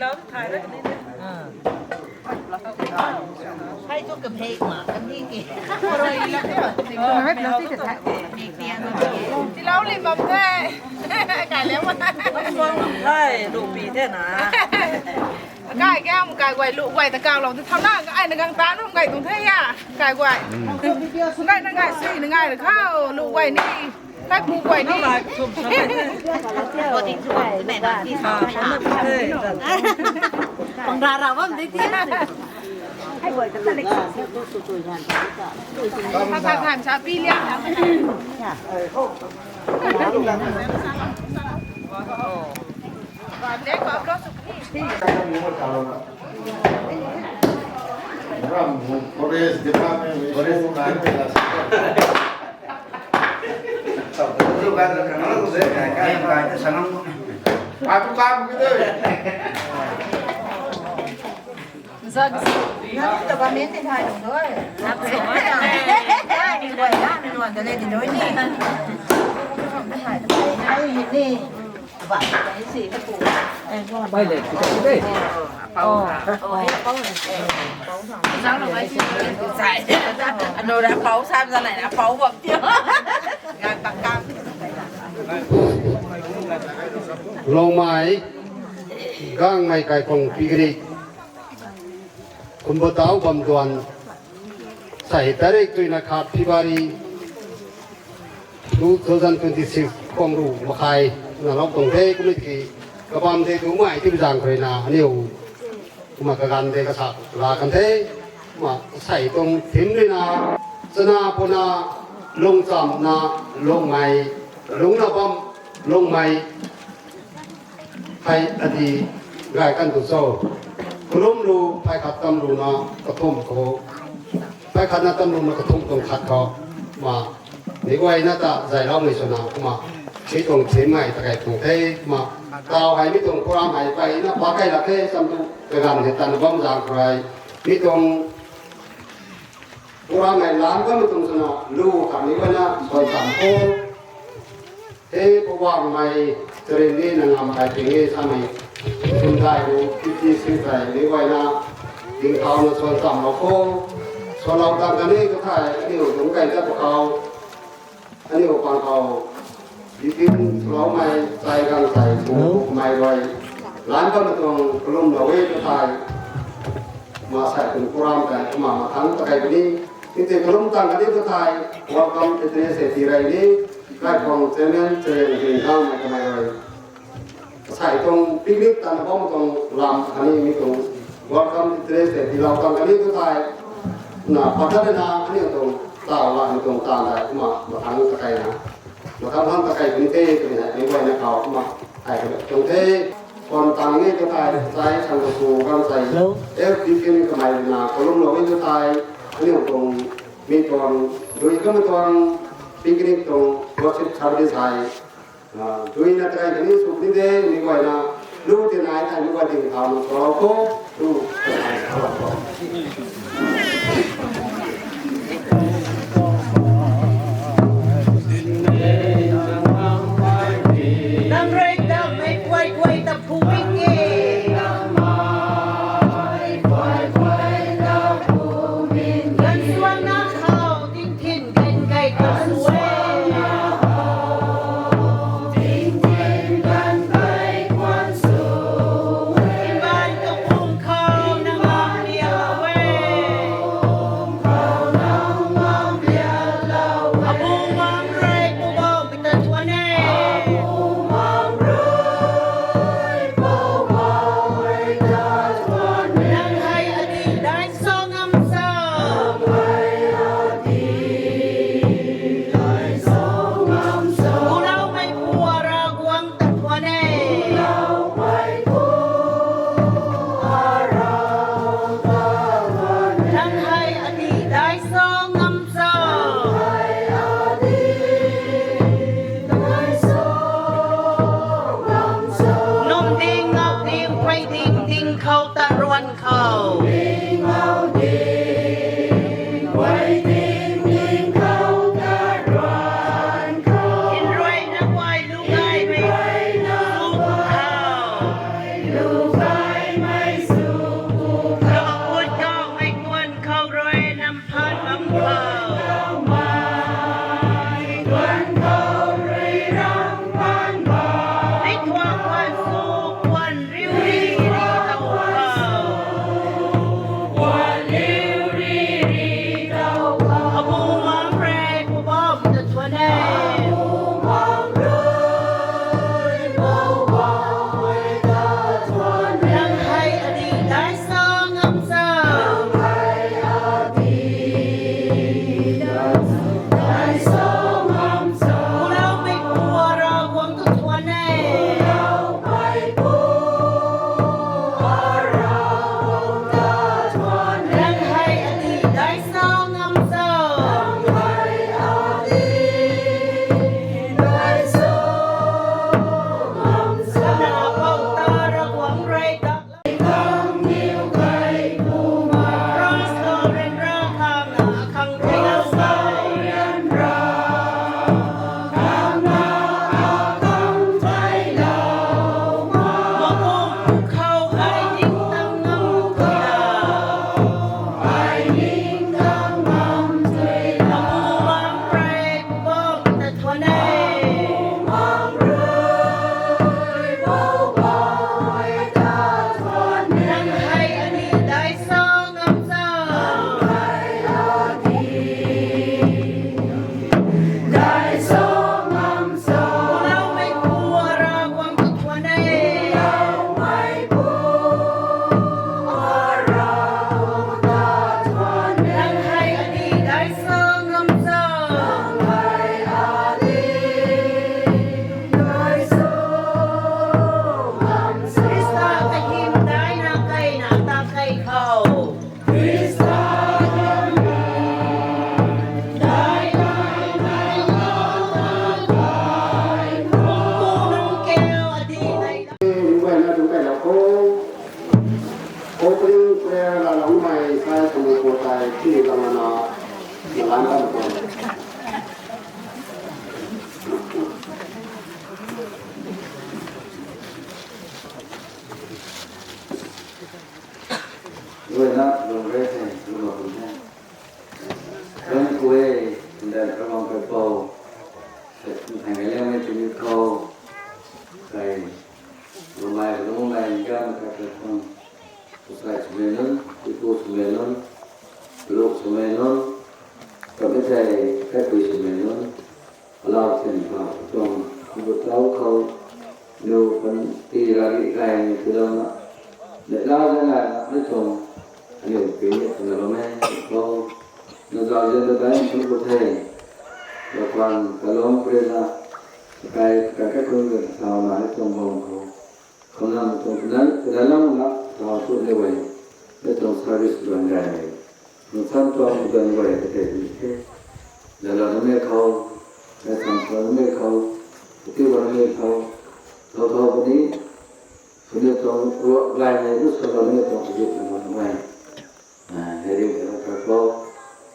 แล้วถ่ายแล้วนี่ให้ทุกกระเพกมากันที่กี่ที่เราลิมแบบแท้ไก่แล้วมันใช่ลูกปีแท้นะไก่แก้มไก่ไก่ลูกไก่ตะกางเราจะทำหน้าไก่ในกลางตาน้องไก่ตรงเท่ยไก่ไก่ไก่นั่งไก่สี่นั่งไก่หรือข้าวลูกไก่นี่ไก่ปูไก่นี่ปกติช่วยแม่บ้านที่สาวให้หาของดาราว่ามันได้ที่ให้บ่อยก็จะได้ข่าวตัวงานถ้าถามชาปีเลี้ยงนะเด็กก็รถสุขีForest department, forest Aku kamu gitu.แต่ว่าเม้นไทยๆด้วยรับสวยได้ดีด้วยนะนวลจะเล่นดีด้วยนี่ไม่ถ่ายไอ้เห็นนี่บาดใจสิกระปุกไปเลยไปเลยเป้าเป้าเลยเป้าสองสร้างเราไว้ที่ใส่อันโน้นเป้าซ้ำจะไหนนะเป้าแบบเดียวงานตักกางลงไม้ก้างไม้ไก่ของปีกรีคุณบ่ตาวบำดวนใส่ตะเรกตุยนะครับพิบารี2026ของรูมาขายนะเราต้องเทกุมิติกบามเทตุไม้ที่จางเคยนาอันนี้มากกันเทกษัตริย์ลากันเทมาใส่ตรงถิ่นด้วยนะสนาปนาลงจำนาลงไม้ลงนาบำลงไม้ให้อดีกายกันตุโซกลุ่มรูไปขัดตำรูนะกระทุ่มเขาไปขัดนัดตำรูนะกระทุ่มตรงขัดเขามาในวัยน่าจะใจเราไม่สนามมาชีตรงเสียใหม่ตะไคร้ตรงเทมาดาวให้ไม่ตรงพรามหายไปนะปากไก่ละแค่ซ้ำดูกระดานเหตุการณ์บ้องจางใครไม่ตรงพรามไหนล้านก็ไม่ตรงสนามลูกทำนี้ว่านะส่วนสามโคเฮ้พวกไม่เจริญนี่นางไปถึงนี่ทำไมคุณได้ดูที่สิ่งใดในวัยนะดิงเขาส่วนสามเราโคส่วนเราตามกันนี่ก็ถ่ายอันนี้ถึงไก่จะพวกเขาอันนี้ฟังเขาจริงๆเราไม่ใส่กันใส่หูไม่ไว้ร้านก็มาตรงกลุ่มเราเวทไทยมาใส่ถึงโปรแกรมกันมาทั้งตะไคร้นี้จริงๆกลุ่มต่างกันที่ไทยว่าคำเป็นเศรษฐีไรนี้แรกของเจเนนเจริญถึงข้าวไม่ทำไมเลยใส่ตรงปิกนิกตามพ้องตรงลำอันนี้มีตรงว่าคำเป็นเศรษฐีเราต่างกันที่ไทยน่ะพัฒนาอันนี้ตรงต่างละตรงต่างได้มาทั้งตะไคร้นะมาทำทั้งตะไคร้กรุงเทพเป็นในวัยในเขามาไอ้กรุงเทพคนต่างนี่ก็ไทยใช้ทางกระทรวงการใส่ดิฟินก็ไม่นะคนรุ่นเราไม่ก็ไทยอันนี้ตรงมีตรงโดยก็ไม่ตรงปิกนิกตรงวัดชาติไทยโดยนักเรียนนี้สุขดีเด่นมีวัยนะรู้ที่ไหนไอ้รู้ว่าที่เขาเราโค้รู้ น opening prayer la long mai sai samu ko tai ti lamana yalan kan ko Buena, lo rete, lo buena. Con quê là các ông cái bầu, thành cái leo lên trên câu, thầy, lo mai cái con, tôi sẽ xuống lên, tôi xuống lên, lúc xuống lên, còn cái thầy cái quỷ xuống lên, lao trên vào trong một lâu câu, nhiều phần tì ra cái này từ đâu nữa, để lao ra là nói chung nhiều cái là lo mẹ câu nó do dân cái không có thể và còn cái lông kia là cái công việc sao mà trong vòng không làm trong cái lông đó họ suốt như vậy để trong service đoàn này nó tham trong đoàn vậy để thế là nó mẹ câu để tham gia nó mẹ câu cái nó mẹ câu câu cái đi bây giờ trong lại này lúc sau đó mẹ trong dụng của nó nàyให้เรียกว่าก็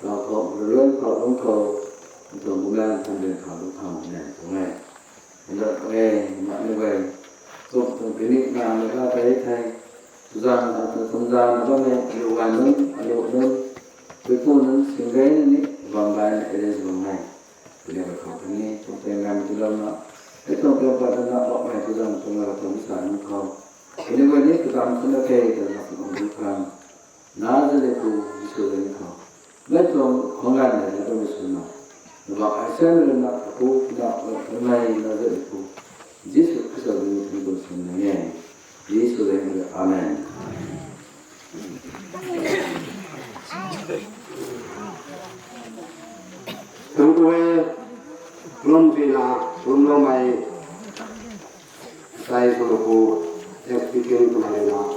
เราขอเรื่องขอต้องขอตรงบุญแล้วทำเรื่องขอต้องทำเนี่ยตรงไหนแล้วเองมาเมื่อส่งตรงนี้งานแล้วก็ไปไทยสุดาสมดาแล้วก็เนี่ยอยู่วันนึงอยู่นึงไปพูดนั้นสิ่งใดนี้บางใบเอเดสบางใบเรียกว่าเขาคนนี้ตรงแต่งงานที่เราเนาะไอ้ตรงเป็นปัจจัยออกมาที่เราตรงเราตรงวิสานของเขาในวันนี้คือการคุณเคยแต่เราต้องดูความ나들이고 있어요. 매번 건강에 나도 있으나 막 아세는 나고 나 정말 나들이고 예수 그리스도를 믿고 있는 예수의 아멘. 정부의 롬비나 롬로마이 사이소로고 엑스피킹 그만이나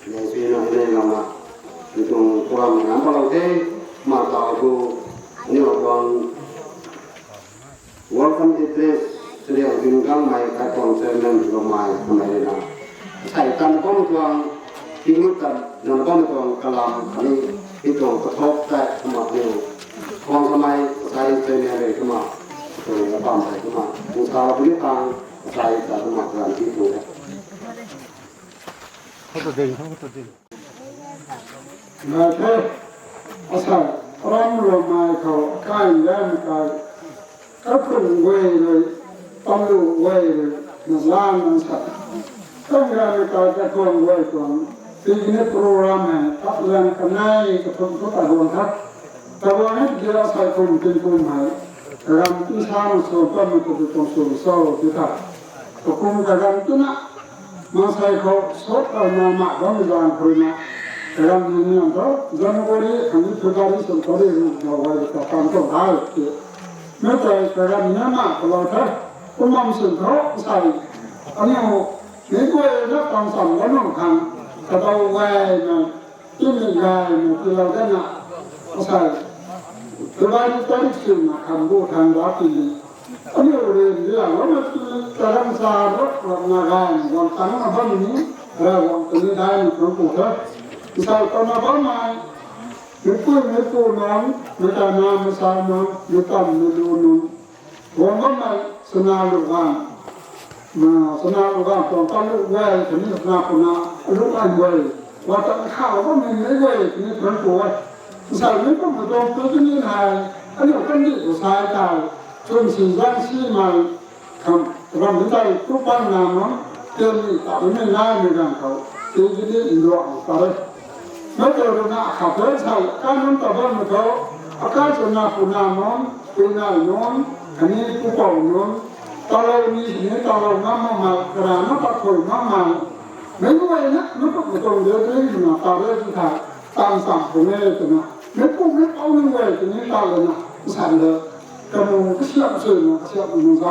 예수이나 이래가마 Itu kurang apa lagi mata aku ini orang welcome to this sedang tinggal mai katong sermon romai kemarin saya kan tuang tingutan dan tuang kalam kami itu ketok tak cuma itu orang samai saya sendiri cuma itu apa saya cuma usaha berikan saya tak cuma kerana itu mà thế asa ram lo mai khâu kai lam kai các phần quay rồi tâm lu quay rồi nó lan nó sạch trong ra cái con quay còn thì cái program này các lần cái này cái phần có tài hoàn thắt tài hoàn hết giờ sai cùng trên cùng hải làm cái sao số tâm của cái số số thì thật và cùng cái làm chút nữa mà sai khâu sốt ở nhà mạng đó mới làm thôi mà Dalam dunia itu, jangan kami sedari sekali bahawa kita pantau hal itu. Mereka dalam nama kalau tak, umam sentuh saya. Ini nak bangsa mana kan? Kalau wahai ini wahai kita kena saya. Sebab tarik semua kambu tanda ini. Ini orang dia, orang dalam sahabat nagan, orang tanah apa ini, orang ini dah ni perempuan. Misal kalau ramai, mereka non, mereka nama sama, mereka melunun. Orang ramai senalukan, senalukan. Kalau wei, kini senalukan, lukan wei. Watak kau pun ini wei, ini perempuan. Misal mereka betul betul ini hai, ini kan itu saya tahu. Cuma singgah si mai, kalau minta tupan nama, jadi tak boleh lain dengan kau. Jadi ini doa, tarik. Mereka nak kafir saya, kan tak boleh tahu. Akan sunnah punanon, punanon, ini pupanon. Kalau ini kalau nama kerana tak kau nama, mereka mereka betul dia nak tarik kita tam punya itu nak. Mereka orang ini tahu nak sana. Kamu kesiap menunggu.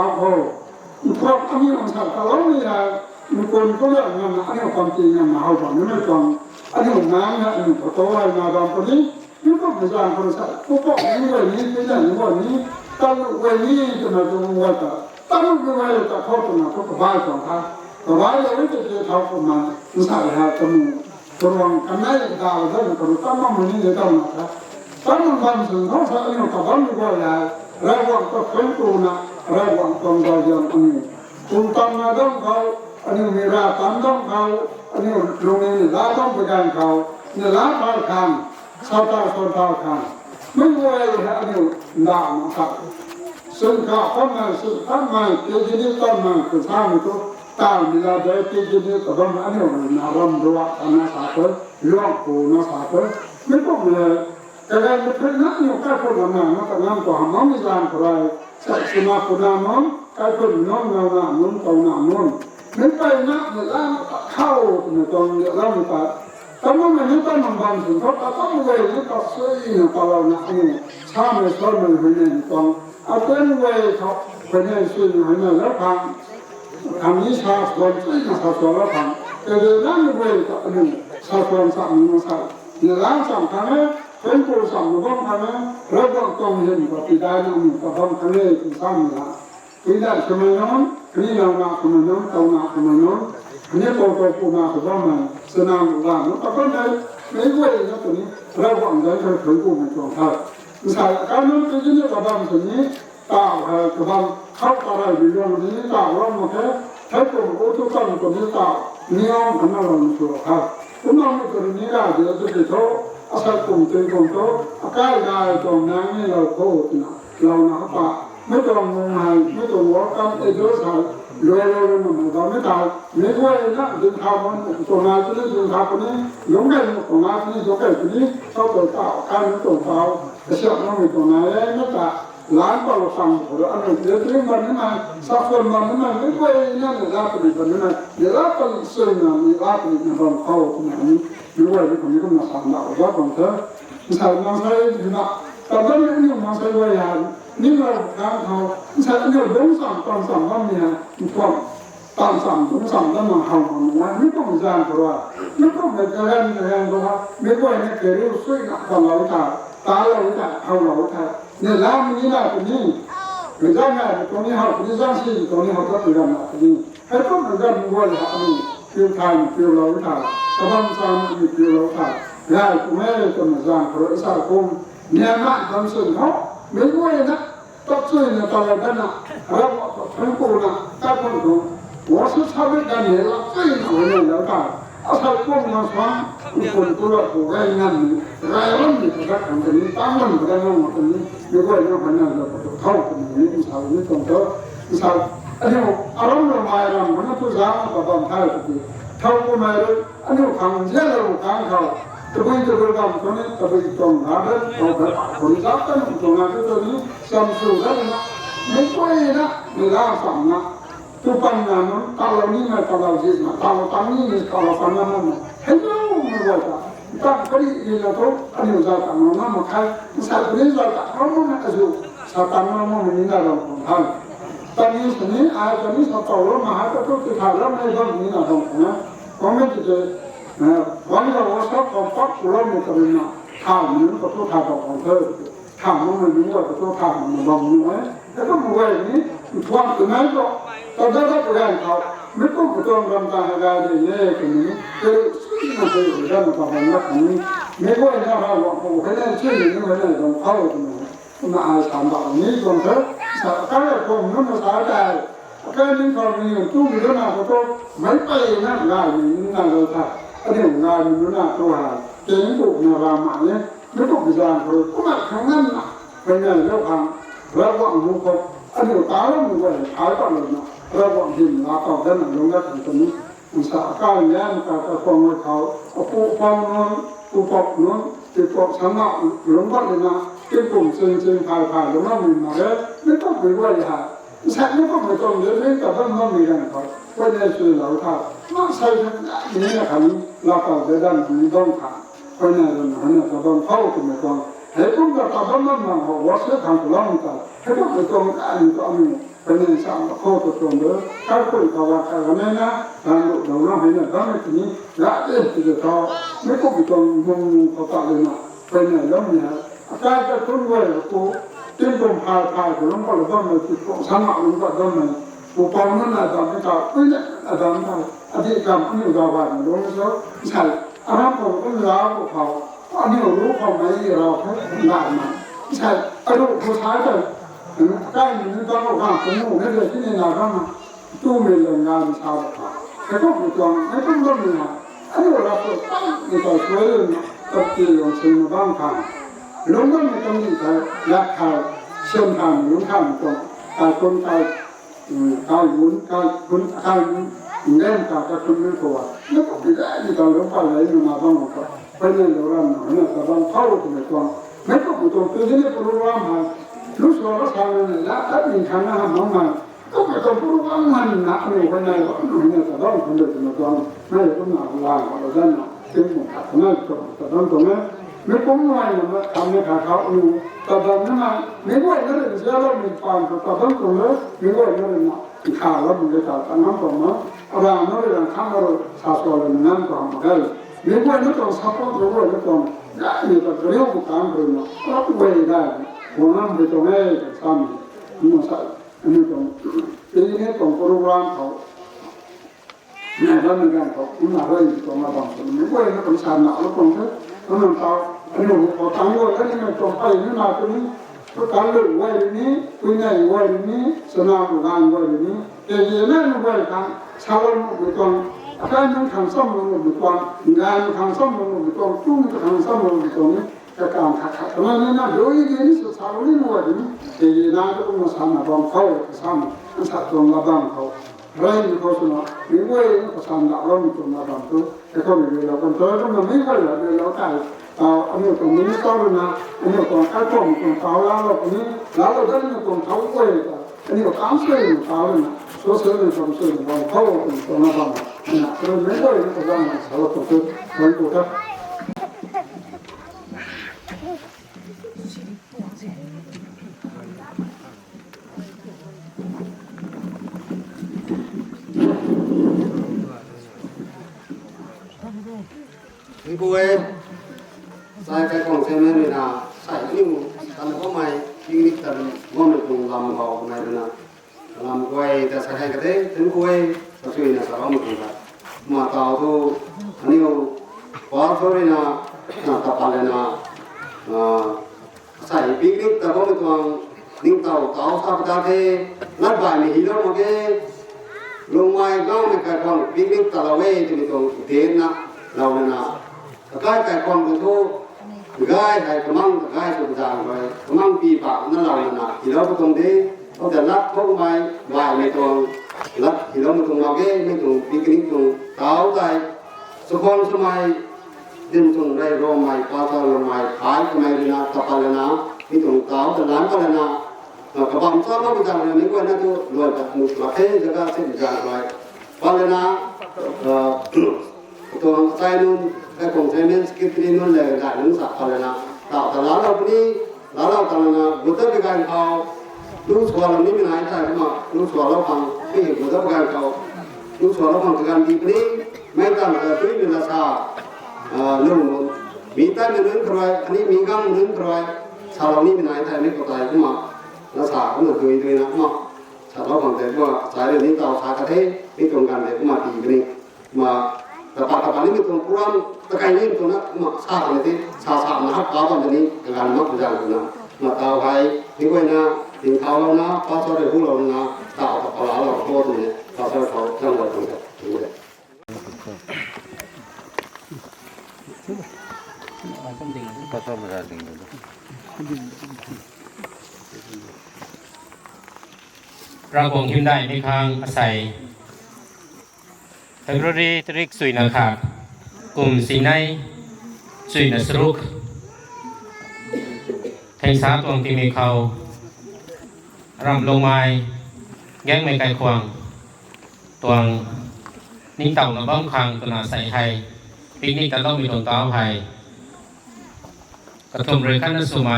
Kalau kami orang kalau ni mungkin kau yang ada kontingan mahu mereka. Ada mana ini pertolongan dalam ini, itu bukan proses. Pokok ini ini, kalau ini cuma buat, kalau ini tak kau cuma kau baik kan, baik itu dia tahu mana, misalnya kamu 그런 간나이 다가서 그 땀만 문이 되다가 땀만 반선 호사 이거 가방 거야 라고 또 편도나 라고 또 가져 아니 꿀땀나던 거 아니 미라 땀던 거 아니 롱이 나던 부장 거 내가 발칸 사다 소다칸 누구의 아니 나마사ซึ่งข้าพ่อแม่สุดท้ายมาเกี่ยวกับตอนนั้นคือทางตัวตามเวลาได้เกี่ยวกับตอนนั้นเนี่ยนารำรัวอันนั้นสาธุเรื่องกูนะสาธุไม่ต้องเลยแต่การเป็นพระนักอยู่ใกล้คนละนั้นนะแต่งานตัวหาไม่ยากอะไรสักสิมาคนละนั้นใกล้คนน้องเราหน้านู้นตัวหน้านู้นไม่ไปนะเดี๋ยวเราเข้าในตรงเดี๋ยวเราไม่ไปแต่เมื่อมันนี่ต้องมันบันถึงเขาต้องเวรนี่ก็ซื้อในตลาดนะนี่ชาไม่ชอบมันเป็นในตรงเอาเป็นเวรเขาเป็นในซื้อในนั้นแล้วทำนี้ชาสวนที่มาสวนแล้วทำแต่เดี๋ยวนั้นเวรก็อันนี้ชาสวนสั่งมาใส่เนี่ยร้านสั่งทำให้เป็นผู้สั่งมาบ้างทำให้เราต้องเห็นว่าปีได้นั่งกับบ้างทะเลที่สั่งนะปีได้ขมันน้องปีเราหน้าขมันน้องเตาหน้าขมันน้องอันนี้ตัวปูนาของบ้านมันสนามบ้านแล้วก็ได้ไม่เวรนะตัวนี้เราหวังได้เคยถึงกูมันตัวเขาใส่การนั้นก็ยิ่งกว่าบ้านตัวนี้ตากับบ้านเข้าอะไรอยู่เรื่องนี้ตาเราหมดแล้วใช้ตัวโอ้ทุกคนตัวนี้ตาเนี้ยขนาดเราตัวเขาคุณน้องไม่เคยนี้ได้เดี๋ยวจะไปโตอาศัยกลุ่มเป็นกลุ่มโตใกล้ได้ตรงนั้นนี่เราโคตรนะเราหนาปะไม่ต้องงงหายไม่ต้องว่ากันไอ้เจ้าชายรวยมันเราไม่ตายไม่ควรนะดึงทำมันตัวงานตัวนี้ดึงทำคนนี้หลงกันตัวงานตัวนี้หลงกันตัวนี้เขาตัวเต่าการไม่ตัวเต่าแต่เชื่อมันมีตัวไหนไม่ตายล้านก็เราฟังหรืออันนี้เดี๋ยวถึงวันนี้มันสักคนมันไม่ควรนั่นเลยรับผลิตวันนี้เดี๋ยวรับผลิตเสร็จนะมีรับผลิตในบ้านเขาตรงนี้ไม่ว่าที่คนนี้ก็มาสั่งเราว่าของเธอใส่มาใส่ดีนะแต่ตอนนี้นี่มาใส่ไว้ยานี่เราทางเขาใช้เงินลงสั่งตอนสั่งว่ามีความตอนสั่งลงสั่งแล้วมาเขามันไม่ต้องจ้างเพราะว่าไม่ต้องไปแรงเพราะว่าไม่ว่าเนี่ยเกิดเรื่องช่วยกับเราตาเราจะเอาเราจะเนี่ยร้านนี้นะตรงนี้หรือร้านไหนตรงนี้เขาตรงนี้ร้านที่ตรงนี้เขาก็ถือกันตรงนี้ให้พวกมันก็มีว่าอย่างนี้ฟิวไทยฟิวเราจะตะวันตกมีฟิวเราจะได้คุณแม่จะมาจ้างเพราะสังคมเนี่ยมาทำสิ่งเขาไม่ว่านะต้องช่วยเนี่ยตลอดนะเราทั้งคู่นะแต่คนดูว่าสุดท้ายกันเนี่ยเราช่วยหน่อยเนี่ยแล้วกันอาศัยพวกเราฟังคนตัวเราผู้ใหญ่นั่นรายวันนี้ก็ทำแบบนี้ตั้งมันก็ได้งงแบบนี้ไม่ว่าเนี่ยพันนั้นเราก็เข้าตรงนี้ที่ชาวนี้ตรงเถอะที่ชาวอันนี้อารมณ์เราไม่รำมันก็ตัวสาวก็ต้องท้ายสุดเขาก็ไม่รู้อันนี้ฟังเยอะเราฟังเขาตัวนี้ตัวเราตรงนี้ตัวนี้ตรงนั้นเราแบบคนจับกันตรงนั้นตัวนี้สัมสูได้นะไม่ค่อยนะไม่ได้ฟังนะทุกปัญญานั้นkalau ni nak kalau jimat kalau kami ni kalau pandangan hello mereka tak beri dia tu ani usaha nama makai misal beri usaha kamu nak azu satan nama meninggal dalam hal tadi sini ayat ini satu orang mahal tu kita dalam mereka meninggal dalam hal kami kita wanita wasap kompak pulau mereka hal ini betul hal dalam hal hal meninggal betul hal meninggal itu mulai ini tuan kenal tuตอนนั้นก็แรงเขาไม่ต้องต้องรำตาหาได้เลยคนนี้คือสิ่งที่เราได้มาทำนักนี้ไม่ว่าจะเราว่าโอ้แค่นั้นชื่อนี้ไม่ได้ต้องเข้าตรงนี้มาอาสามบาทนี้ตรงเถอะสักการะคนนั้นมาสายได้การนี้เขามีตู้มีขนาดก็ไม่ไปนั่งงานนี้นั่งเราท่าอันนี้งานนี้น่าตัวหาเก่งบุกนารามาเนี่ยไม่ต้องไปจ้างเขาก็มาครั้งนั้นนะเป็นไงแล้วทำแล้วว่ามุขอันนี้ตาเราไม่ไหวหายไปเลยนะเราบอกหินลาต่อกันลงได้ถึงตรงนี้อุตสาหกรรมแย่มันก็จะฟังให้เขาผู้ฟังนู้นผู้ปกนู้นที่ปกชนะหลงบ้านเลยนะที่กลุ่มเชิงผ่านลงมามีมาแล้วไม่ต้องไปว่าอย่าใช่ไม่ต้องไปตรงเรื่องแต่ต้องต้องมีกันเขาว่าจะช่วยเราถ้าไม่ใช่นี้นะครับเราต่อได้ด้านนี้ต้องผ่านเพราะนั้นเราเนี่ยจะต้องเข้าถึงในกองให้พวกเราทำมันมาหัวเสียทางตัวเราต่างให้พวกเราตรงอันนี้ก็มีเป็นเรื่องสามข้อตกลงเด้อถ้าคนเขาว่าเขาเนี่ยนะทางเราให้เนี่ยทำให้ทีนี้ละเอียดที่จะต่อไม่ก็ไปตรงมุมเขาตัดเลยนะเป็นเนี่ยแล้วเนี่ยการจะทุ่มไว้กูที่ผมพาผมต้องก็ต้องมาติดต่อสมัครผมก็ต้องมาผมฟังนั่นอาจารย์ไม่ตอบไม่เนี่ยอาจารย์ไม่ตอบอธิกรรมอันนี้ก็ว่าลงแล้วใช่ อาหารผมก็ยาวกว่าเขาอันนี้รู้เขาไหมเราแค่ได้มาใช่ไอ้ลูกผู้ชายเลยใกล้หนึ่งต้องข้ามผมหนูไม่เลยที่นี่เราต้องตู้มีเรื่องงานชาวแต่ก็ไม่ต้องไม่ต้องรู้เลยนะอันนี้เราก็ต้องมีตัวช่วยตัดตีลงสิ่งบางทางลงก็ไม่ต้องมีแต่รักใครเชื่อมทางหรือทางตรงการคนการยุนการคุณการเล่นการคุณไม่ตัวแล้วก็ไม่ได้ที่ตอนลงไปเลยมาบ้างก็ไปเล่นเราเนี่ยแต่บางเข้าถึงตัวไม่ก็ไม่ต้องคือที่นี่รู้ว่ามารู้สึกว่าทางนั้นละถ้ามีทางนั้นมองมาก็ไม่ต้องรู้ว่ามันหนักอยู่ภายในว่าเนี่ยแต่ต้องคนเดียวมาตัวไม่ต้องหนักว่าเราได้หนักถึงหมดนั่นก็แต่ต้องตรงนี้ไม่คุ้มเลยนะทำในขาเขาอยู่แต่ตอนนั้นไม่ไหวก็เลยจะเรามีความแต่ต้องตรงนี้ไม่ไหวก็เลยนะขาเราไม่ได้แต่น้ำตรงนั้นเราไม่ได้ทำเราสะสมเลยน้ำตรงนั้นไม่ไหวก็ต้องสะสมไม่ไหวก็ต้องได้เนี่ยแต่เรื่องการเรียนเราไหวได้ผมนั่งไปตรงนี้ทำนี่ใช่อันนี้ตรงทีนี้ตรงโปรแกรมเขาเนี่ยแล้วมันกันเขาไม่มาเรื่องตรงมาบ้างไม่ไหวก็ต้องสานหนักแล้วตรงนี้แล้วมันเขาอันนี้พอตั้งไว้แล้วนี่มันตรงไปนี่มาตรงนี้ก็การเลือกไว้ตรงนี้คุยง่ายไว้ตรงนี้สนามงานไว้ตรงนี้แต่ยังนั่นไว้กันชาวบ้านไม่ต้องการนั่งทางซ่อมลงไม่ต้องงานทางซ่อมลงไม่ต้องจุ้งทางซ่อมลงไม่ต้องก็การขัดขัดแล้วนี่นะโดยที่นี่ชาวบ้านไว้ตรงนี้แต่ยังนั่งก็ต้องสานบางเขาสานนั่นสัตว์ตรงระดับเขาเรื่องเขาสนะไม่ไหวก็สานหลักเราไม่ตรงระดับตัวแต่ก็ไม่ไหวเราคนเจอต้องไม่ไหวเราเราได้อันนี้ตรงนี้ต้องนะอันนี้ตรงข้าวต้มตรงข้าวแล้วตรงนี้แล้วเราได้ตรงข้าวไว้อันนี้ก็ข้าวเสื่อมข้าวเลยนะส่วนเสื่อมส่วนเสื่อมบางข้าวตรงนั้นบางนะเราไม่ไหวก็ต้องมาสารพัดตัวมันตัวครับนี่กูเองใส่ใจของเซมนี่นะใส่นิ่มตอนก็ไม่ยิ่งนิดแต่ว่ามันคงลำเขาไม่เป็นนะลำกูเองแต่ใส่ให้กันได้ถึงกูเองก็ช่วยนะสารพัดมันก็มาต่อทุกอันนี้ก็พอช่วยนะตัดไปเลยนะใส่ปิ๊กนิดแต่ว่ามันก็นิ่งเต่าทับตาเทนัดบ่ายมีฮีโร่มาเกลงมาก็ไม่กระทำปิ๊กนิดตะละเวที่มีตรงเทียนนะเราเนี่ยนะก็ไก่คนเป็นทุกก็ไก่กระมังก็สุดจางไปกระมังปีปากนั่นเราเนี่ยนะที่เราตรงนี้เขาจะรับพวกไม้ใบไม่ตรงรับที่เราไม่ตรงเราเก้ไม่ตรงปิ๊กนิดตรงเท้าใจสุขอนสมัยดินตรงได้รอไม้ปลาตอลไม้ขายทำไมเลยนะตะปาเลยนะมีตรงเท้าแต่ร้านก็เลยนะกระบังชอบเราประจำเลยนี่ก็น่าจะรวยกับมุสลิมจะก็เส้นจางไปปลาเลยนะตัวใจนู้นแต่ของใจนั้นสกิปนี้นู้นเลยได้นู้นสักอะไรนะแต่แล้วเราพนี้แล้วเราตอนนั้นบุตรเป็นการเขาลูกสาวเรานี่ไม่นานใช่ไหมลูกสาวเราฟังไม่เห็นบุตรเป็นการเขาลูกสาวเราฟังการดีนี้ไม่ต้องแต่พื้นเป็นราชาลูกมีแต่เรื่องครอยอันนี้มีกำเรื่องครอยชาวเรานี่ไม่นานใช่ไม่เข้าใจใช่ไหมราชาก็เหมือนเคยด้วยนะมั้งชาวเราฟังแต่ว่าสายเรื่องนี้เราชากระเทยนี่ตรงกันเลยก็มาดีกันนี่มาแต่ปากกับปากนี่มีตรงกลางตะไคร้นี่ตรงนั้นมาซาอะไรที่ซานะครับเท้าตอนนี้การมัดประจานนะมาเท้าใครทิ้งไว้นะทิ้งเท้าเรานะป้าชอบเรื่องพวกเรานะเท้ากับปลาเราโคตรเนี่ยเท้าเขาจังหวะตรงนี้ทิ้งไว้ก็ต้องมาได้ดึงดูเราคงยิ้มได้ในทางอาศัยเทคโนโลยีตริกสุยนาคากลุ่มสีในสุยนาสรุกแทงสาตวงที่มีเขารำลงไม้แก้งไม่ไกลควงตวงนิ่งเต่าระบ้องคังตัวหนาใส่ไทยปิกนิกตะต้องมีตรงต้าไทยกระทมเรือขั้นนสุไม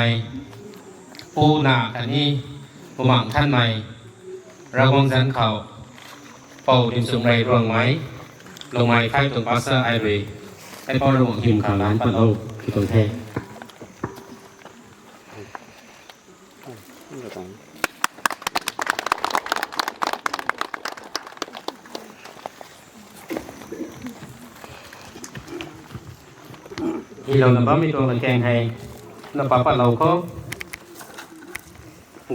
ปูนาคันนี้ผู้หมั่งท่านใหม่เราวงสันเขาเป่าดินสูงไรรวงไม้ลงไม้ไข่ตรงปัสเซอร์ไอรีไอปอระวงหิมขาล้านปันโอที่ตรงแท้ ที่เรานะบ่มีตัวแกงให้นะปะปะเราก็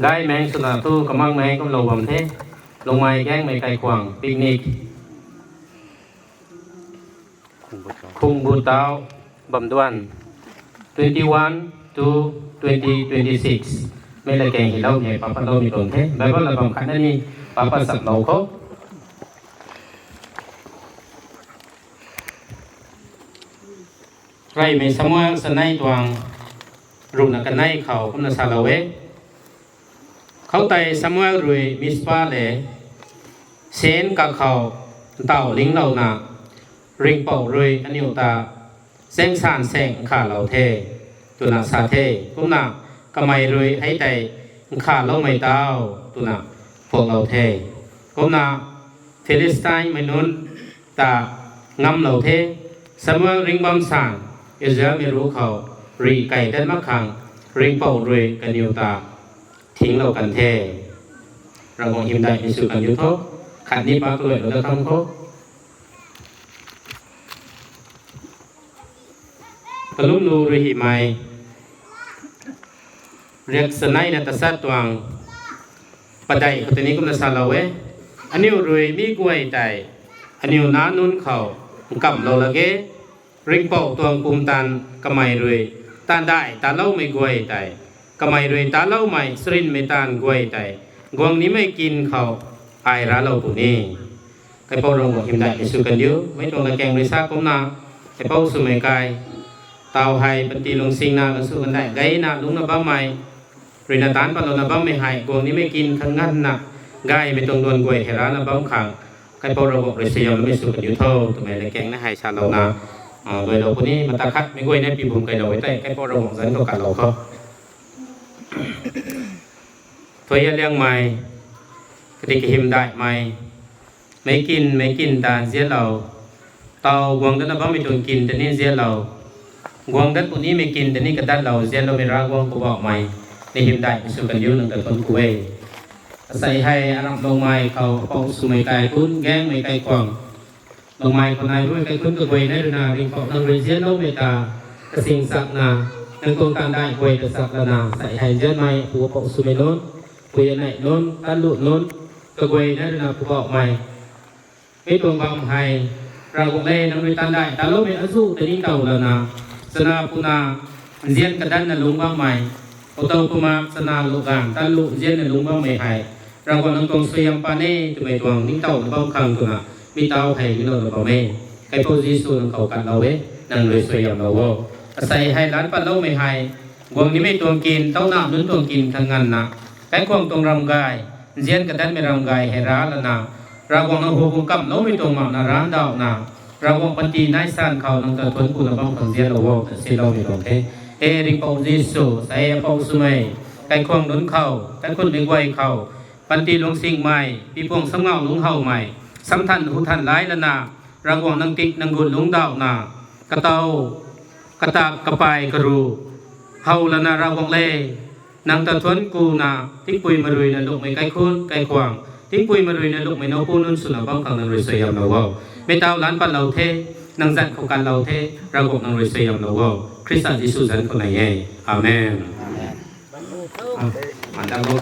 กายแมงสุนาทูกำมังแมงกำเราบำเทลงไม้แกงไม่ไก่ขวางปิกนิกคุงบูตาวบำดวน21 to 2026ไม่ละแกงให้เราใหญ่ปะปะเรามีตนเทแบบว่าเราบำคัญนั่นนี่ปะปะสับเราเขาไรไม่สมัยสนัยตวงรูนักกันในเขาคุนสาลาเวเขาไต่สมัยรวยมิสปาเลเซนกับเขาเต่าลิงเหล่านาริงเป่ารวยอันยุตาเส้นสานเส้นขาเหล่าเทตัวนักสาเทคุนกำไมรวยให้ไต่ขาเหล่าไม่เต้าตัวนักพวกเหล่าเทคุนฟิลิสไตน์ไม่นุนตางำเหล่าเทสมัยริงบำสานอิสราเอลไม่รู้เขารีไก่ด้านมะขังริงเป่ารวยกันยุตาทิ้งเรากันเทเราคงหิมได้มีสุกันยุทธขัดนี้ปากเลยเราจะทำเขาปลุกลูริหิไมเรียกสนัยนัตสัตตวังปัจจัยอุตนิกุลสาลาเวอันนี้รวยมีกวยใจอันนี้น้านุนเขากับเราละเกริงเป่าตัวกุมตันกำไมรวยตานได้ตาเล่าไม่กวยใจกำไมรวยตาเล่าใหม่สรินไม่ตานกวยใจกวงนี้ไม่กินเขาไอร้าเราผู้นี้ไอ้เป้าลงหัวหิมได้ไปสู่กันเยอะไม่ตรงกับแกงริซาก้มนาไอ้เป้าสู่ไม่กายเตาไฮปฏิลงสิงนากันสู่กันได้ไกนาลุงนาบ้าใหม่รินาตานปะโลนาบ้าไม่หายกวงนี้ไม่กินทั้งนั้นนะไกไม่ตรงดวนกวยเฮร้านาบ้าขังไอ้เป้าเราบอกเลยเสียมไม่สู่กันอยู่เท่าตัวแม่ในแกงน่าหายชาเรานาโดยเราคนนี้มันตาคัดไม่กวยในปีบุ๋มไก่เราไว้แต่ไอ้เป้าเราบอกสันก็กัดเราเขาตัวเลี้ยงใหม่กติกหิมได้ใหม่ไม่กินตาเสียเราเตากวงดันบ้าไม่โดนกินแต่นี่เสียเรากวงดันปุ่นนี้ไม่กินแต่นี่กระดันเราเสียเราไม่รักกวงกูบอกใหม่ในหิมได้สุกันยุ่งหนึ่งแต่คนกูเองใส่ให้อารัมลงไม้เขาปองสุไม่ไก่คุ้นแกงไม่ไก่กวางลงไม้คนไหนรู้ไก่คุ้นกับเวในนาริงเกาะนังเรียนเสียเราไม่ตากระสิงสักนานังตรงการได้เวแต่สักนาใส่ให้เยอะไหมหัวปองสุไม่ล้นคุยไหนล้นตันลุล้นกระเวในนากูบอกใหม่ไม่ตรงบำให้เราคงเล่นนังเรียนตันได้แต่เราไม่อาสู้แต่นี่เก่าแล้วนะสนาปุนาเจียนกระดันนั่นลุงบ้างใหม่โอโตปุมาสนาลุกางตันลุเจียนนั่นลุงบ้างไม่ให้เราก็นังตรงเสียมปาเน่จะไม่ตวงนิ่งเต่าบ้างคังตัวน่ะมีเต่าให้มีโนเราไม่ใครโพสิสูนเขากันเราเว้นั่งเลยเสียมเราว่าใส่ให้ร้านปัดเราไม่ให้วงนี้ไม่ตวงกินเต้าหน้าลุ้นตวงกินทั้งนั้นนะแค่ควงตรงรำกายเจียนกระดันไม่รำกายให้ร้านแล้วนะเราวงนังหัวกับเราไม่ตรงมานะร้านดาวนะเราวงปัจจีนายสันเขานังตะทนคุณบ้างของเจียนเราว่าเสียเราไม่ตรงเอริงโพสิสูใส่โพสุไม่ใครควงลุ้นเขาใครคนดึงไว้เขาปันตีลงสิ่งใหม่ปีพวงสงเงาลุงเฮาใหม่สำทันหูทันหลายละนารางวัลนังติกนังกุลลุงดาวนากระเตากระตากกระปายกระรูเฮาละนารางวัลเล่นางตะทวนกูนาทิ้งปุยมารุยในลูกไม่ไกลคุ้นไกลขวางทิ้งปุยมารุยในลูกไม่นปูนุนสุนัขบ้องขังนางรุยเสียมเราว่าไม่เต้าล้านปันเราเทนางจันของการเราเทเรากบนางรุยเสียมเราว่าคริสต์ยิสุสันคนไหนเองอาเมนมันดังโลก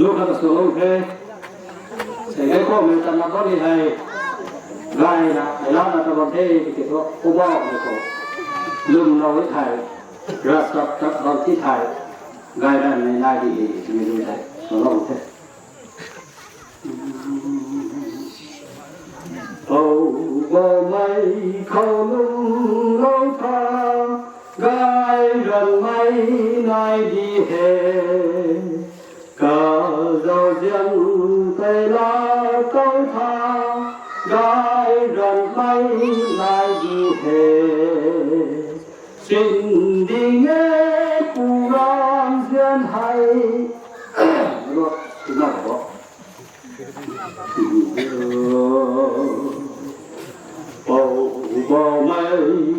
ลูกเราสูงเพใส่ให้ข้อมือกันมาก็ดีให้ไล่นะไอ้ร้านตะวันเทที่ติดว่าผู้บอกเลยเขาลืมเราไว้ถ่ายรักกับเราที่ถ่ายไล่ได้ในไล่ดีไม่รู้ได้เราลองเทโอ้บ่ไม่เขาลุงเราพากายรันไม่นายดีเฮก็เราเจียนไปลาเขาพากายรันไม่นายดีเฮสิ่งดีเงกูรำเจียนให้รถที่นั่นบอกโอ้บ่ไม่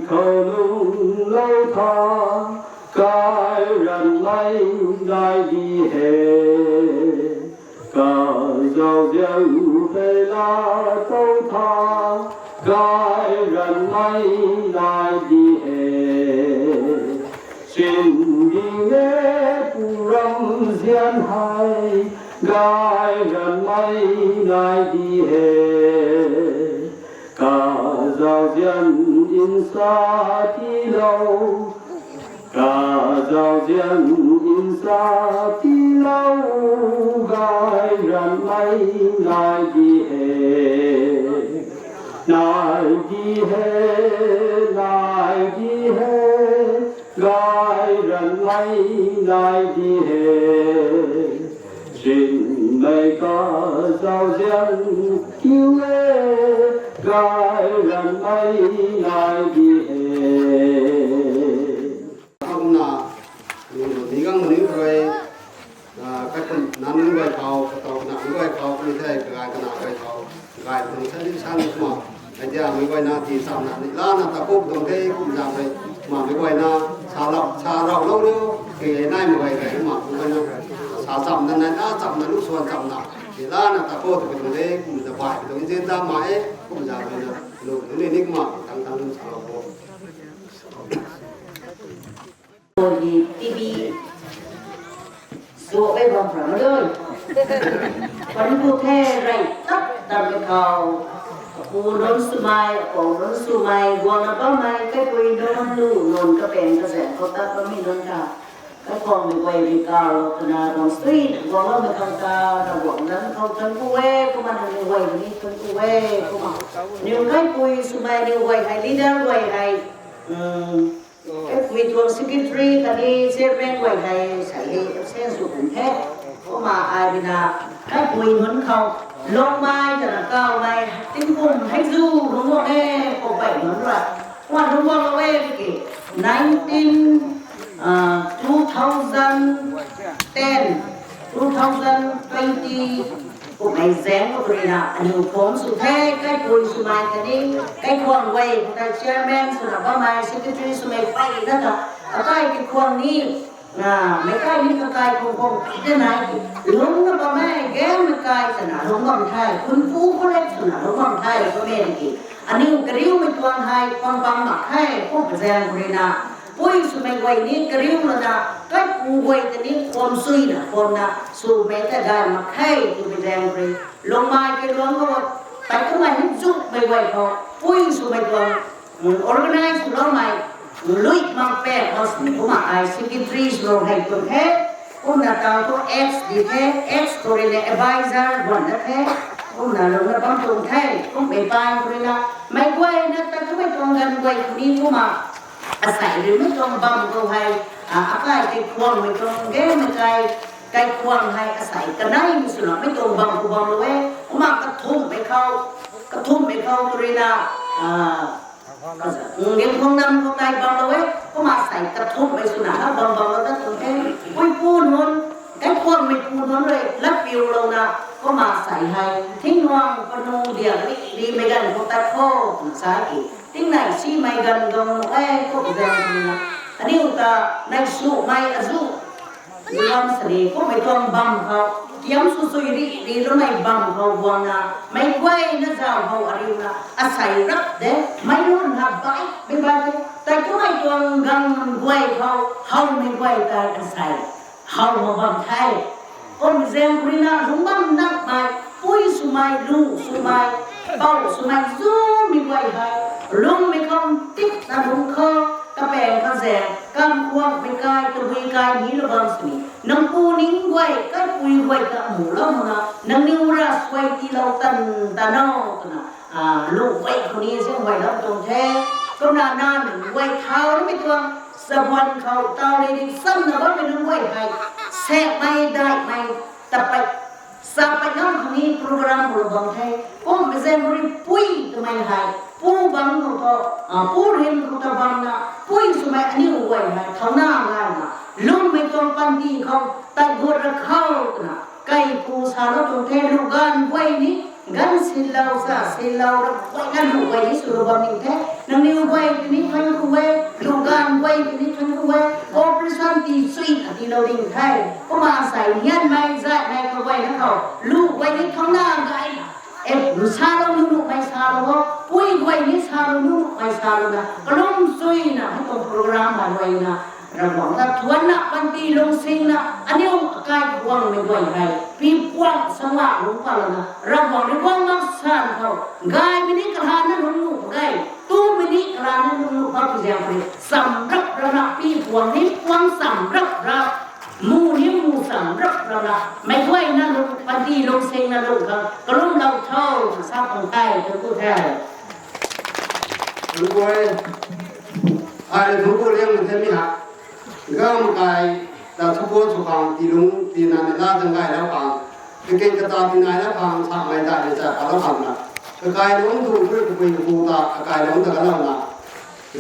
เขาลุงเราพากายรันไม่ได้ดีเฮ giàu dân về là tâu tha gai rần mây lại đi hè xin đi nghe phù râm diên hai gai rần mây lại đi hè cả giàu dân in xa thì lâu cả giàu dân in xa thì lâu gai rần mây lại đi hè lại đi hè lại đi hè gai rần mây lại đi hè xin mây cả giàu dân cứu gai rần mây lại đi hè ông là đi găng mình rồi các con nắn người thầu tàu nặng người thầu như thế cái nào người thầu cái mình sẽ đi sang mà bây giờ mình quay na thì sao nặng lá là ta cúp đồng thế cũng giảm rồi mà mình quay na xà rau lâu nữa cái này mình quay cái mà mình quay na xà chậm nên đã chậm là lúc xuân chậm nào thì lá là ta cúp thì đồng thế cũngจะphải đồng diễn ra mãi cũng giảm rồi lúc này nick mà tăng xà rau di TV số cái vòng phẳng rồi vẫn cụ thể rảnh tắt tầm cái cầu cụ đốn su mai cổ đốn su mai quăng nó bao mai cái quỳ đốn lù nôn cái bèn cái rẻ có tắt có mi đốn cả cái con bị quay bị cao cái nào còn street quăng nó bị không cao là quăng nó không chân quê của mình bị quay đi chân quê của mình nếu cái quỳ su mai nếu quay hay leader quay hay cái quỳ tuồng secretary cái đi chairman quay hay xảy sẽ dùng cũng thế có mà ai bị nào cái quỳ vẫn không lông mai thật là cao này tinh cùng hay du đúng không em có bảy món rồi qua đúng không em kì 2010 2020 của ngày dáng của tôi là nhiều phóng sự thế cái quỳ sự mai cái đi cái khoang quay của ta chairman sự là có mai secretary sự mai quay đó là ở cái khoang ní mấy cái ní cái không thế này lúc nó có mai ghé mấy cái sẽ là lúc còn thayคุณผู้เขาเล็กสุดนะlúc còn thayก็ไม่ได้กี่อันนี้กระดิ่งไม่ตัวให้ความบางหนักให้พวกแรงเลยนะปุ้ยสุดไม่ไหวนี่กระดิ่งเลยนะก็กูไหวแต่นี่ความซุยนะคนนะสู้ไม่ได้ได้มาให้ตัวแรงเลยลงมาcáiลงก็แต่ก็ไม่ให้จุกไม่ไหวเขาปุ้ยสุดไม่ตัว organize สุดแล้วไม่ลุยมังแปะเขาสิ่งที่มาไอซิกิทรีสโลให้ตัวแท้คนน่ะตาวตัว X ดีแท้ X ตัวเรียน advisor วันนั้นแท้คนน่ะลงมาบำรุงแท้คนไปบ้านคนน่ะไม่ไหวนะแต่ก็ไม่ตรงกันไหวคนนี้ก็มาอาศัยหรือไม่ตรงบำรุงให้อาใกล้ไก่ควงไม่ตรงแก้ไม่ไก่ควงให้อาศัยกันได้มีส่วนไม่ตรงบำรุงเลยก็มากระทุ่มไปเข้ตัวเรียนเลี้ยงของนำของนายบางเลยก็มาใส่กระทบไปสุนัขบางแล้วก็ตัวเองปุ้ยปูนนนไอ้พวกไม่ปูนนนเลยรับปิวลงนะก็มาใส่ให้ทิ้งวางปนูเดียวดีไม่กันของตาโคสาอีทิ้งไหนซีไม่กันตรงก็เดินนะอันนี้อุตาในสู้ไม่อสู้ยอมสลีก็ไม่ต้องบังเขายอมสู้ดีแล้วไม่บังเขาวางนะไม่ไหวนะเจ้าเขาอะไรนะอาศัยรับเด้ไม่รู้นับไปเป็นไปแต่ก็ไม่ต้องกังไหวเขาไม่ไหวแต่อาศัยเขามาบังไทยคนเสียงคนนั้นรู้บ้างนักไปปุ้ยสุมัยลูกสุมัยเบาสุมัยซูไม่ไหวไปลุงไม่คงติ๊กตาลุงเขากระแปงกระแสกำควงไปกายตัววีกายนี้ระวังสิน้ำปูนิ่งไหวก็ปุยไหวกับหมูแล้วนะน้ำนิ้วรัสไหวที่เราตันตาโน่นะลูกไหวคนนี้เสียงไหวแล้วตรงแท้ก็นานหนึ่งไหวเท้าแล้วไม่ตัวสะวันเขาเตาเลยดิซ้ำนะว่าเป็นไหวใครแทรกไม่ได้ไม่แต่ไปสาไปน้องคนนี้โปรแกรมระวังแท้ก็ไม่ใช่บริปุยทำไมหายปูบังเขาปูเห็นเขาบังนะปุ้ยสมัยอันนี้ไหวนะเขาหน้าง่ายนะลุงไม่ต้องปันดีเขาแต่บัวระเข้านะไก่ปูสารตรงเทลูกันไหวนี้กันสิเราซะสิเราไหวกันไหวนี้สุรบำนิแท้นังนิ้วไหวนี้พันกูไหว ลูกการไว้ที่ฉันก็ไว้โอเปอเรชั่นตีสุยที่เราดิ่งไทยก็มาใส่เงี้ยไม่ใช่ไม่เขาไว้นะเขาลูกไว้ในท้องน้ำไงลูกชาเราลูกไม่ชาเราปุ้ยไว้ในชาเราลูกไม่ชาเรานะกลุ่มสุยนะให้ตัวโปรแกรมมาไว้นะเราบอกว่าทวนนะปันตีลงสิงนะอันนี้กายกว้างไม่ไหวไรปีกว้างสว่างลงไปแล้วนะเราบอกในกว้างมากสั้นเขากายไม่ได้กระทานนั้นลูกกายตู้ไม่ได้กระทานนั้นลูกเขาจะยังไงสำรับระดับปีกว้างนี้กว้างสำรับเรามูนี้มูสำรับเราละไม่ไหวนะลูกปันตีลงสิงนะลูกเขากลุ่มเราเท่าทราบของใต้จะพูดแท้ลูกไว้อะไรทุกคนเลี้ยงมันเท่านี้ฮะก็มันกายแต่ทุกคนสุขังตีลุงตีนานได้จังไงแล้วฟังเก่งกระตาตีนายแล้วฟังทำไม่ได้จะเอาแล้วทำนะกายลุงดูเพื่อคุยกับกูตากายลุงตะกันแล้วนะ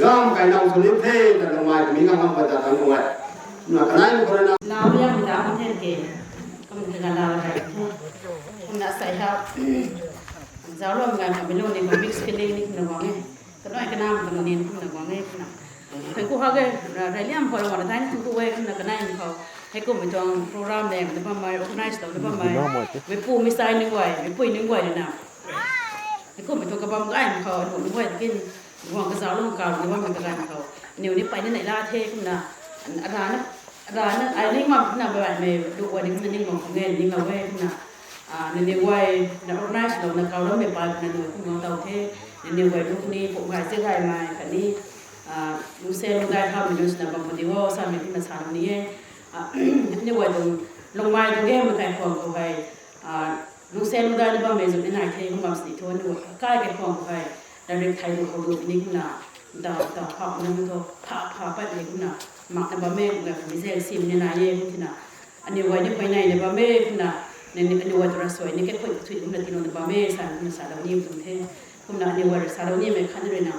ก็มันกายน้องสุนิเทแต่ลงมามีกำลังประจักษ์ทั้งหมดนะขณะนี้คนนั้นเราเรียกดาวประเทศเก่งก็มันคือการเราอะไรคนน่ะใส่ครับเจ้าร่วมกันกับเป็นโลกในความมิกซ์ฟิลลิ่งนี่คุณน้องไงก็น้อยก็น้ำกันเน้นคุณน้องไงคุณน้องถึงกูเขาก็รายเรื่องพอเราวันนั้นถึงกูเว้ยคุณน้องก็นั่งเขาให้กูเป็นจองโปรแกรมแดงหรือว่ามาออกไนซ์หรือว่ามาเว็บปูมิสไซน์นึงไว้เว็บปุยนึงไว้เลยนะให้กูเป็นจองกระบำก็ไอ้เขาหนุ่มไว้กินหวังกระเจ้าลงกาวหรือว่ามันกระไรเขาเดี๋ยวนี้ไปที่ไหนล่าเท่คุณน้องร้านนั้นไอ้นี่มันคุณน้องไปแบบไม่ดูว่านี่มันนี่ของเงินนี่เราเว้ยคุณน้องในไว้ในออกไนซ์เราในเขาแล้วไม่ไปในดูคุณน้องเตาเท่ในไว้ลูกนี้ผมขายเสื้อลายมาคันนี้ลูเซลูได้ทำอยู่ในบางคนที่ว่าสามีที่มาทำนี้นี่ว่าตรงลงมาตรงแก้มันแต่ความเขาไปลูเซลูได้ในบางเมนูในไหนเทมันบางสิ่งทวนดูใกล้กับความเขาไปแต่เรื่องไทยดูเขาดูนี่คุณน่ะแต่พอนั่นมันก็พาไปเลยคุณน่ะหมักในบางเมนูแบบมิเซลซิมในไหนเองคุณน่ะอันนี้ไว้ในไปไหนในบางเมนูคุณน่ะในอันนี้ว่าตัวสวยนี่แค่คนถุยคุณน่ะที่นอนในบางเมนูสารคุณสารเรานี่ตรงเทคุณน่ะนี่ว่าสารเรานี่ไม่คันเลยนะ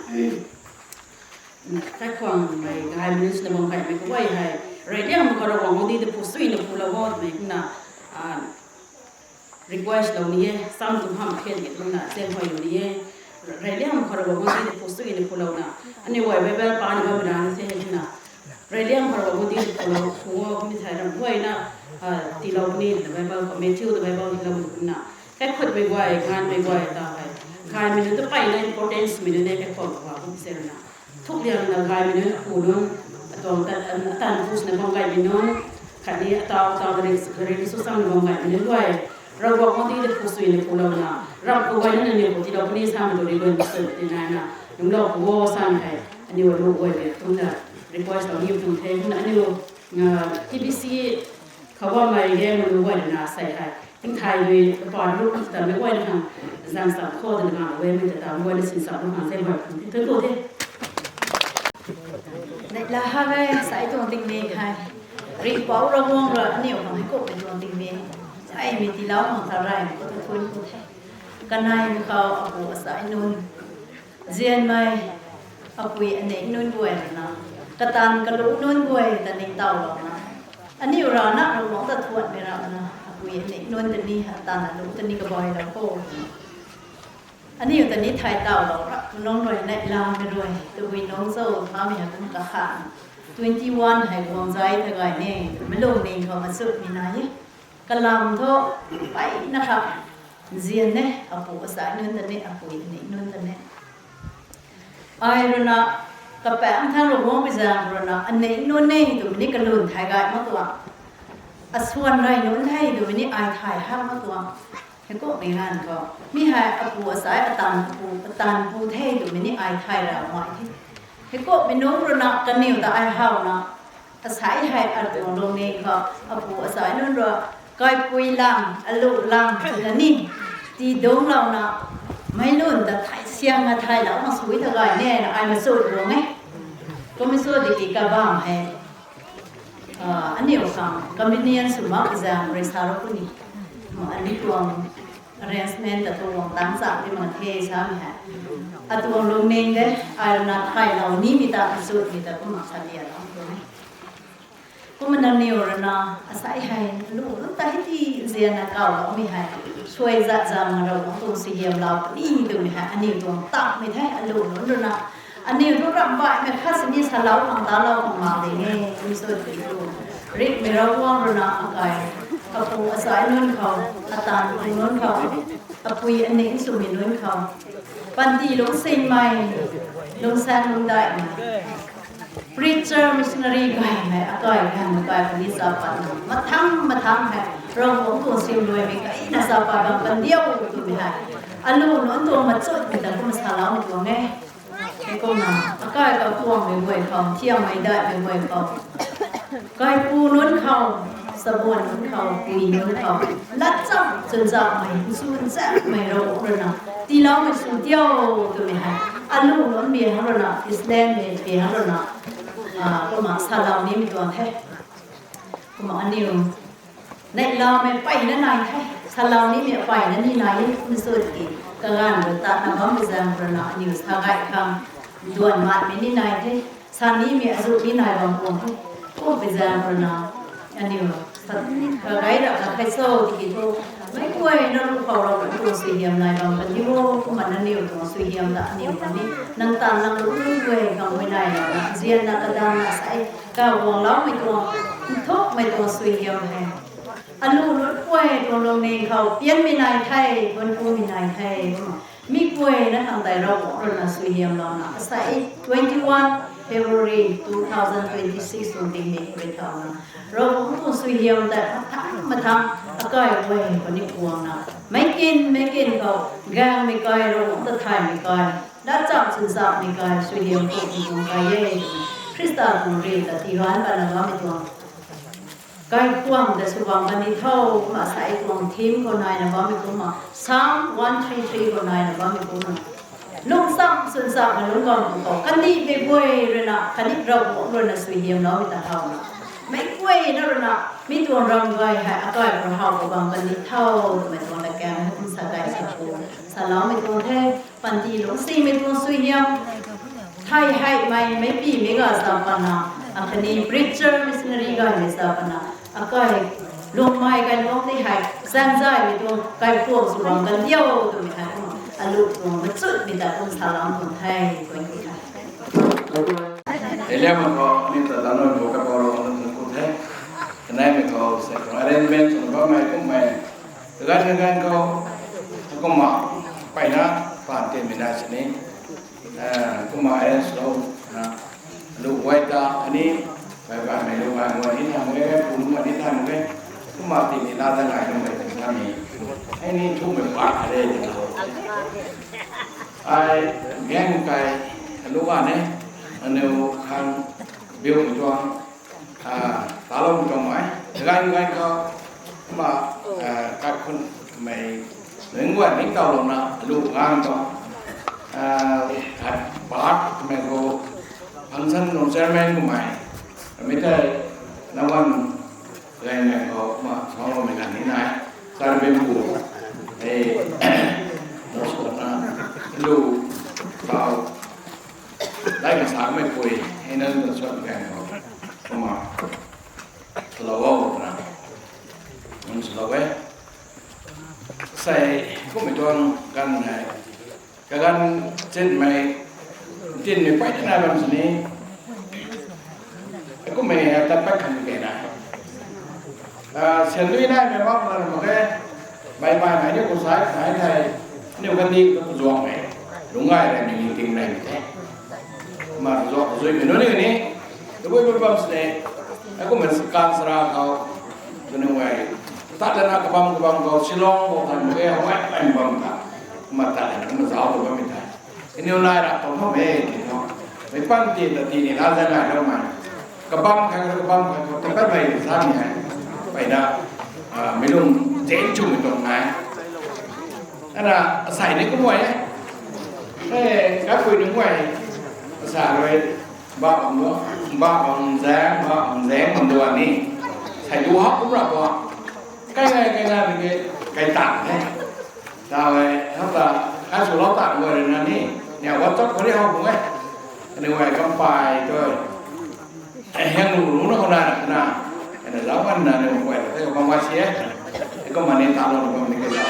ถ้าความไม่กายมันจะมองไปไม่ก็ว่าให้เรื่องนี้มันก็ระวังว่าดีแต่ผู้สื่อเนี่ยผู้ละว่าไม่คุณน่ะrequest เราเนี่ยซ้ำตุ้มห้ามเพี้ยนกันตรงนั้นเส้นหอยอยู่เนี่ยเรื่องนี้มันก็ระวังว่าดีแต่ผู้สื่อเนี่ยผู้ละน่ะอันนี้ว่าไม่เป็นปานก็ไม่ได้เส้นคุณน่ะเรื่องนี้มันก็ระวังว่าดีแต่ผู้ละหัวไม่ใช่เราด้วยนะที่เราเนี่ยแต่ไม่เป็นก็ไม่ชื่อแต่ไม่เป็นที่เราคุณน่ะแค่คนไม่ไหวงานไม่ไหวต่อไปงานมันจะไปใน importance มันจะแค่คนว่าผู้เสียน่ะทุกเรื่องเรากายเป็นเนื้อคู่นู้นตรงตันผู้สนับสนุนกายเป็นนู้นขันนี้ตาวเรื่องสุดสังในกายเป็นด้วยเราบอกว่าที่จะผู้สื่อในผู้เราน่ะเราก็ไว้นั่นเนี่ยที่เราไม่ได้ทำโดยเรื่องสื่อในนั้นน่ะยังเราผู้ว่าสร้างให้อันนี้ว่าลูกไว้เลยตรงนั้น request เราอยู่ตรงเทนอันนี้TBC เขาว่าไม่เรียกมันไว้น่ะใส่ให้ทิ้งไทยด้วยตอนลูกแต่ไม่ไว้ทางจางสับข้อต่างๆไว้ไม่จะตามไว้ในสินสับต่างๆเส้นแบบที่ทั้งตัวที่ในลาฮะเลยสายตัวติงเมย์ค่ะรีบบอกเราวงเราเนี่ยของให้กบเป็นตัวติงเมย์ใช่มีที่เล่าของตาไรก็จะทุนตัวแท้กันนายมีเขาเอาหัวสายนุ่นเจียนไม่เอาปุยอันนี้นุ่นด้วยนะกระตันกระลุกนุ่นด้วยแต่นี่เต่าหรอกนะอันนี้เรานะเราหลงตะทวนไปเรานะเอาปุยอันนี้นุ่นแต่นี่ตันลุกแต่นี่กระบอยเราโค้อันนี้อยู่ตอนนี้ไทยเต่าเราน้องรวยในลาวไปด้วยตัววิน้องโซ่พามีหาตุ้มกระขา21ให้กองใจแต่ก่อนนี่ไม่ลงเองเขามาสุดมีนายกำลังโทษไปนะครับเจียนเนี่ยเอาปูสายนุ่นแต่เนี่ยเอาปูนี่นุ่นแต่เนี่ยไอ้รุ่นน่ะกระแปะทั้งหลวงพ่อไปจางรุ่นน่ะอันนี้นุ่นนี่ตัวนี้กระลุนไทยกันมาตัวส่วนไรนุ่นไทยตัวนี้ไอ้ไทยห้ามมาตัวเห็นก็ไม่งานก็มีหายเอาปูสายตันปูเทยตัวนี้ไอ้ไทยเราหมายที่เห็นก็เป็นนุ่นรุ่นน่ะกันนิ่วแต่ไอ้เฮานะสายไทยอันตัวลงนี่ก็เอาปูสายนุ่นรัวก้อยปุยลังอลุลังแต่นี่ตีดงเรานะไม่รุ่นแต่ไทยเสียงมาไทยเรามาสวยเท่าไหร่เนี่ยนะไอ้มาสู้ดวงไงก็ไม่สู้ดีๆกับบ้างให้อันนี้เราฟังก็มีเนี่ยสมัครจะบริษัทเราคนนี้อันนี้ตัว arrangement แต่ตัวตั้งสักที่มันเทใช่ไหมฮะตัวลงเองเลยไอ้นัดไทยเรานี่มีแต่สู้มีแต่ก็มาเฉลี่ยเราก็มันนั่นนี่ว่านะอาศัยให้ลูกตั้งแต่ที่เรียนนักเก่าเราไม่ให้ช่วยจัดจำเราต้องตัวเสียมเรานี่ตัวนี้ฮะอันนี้ตัวตั้งไม่ใช่ลูกนั่นนะ อันนี้รู้รำว่าเมื่อข้าสนิทเราของตาเราของมาเลยเนี่ยมีส่วนที่ดูริกไม่รู้ว่างระนาอะไรกับผู้อาศัยนุ่นเขาอาตานผู้นุ่นเขากับผู้อันนี้สุมินุ่นเขาปันดีลงสิ่งใหม่ลงแซนลงได้มา preacher missionary ก็ให้แม่ก็ให้ทำไปปันดีสาปันมาทำให้เราหงตัวสิ่งด้วยไม่ก็อินาสาปันปันเดียวตัวไม่ให้อันนู้นตัวมาจุดแต่ก็มาสาระไม่ตัวไงไม่ก็มาก็ให้เราตัวไม่ไหวเขาเที่ยวไม่ได้ไม่ไหวเขาก็ให้ปูนุ่นเขาสะบวนนุ่นเขาปุยนุ่นเขาลัดจับจนจับไม่สู้แซ่ไม่รู้เลยนะตีเราไม่สู้เที่ยวตัวไม่ให้อันนู้นนุ่นเบียร์เขาเลยนะอิสลามเบียร์เขาเลยนะก็มาสาระนี้มีตัวแท้ก็มาอันนี้ในเราไม่ไปนั่นไหนแท้สาระนี้ไม่ไปนั่นที่ไหนไม่สู้กี่ก็งานเราตัดน้ำมันไปแซงเลยนะนิวส์ทางไอ้คำด่วนมาไม่นี่ไหนแท้สานี้มีอายุนี่ไหนบางคนก็ไปแซงเลยนะอันนี้ก็ไงเราใครโซ่ที่ตัวไม่ควรนั่งเขาเราเป็นตัวสุยเหี่ยมนายบางคนที่ว่ามันนั่นนิวตัวสุยเหี่ยมละนิวคนนี้นั่งตามนั่งรู้ด้วยเขาไม่ได้หรอกเรียนนักดานนักใส่ก็วงล้อไม่ตัวทุกไม่ตัวสุยเหี่ยมแห่อันนู้นรถกล้วยตัวลงในเขาเปลี่ยนมีนายไทยคนผู้มีนายไทยมีกล้วยนะทางใต้เราบอกเราสุยเหี่ยมเรานะใส่21 February 2026 ตรงนี้เป็นทางนะเราต้องสุยเหี่ยมแต่มาทำก็ไอ้กล้วยคนนี้พวงนะไม่กินเขาแกงไม่ก่อยเราต้องทานไม่ก่อยด้านจับสินสับไม่ก่อยสุยเหี่ยมก็มีตรงไกลเย่คริสต์ตรงเรียนแต่ที่ร้านบ้านเราไม่ตรงไก่พวงแต่สุวรรณบันนี้เท่ามาใส่ตรงทีมคนไหนนะบ้าไม่ตรงมา3-1-3-3คนไหนนะบ้าไม่ตรงลูกซ้ำสินสับมันลูกก่อนต่อคันนี้ไม่ป่วยเลยนะคันนี้เราบอกเลยนะสุยเหี่ยมเราไม่ตาเท่านะไม่ป่วยนะเรานะมีตัวรำไว้ให้อากาศเราเท่ากับบางบันนี้เท่าไม่ตรงตะแกรงให้คุณสักไก่สักปูสาล้อไม่ตรงแท้ปันทีลูกซีไม่ตรงสุยเหี่ยมไทยให้ไม่ปีไม่ก็สาปนาอันนี้ preacher missionary ก็ไม่สาปนาอากาศลงไม้กันลงที่ให้แซงใจไม่ตรงไก่พวกสุวรรณกันเดียวตัวไม่ให้อันลูกตรงมันสุดมีแต่คนสาล้อคนไทยคนไทยElia mako ni ta dano ko ka poro ko the nai me ko se ko arrangement ko mai ko mai gan ko ma pai na pa te me na sini ko ma es lo na lu wai ta ani bai ba me lu ba ngo ni tham ge pu ma ni tham ge ko ma ti ni la ta ngai no me ta ni ai ni thu me ba are ai gen kai lu ba ne anh yêu khang biểu cho tao long trong máy gan có mà các con mày đến ngoài đến tàu lòng nào lục ngang cho bát mày có phăng sân nông xe men của mày mấy cái năm ăn đây này có mà sau đó mình làm thế này sang bên phủ thì một số là lục vàoได้ภาษาไม่คุยให้นั่นจะช่วยกันเข้ามาเราว่านะมันเราไว้ใส่ก็ไม่ต้องกันไงกันเช่นไม่ที่ไม่ไปที่ไหนแบบนี้ก็ไม่แต่ไปขันกันนะเสียงด้วยได้ไหมว่าเราบอกแค่ใบไม้ไหนเนี่ยกูสายสายไทยเนี่ยกันดีก็รวมไหมลุงง่ายเลยมีจริงเลยmà rồi mình nói này đối với bơm này aku mensekat serang kau benua tak ada nak kebam kau silong bukan mereka awak lain bam tak mata lain mazal tu bam itu ini ulai rak tahu me gitu memang tidak ini lazim ada mana kebam kau tempat baik sana baik dah melum jencu itu mana ada sai ni cũng vậy các quý đứng ngoài xả rồi ba bằng dáng bằng đồ này thầy du học cũng là có cái này thì cái tặng đấy rồi học là hai số lớp tặng rồi là ní nhà quá tốt có đi học cũng ấy nên ngoài không phải thôi hang đủ nó không là nào là giáo văn là đều quậy thế còn qua xía thế có mà nên tạo ra được cái giáo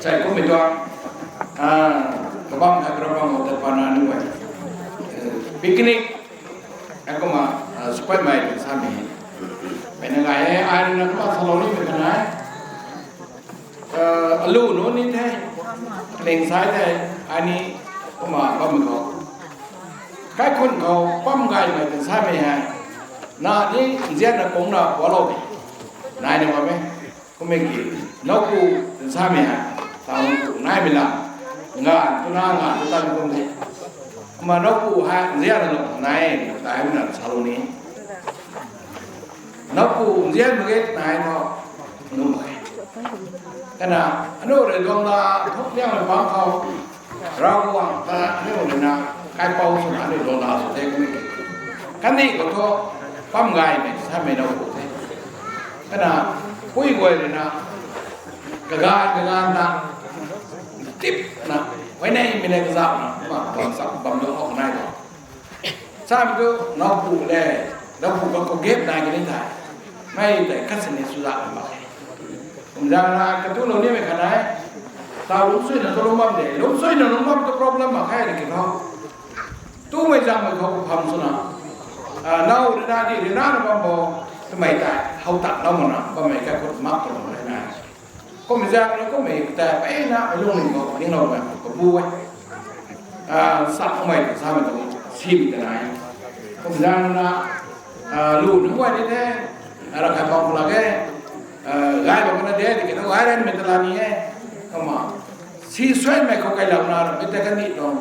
chạy cũng phải cho các bạn picnic aku mah supaya mai sami menengai ai nak pas saloni mengenai alu no ni teh leng sai teh ani aku mah pam ko kai kon ko pam gai mai ten sai mai hai na ni jian na kong na wa lo nai ni wa me ko me ki no ku ten sai mai hai tao nai mi la nga tu na nga tu ta ko me mà nó cụ ha riêng là này tại mình là sao này nó cụ riêng một cái này nó nung cái nào nó để con là thuốc riêng là bán không rau quăng ta nếu mà nào cái bao số này để là số thế cái này của tôi băm gai này sao mày đâu cụ thế cái nào cuối quay này nào cái gan ta tiếp nàoไว้ในมีในกระซับนะว่าตอนสับบำรุงออกในก่อนทราบก็น้องปู่ได้แล้วปู่ก็เก็บนายกันนี่ได้ไม่แต่คัสเนสุดามาผมจะนะกระตุ้นเราเนี่ยไม่ขนาดตาลุกซุยนะตัวลุงมั่มเดลุกซุยนะลุงมั่มตัว problem มาแค่ไหนกันเขาตู้ไม่จำไม่เขาทำสุนัขเราได้ดีหรือน้าเราบอกทำไมแต่เขาตัดเราหมดนะก็ไม่แค่คนมักตรงเลยนะก็ไม่ใช่แล้วก็ไม่แต่ไปนะไอ้ลุงนี่ก็นี่เราแบบก็พูดสักไม่แต่ทราบมันตรงชิมแต่ไหนก็ไม่ใช่นะลูกนึกว่านี่แท้เราแค่บอกคนละแค่กายบอกคนละเด็กที่เรากายเรนเมตตานี่ไงก็มาซีสวยไม่เขาใครเราหน้าไม่แต่กันนี่ตรง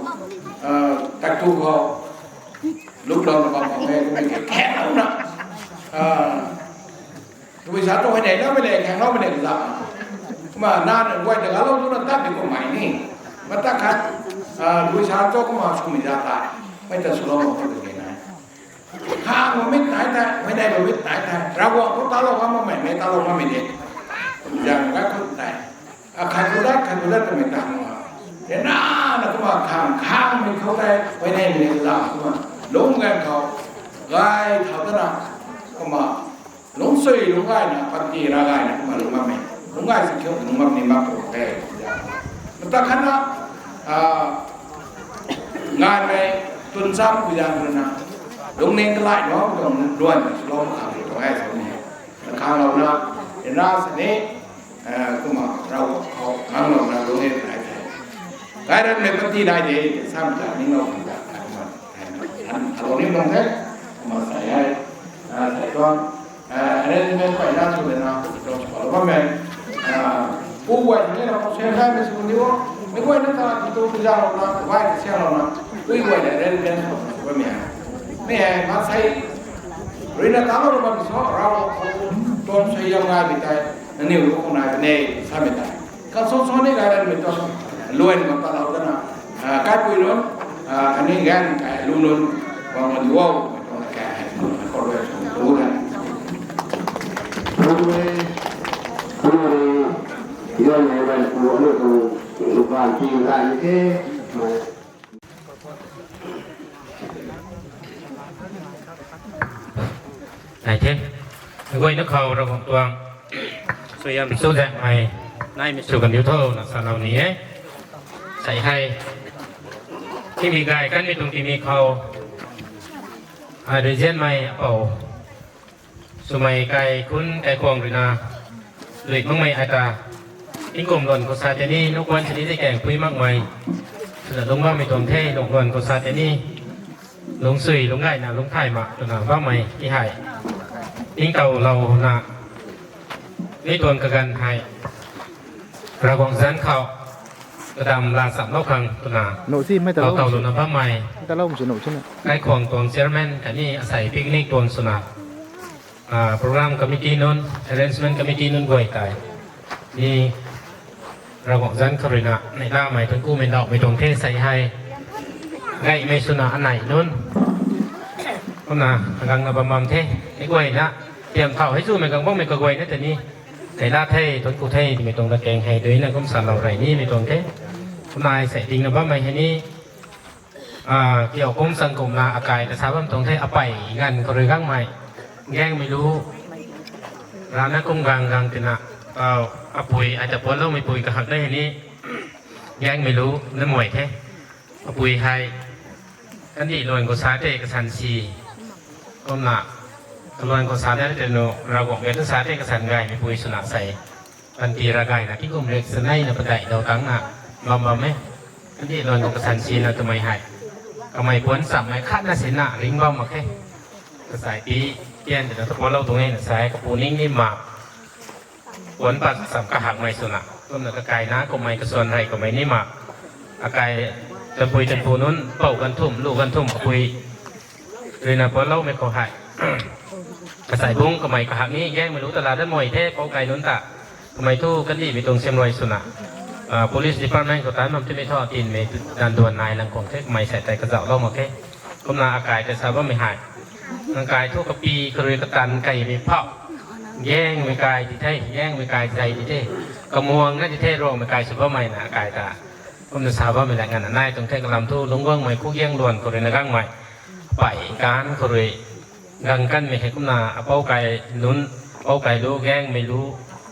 ตักทุกเขาลูกเราบอกของแม่ก็ไม่แข็งแล้วนะตัววิชาตัวให้ไหนแล้วไม่ได้แข็งแล้วไม่ได้กระซับmà na được quay được alo chúng ta bị của mày nè mà ta khác đuôi sáng cho có mà chúng mình ra tại mấy ta solo một cái này ha mà biết tải ta mấy đây mà biết tải ta ra qua có ta lo mà mày mấy ta lo mà mày đi rằng các con tại khai của đất mình làm để na là cái mà khang mình không đây mấy đây mình làm mà đúng ngangเขาgai thảo thế nào có mà đúng suy đúng gai nè phần gì ra gai nè mà đúng mà mày đúng ngay sự kiện đúng mập niệm mập của cái chúng ta khăn đó ngài này tuần sau bây giờ là đúng nên cái lại đó còn luôn lo mà khảo thì có ai sao này khảo lâu na để ra sẽ đấy cũng mà rau họ ăn lâu na đúng nên lại cái đó này công ty này thì sao mà những lâu cũng ăn lâu nên không hết mà phải con nên phải ra cho mình nào rồi bảo mìnhผู้ป่วยนี่เราใช้ได้ไม่สุดนิ้วไม่ป่วยนั่นตาตัวพิจารณาไหวเสียเรานะผู้ป่วยเนี่ยเรียนว่าไม่มาใช้เรียนตามเราไม่สอนเราต้นใช้ยังไงไปได้นั่นนี่รู้คนไหนเป็นเองทำไม่ได้การสอนนี่การเรียนไม่ต้องล้วนกับตาเราด้วยนะการคุยนู้นอันนี้งานลุ้นนู้นบางวันว้าวไม่ต้องแก่คนเลยรู้นะย้อนในวันกูอนุตูลูกบ้านที่ร้านนี้ này thế quay nước khâu rồi một tuần rồi em số dạng này nay mình chụp gần yếu thô là sản phẩm này xảy hay khi bị gài căn bị tung thì bị khâu đời diễn mày ổ số mày cài cún cài quòng rồi na luyện măng mày ai ta tính cùng luận của sa thế đi lúc quan chỉ đi kèm quý măng mày là đúng vào mày tuần thế đồng luận của sa thế đi lúng sùi lúng gài là lúng thải mà tuần nào vào mày đi hải tính cầu lầu là lấy tuần cả gần hải ra quảng dân khẩuกระดำลาสับนกขังตัวหนา โนซี่ไม่ตะล่ม เต่าตัวหนาผ้าไหม ตะล่มสิโนใช่ไหม ใกล้ควงตัวเซอร์แมนแต่นี่อาศัยปิกนิกตัวสุนัขโปรแกรมคอมมิตี้นู้น arrangement คอมมิตี้นู้นบ่อยตายนี่เราบอกจันคารินะในหน้าใหม่ทั้งกู้ไม่ดอกไม่ตรงเทใส่ให้ไก่ไม่สุนัขอันไหนนู้นก็นะกำลังประมาณเทไอ้กล้วยนะเตรียมเข่าให้สู้ไม่กังวลไม่กล้วยนะแต่นี่ไก่ลาเทต้นกูเทที่ไม่ตรงตะแกงให้ด้วยนะก็สั่นเราไรนี่ไม่ตรงเทคุณนายใส่ดิงนะบ้าไม่ให้นี่เกี่ยวกับสังคมนาอากาศแต่ทราบว่าตรงเทอไปงานก็เลยข้างใหม่แย่งไม่รู้ร้านนั้นกุ้งกลางตินะปุ๋ยอาจจะปวดแล้วไม่ปุ๋ยก็หักได้นี้แย่งไม่รู้นั่นหมวยแท้ปุ๋ยให้ กันดีลวนกุศลเตกสันซีก็หนักลวนกุศลได้แต่โนเราบอกเวทศาสตร์เตกสันไก่ไม่ปุยสนับใส่ปันตีระไก่นะที่กุมเล็กสนัยนะประเดี๋ยวตั้งน่ะลองบ่ไหมกันดีลวนกุศลซีนะทำไมให้ทำไมพ้นสัมไม่คาดน่าเสียหน้าลิงบ้ามาแค่กระสายปีเกี่ยนแต่ถ้าพอเราตรงนี้นะสายกระปูนิ่งนี่มาผลปัดสัมกะหักไม่สุนัขก็เหนือกระไก่นะก็ไม่กระส่วนไรก็ไม่นี่มาอาไก่จะปุยจะปูนู้นเป่ากันทุ่มลูกกันทุ่มปุยเลยนะเพราะเราไม่ขอหายกระสายบุ้งก็ไม่กระหักนี้แย่งไม่รู้ตลาดได้หมวยเทพเป่าไก่นู้นตะก็ไม่ทู่กันดีมีตรงเชียงรายสุนัขpolice department ก็ตามมันที่ไม่ทอดตินไม่ดันด่วนนายหลังของเทพไม่ใส่ใจกระเจาะเล่ามาแค่ก็นาอากาศแต่ทราบว่าไม่หายร่างกายทั่วกระปีกระเรือกระตันไก่ไม่เผาแย่งไม่กายที่เท่แย่งไม่กายใจที่เท่กระมวงน่าจะเท่โรไม่กายสุภาพไม่นะกายตาก็จะทราบว่าไม่แรงงานนายตรงเทพกระลำทุ่งลุงว่างไม่คู่แย่งล้วนกระเรือนก้างใหม่ไปการกระเรือกังกันไม่ให้ก็นาเป้าไก่ลุ้นเป้าไก่รู้แย่งไม่รู้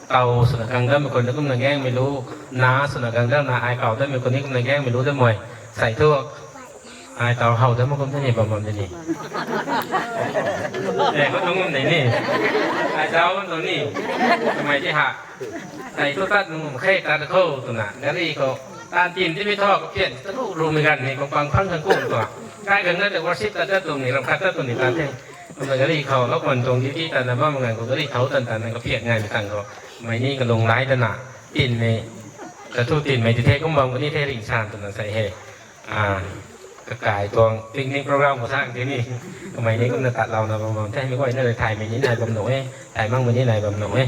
เตาสุนัขกังเดิมเป็นคนที่ก็มันแย่งไม่รู้น้าสุนัขกังเดิมน้าไอเก่าเดิมเป็นคนนี้ก็มันแย่งไม่รู้ได้หมดใส่ทั่วไอเตาเห่าเดิมมันก็ไม่ใช่ประมาณนี้แต่ก็ต้องมันไหนนี่ไอเจ้าตัวนี้ทำไมที่หักใส่ทั่วตัดนุ่มแค่ตาตะโค้ตัวน่ะแล้วนี่ก็ตาจีนที่ไม่ทอดก็เพี้ยนตะลุรวมกันนี่ก็ฟังพังทั้งกุ้งตัวใกล้กันนั่นแต่ว่าชิดตาตัวนี้รำคาญตัวนี้ตาเท่มันก็รีเขาแล้วคนตรงที่ตาหน้าบ้านมันก็รีเขาตันนั่นก็เพี้ยนง่ายไปตั้งก็ไม่นี่ก็ลงไล่ตัวน่ะตีนไม่แต่ทุกตีนไม่ที่เท่ก็มองก็นี่เท่ริงชานตัวนั้นใส่เฮกระกายตัวจริงๆโปรแกรมของสร้างที่นี่ทำไมนี้ก็จะตัดเรานะบางๆแท้ไม่ค่อยน่าจะถ่ายไม่นี้นายบำหนุ่ยถ่ายมั่งไม่นี้นายบำหนุ่ย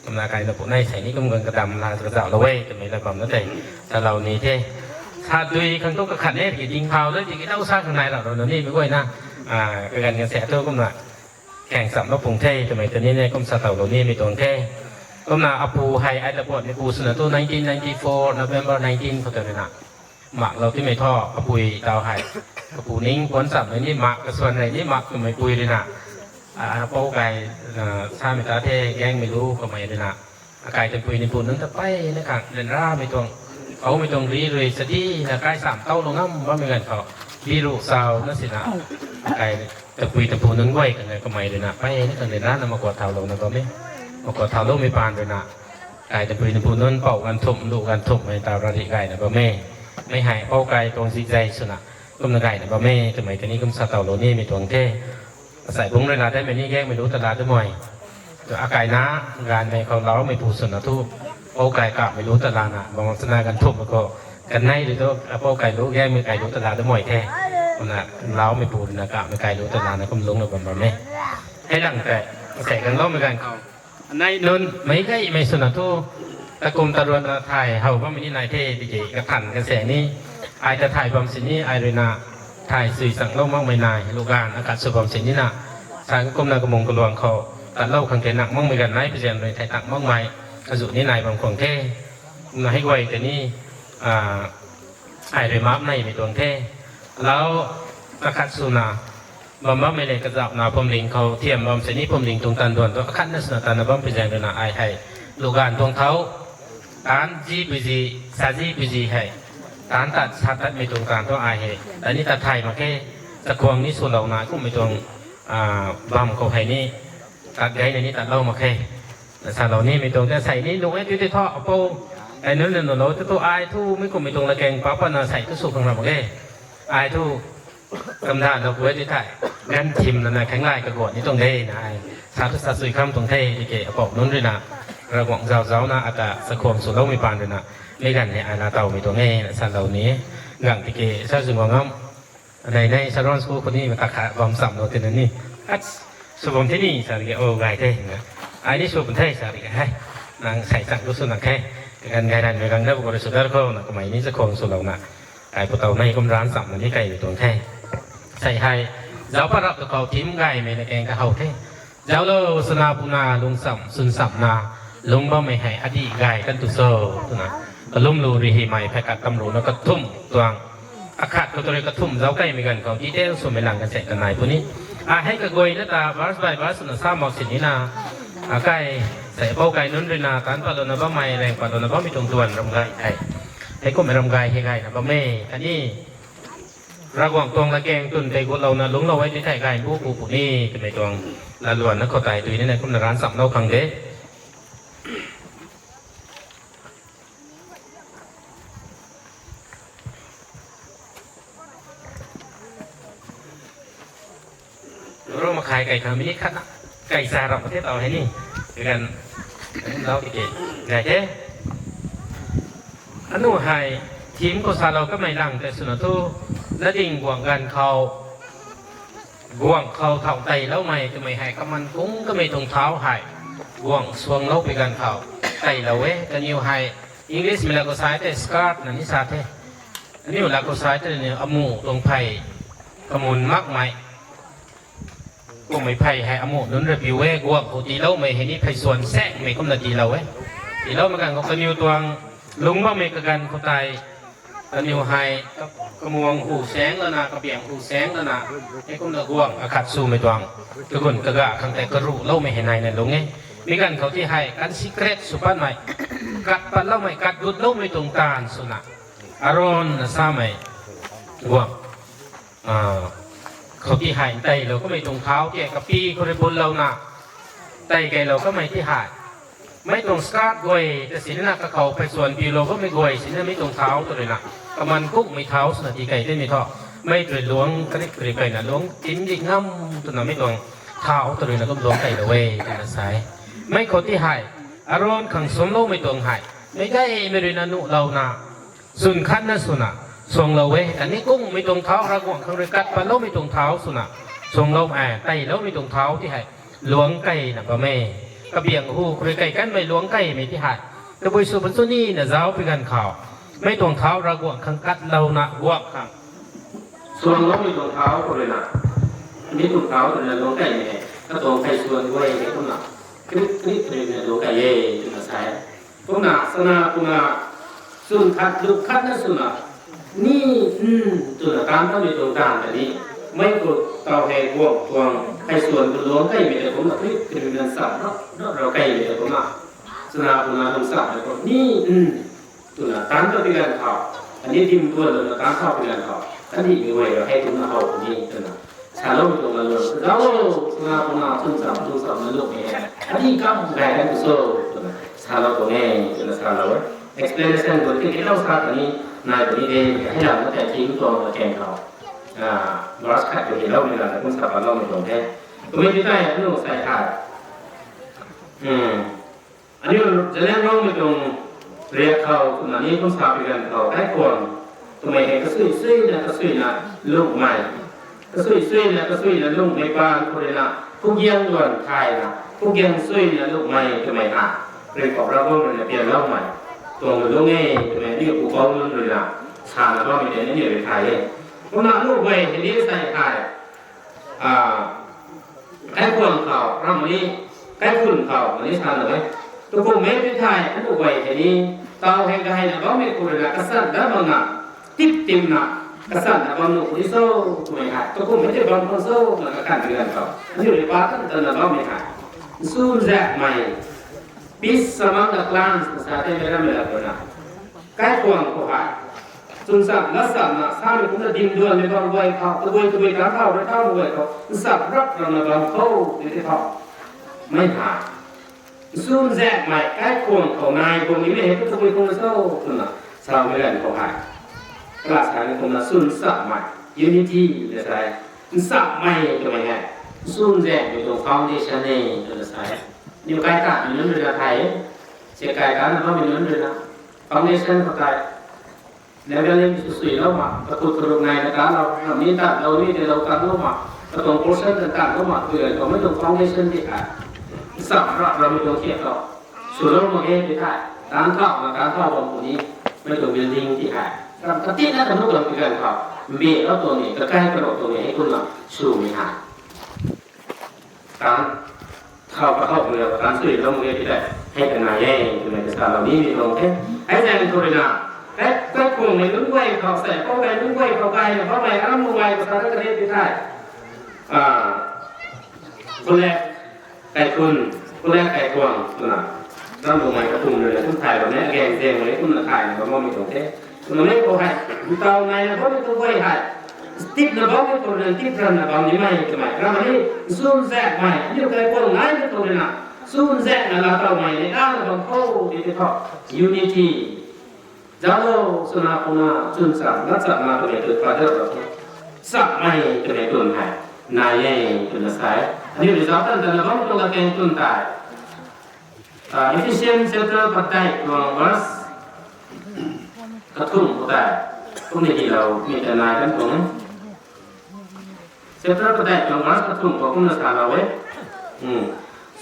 ทำนาการเราปวดในใส่นี่ก็เงินกระดำลากระเจาะเราเว้ยจะไม่ระบำนั่นเองแต่เรานี่เท่ชาดุยข้างต้นก็ขัดเนี่ยที่ยิงเผาแล้วที่เล่าสร้างข้างในเรานี่ไม่ค่อยนะการกันแสตัวก็มาแข่งสัมรบผงเท่ทำไมตัวนี้เนี่ยก็สตาร์เรานี่มีตัวเท่ก็มาอภูไฮไอตะบดในปูสนาตัว1994 November 19เขาจะเป็นหมักเราที่ไม่ท่อกระปุยดาวไห่กระปูนิ่งผลสับในนี่หมักกระส่วนในนี่หมักก็ไม่ปุยเลยนะเป้าไก่ชาไม่ตาเท่แย่งไม่รู้ก็ไม่เลยนะไก่จะปุยในปูนั้นจะไปนะครับเดินร่าไม่ตรงเขาไม่ตรงรีเลยสตีนะไก่สามเต้าลงน้ำว่าไม่เงินเขารีลูกสาวนั่นสินะไก่จะปุยตะปูนั้นไว้กันเลยก็ไม่เลยนะไปนี่กันเลยนะนำมากวาดเท้าลงนะก็ไม่มากวาดเท้าลงไม่ปานเลยนะไก่จะปุยในปูนั้นเป่ากันทุ่มลูกกันทุ่มในตาราธิไก่นะก็ไม่หายเป้าไก่ตรงสีใจสุนัขก็มันไก่นะบ่แม่ทำไมตัวนี้ก็สตาร์โลนี่มีตัวเท่ใส่พุงเวลาได้ไม่นี่แยกไม่รู้ตลาดด้วยมวยตัวอาไก่นะงานในเขาเล้าไม่ปูสุนัขทุบเป้าไก่กะไม่รู้ตลาดน่ะบางสนากันทุบแล้วก็กันในหรือตัวเป้าไก่รู้แยกไม่ไก่รู้ตลาดด้วยมวยแท้คนน่ะเล้าไม่ปูนะกะไม่ไก่รู้ตลาดนะก็ลุงเลยบ่แม่ให้หลังแต่ใส่กันเล้าไม่กันเขาในนนไม่ไก่ไม่สุนัขทุบตะกุมตะรวนตะไทยเฮาว่ามีนายเท่ดีเจกระถันกระแสนี้ไอจะถ่ายความสินี้ไอเรนาถ่ายสื่อสั่งเล่ามากไม่นายลูกการอากาศสุความสินี้น่ะทางกรมนากระมงกระลวงเขาตัดเล่าขังเทหนักมั่งไม่กันนายเปอร์เซ็นต์เลยไทยตักมั่งไม่กระสุนี้นายบางคนเท่มาให้ไวแต่นี่ไอเรมัฟในมีตัวเท่แล้วตะคัดสุนาบำบัดไม่เลยกระจับนาพรมลิงเขาเทียมบำสินี้พรมลิงตรงตันด่วนตัวคัดนัสนาตันบำเป็นแรงเลยนะไอให้ลูกการตรงเท้าการจีบีจีซาจีบีจีให้การตัดชัดตัดไม่ตรงกลางต้องอายให้แต่นี่ตัดไทยมาแค่ตะควงนี่ส่วนเหล่านาก็ไม่ตรงบำเขาให้นี่ตัดไกในนี้ตัดเล่ามาแค่แต่สารเหล่านี้ไม่ตรงแต่ใส่นี่ลงไอ้ที่ท่อเอาโป้ไอ้นู้นเนี่ยเราตัวอายทู่ไม่ก็ไม่ตรงละแกงปั๊บปนาใส่ทุกสุขของเรามาแค่อายทู่กำธารเราเว้ยที่ไทยงั้นทีมนั่นนะแข็งแรงกระโดดนี่ตรงเท่นะไอ้สาธุสัตว์สุยคำตรงเท่ที่เก๋เอาปอกนู้นด้วยนะระบบเจ้านะอาจจะสะโคมสุดแล้วมีปานด้วยนะไม่กันเนี่ยอาณาเต่ามีตัวแง่สัตว์เหล่านี้หลังที่เกศชาติสึงงในชาร์ลส์คนนี้มาตักขาบอมสัมโนเทนนี่สุบมที่นี่สาริกโอ้ไงเท่นะไอ้นี่สุบมเท่สาริกให้นางใส่สั่งรู้สึกหนักแค่กันไงดันไปกันได้บุคคลสุดแล้วก็นะก็หมายนี้สะโคมสุดเหล่านะไก่ปตาในก้มร้านสัมมันที่ไก่อยู่ตัวแค่ใส่ให้เจ้าพระรับตัวเขาทิ้มไก่ไม่ในแกงกระเขาแค่เจ้าโลสนาปุนาลุงสัมสุนสัมนาลุงบ่ไม่ให้อดีตไก่กันตุโซตัวนะก็ลุ่มลูรีหิไมแพกัดตำรวจแล้วก็ทุ่มตัวอาคาดก็ตัวเลยก็ทุ่มเจ้าไก่เหมือนกันของที่เจ้าส่วนไม่หลังกันเสร็จกันนายพวกนี้ให้กระโกยแล้วตาบาสใบบาสนะซ้ำหมอกสินี้นาไก่ใส่เป้าไก่นู้นด้วยนาการปะโดนบ่ไม่แรงปะโดนบ่ไม่ตรงตัวรำไก่ให้ก็ไม่รำไก่ให้ไก่นะบ่แม่อันนี้ ระหว่างตวงละแกงตุนไปกุเรานะลุงเราไว้ที่ไทยกันผู้ผู้นี่เป็นไงตวงละล้วนนักเข้าใจตัวนี้ในคุณร้านสับเราคังเด้เรามาขายไก่ทางมินิคัทไก่สารับประเทศเราให้นี่คือกันเราติเกตไก่เจ๊อันนู้นให้ทีมกุศลเราก็ไม่ดังแต่สุนัขทูและดิ่งห่วงกันเขาห่วงเขาเท่าไตแล้วไม่จะไม่ให้กับมันกุ้งก็ไม่ตรงเท้าให้ห่วงสวงเราไปกันเขาไตเราเว้กันอยู่ให้อังกฤษมีหลักกุศลแต่สกัดนั่นนี่ซาเทอันนี้หลักกุศลแต่เนี่ยอมูตรงไผ่กระมุนมากไหมก็ไม่ไผ่ให้อมูนั่นระบิวเว้ห่วงปกติเราไม่เห็นนี่ไผ่ส่วนแทรกไม่ก็นาทีเราเว้ทีเราเหมือนกันเขากันอยู่ตัวลุงว่าไม่กันเขาตายกันอยู่ให้กระมวงหูแสงแล้วนะกระเบียงหูแสงแล้วนะไอ้คนละห่วงอากัดสู้ไม่ตวงทุกคนกระกะข้างแต่กระรู้เล่าไม่เห็นในนั่นลุงไงมีกันเขาที่ให้กันสิเกรตสุภาพใหม่กัดปัดเล่าไม่กัดดุดเล่าไม่ตรงตาสุนัขอารมณ์ซาไม่ห่วงเขาที่ให้ไตเราก็ไม่ตรงเท้าแกกับปีคนในบนเรานะไตแกเราก็ไม่ที่หายไม่ตรงสกัดกวยแต่สินน่ะก็เขาไปส่วนปีโลก็ไม่กวยสินน่ะไม่ตรงเท้าตัวเลยนะประมาณกุ๊กไม่เท้าสนาทีไก่ได้ไม่ทอไม่ตรวจล้วงกระดิกกระดิกไปนะล้วงจิ้มยิ่งง่ำตัวนั้นไม่ตรงเท้าตัวเลยนะก็ล้วงไก่ละเว้ยตัวนั้นสายไม่คนที่หายอารมณ์ขังสมโลไม่ตรงหายไม่ได้ไม่ได้นันุเรานะสุนขันนะสุนัขทรงเราเว้ยอันนี้กุ้งไม่ตรงเท้าระกวงขังเรกัดปลาโลไม่ตรงเท้าสุนัขทรงเราไตแล้วไม่ตรงเท้าที่หายล้วงไก่นะป้าแม่กระเบียงหูคุยไก่กันไม่ล้วงไก่ไม่ที่หายแต่บุยสุบรรซุนี่เนี่ยเจ้าเป็นกันข่าวไม่ตรงเท้าระกวงขังกัดเรานะวัวขังส่วนเราไม่ตรงเท้าคนเลยนะอันนี้ตรงเท้าแต่เนี่ยล้วงไก่เนี่ยก็ตรงไก่ส่วนด้วยไอ้คนน่ะคลิปเลยเนี่ยล้วงไก่เย่จุดละสายพวกน่ะสนาพวกน่ะส่วนคัดลูกคัดนั่นส่วนน่ะนี่จุดละการต้องมีตรงกลางแต่นี้ไม่กดเตาแหงวงทวงไอ้ส่วนเป็นล้วงไก่ไม่ได้ผมน่ะคลิปคือเป็นสับเนาะเราไก่ไม่ได้ผมน่ะสนาพวกน่ะทำสับแล้วก็นี่จุดละการต้องเป็นการข่าวอันนี้ทิมตัวเลยนะการเข้าเป็นการข่าวอันนี้มีไว้เราให้ทุนเราคนนี้จุดละชาโลมีตรงนั้นเลยเราสนาพวกน่ะทุนสับนั่นลูกเองอันนี้ก็ได้กันกุศลจุดละชาโลตรงนี้จุดละชาโลexplanation บทที่เราสร้างอันนี้นายตัวนี้เองให้เราตั้งแต่ทิ้งตัวแกงเขาบรัสขัดอยู่ที่เราไม่ได้แต่คุณสถาบันเราไม่ตรงแท้ตัวไม่ได้อันนี้ใส่ขาดอันนี้จะเล่นเราไม่ตรงเรียกเขาอันนี้คุณสถาบันเขาได้ก่อนตัวไม่เห็นก็ซื้อนะก็ซื้อนะลูกใหม่ก็ซื้อนะก็ซื้อนะลูกในบ้านคนเลยนะผู้เยี่ยงด่วนไทยนะผู้เยี่ยงซื้อนะลูกใหม่ตัวไม่หาเรียกของเราก็มันเปลี่ยนเล่าใหม่ตัวมันลูกง่ายตัวไม่ที่กูเขาเลยนะชาแล้วก็มีแต่นี่อยู่ในไทยพวกนั้นลูกเว้ยทีนี้ใส่ไข่ไก่ควงเขาร่างนี้ไก่ขุ่นเขาอันนี้ทานหรือไม่ตัวพวกเม็ดที่ไทยลูกเว้ยทีนี้เตาแห้งก็ให้นะก็ไม่ควรนะกระสันแล้วบางอ่ะติ๊บติ๊มนะกระสันแล้วบางหนุ่มที่โซ่ตัวไม่หายตัวพวกเม็ดที่บางคนโซ่มันก็กันเดือนเขามันอยู่ในบ้านตั้งแต่แล้วไม่หายสู้แจกใหม่ปีสมังกับคลานสาธิตไม่ได้ไม่ได้ตัวนะไก่ควงเขาหายสุนทรและสัตว์น่ะสร้างเป็นคนดินเดือนในตอนวัยเขาตัววัยการเข้าไปเข้าวัยเขาสัตว์รักเราในตอนเข้าที่เขาไม่หายซูมแจกใหม่ใกล้ควงของนายพวกนี้ไม่เห็นก็ตัววัยคงเศร้าคนน่ะชาวไม่ได้เขาหายกลาสการในคนน่ะซูมสัตว์ใหม่ยูนิตี้จะใช่สัตว์ใหม่จะไม่ไงซูมแจกอยู่ตรงฟาวเดชั่นนี่จะใช่นี่ใกล้กันอยู่นั่นเลยนะไทยเสียไกลกันแล้วมีนั่นเลยนะฟาวเดชั่นเขาไกลแล้วก็เล่นสุยๆแล้วมาประตูตรงในนะครับเราทำนี้ตัดเรานี่เดี๋ยวเราตัดแล้วมาประตูโปรเซสต่างๆแล้วมาเพื่อเราไม่ต้องฟาวเดชั่นที่ขาดสับเราไม่ต้องเทียบเราส่วนเราโมเดลที่ขาดการเข้าบนตัวนี้ไม่ต้องบิลดิ้งที่ขาดปฏิทินนั้นทุกคนเป็นการเข้าเบี้ยแล้วตัวนี้ก็ใกล้กระโดดตัวนี้ให้คุณเราสู้ไม่หายการเข้าเรือการสุยเราโมเดลที่ได้ให้เป็นนายเองเป็นนายจะเรานี้มีลงแค่ให้ใจเป็นตัวเองแต่กลุ่มในรุ่นวัยเขาใส่เข้าไปรุ่นวัยเขาไปเนี่ยเพราะอะไรรุ่นวัยภาษาอังกฤษที่ได้คนแรกไก่คุณคนแรกไก่กวางตัวน่ะรุ่นวัยกระตุ้นเลยทุกไทยแบบนี้แกงเจงเลยคุณไทยเนี่ยเขาไม่ตรงเท่คุณไม่เขาให้เตาในเพราะไม่ต้องวัยให้ tiếp nó bóng cái tổ này tiếp lần là bóng như mày cái mày ra mà đi xung dẹt mày như cái con lái cái tổ này nè xung dẹt là tàu mày này đã là bằng khô thì cái thọ unity giáo lô suna puna chun sẵn rất sẵn là cái từ phá được sẵn mày cái này tuần hải này ấy tuần là sai như để giáo tân là bóng trong là cái tuần tại efficient chapter bắt tay của verse cái thùng của tại không để gì đâu mình tại này vẫn cũng chapter bắt tay của verse cái thùng của cũng là sao đâu ấy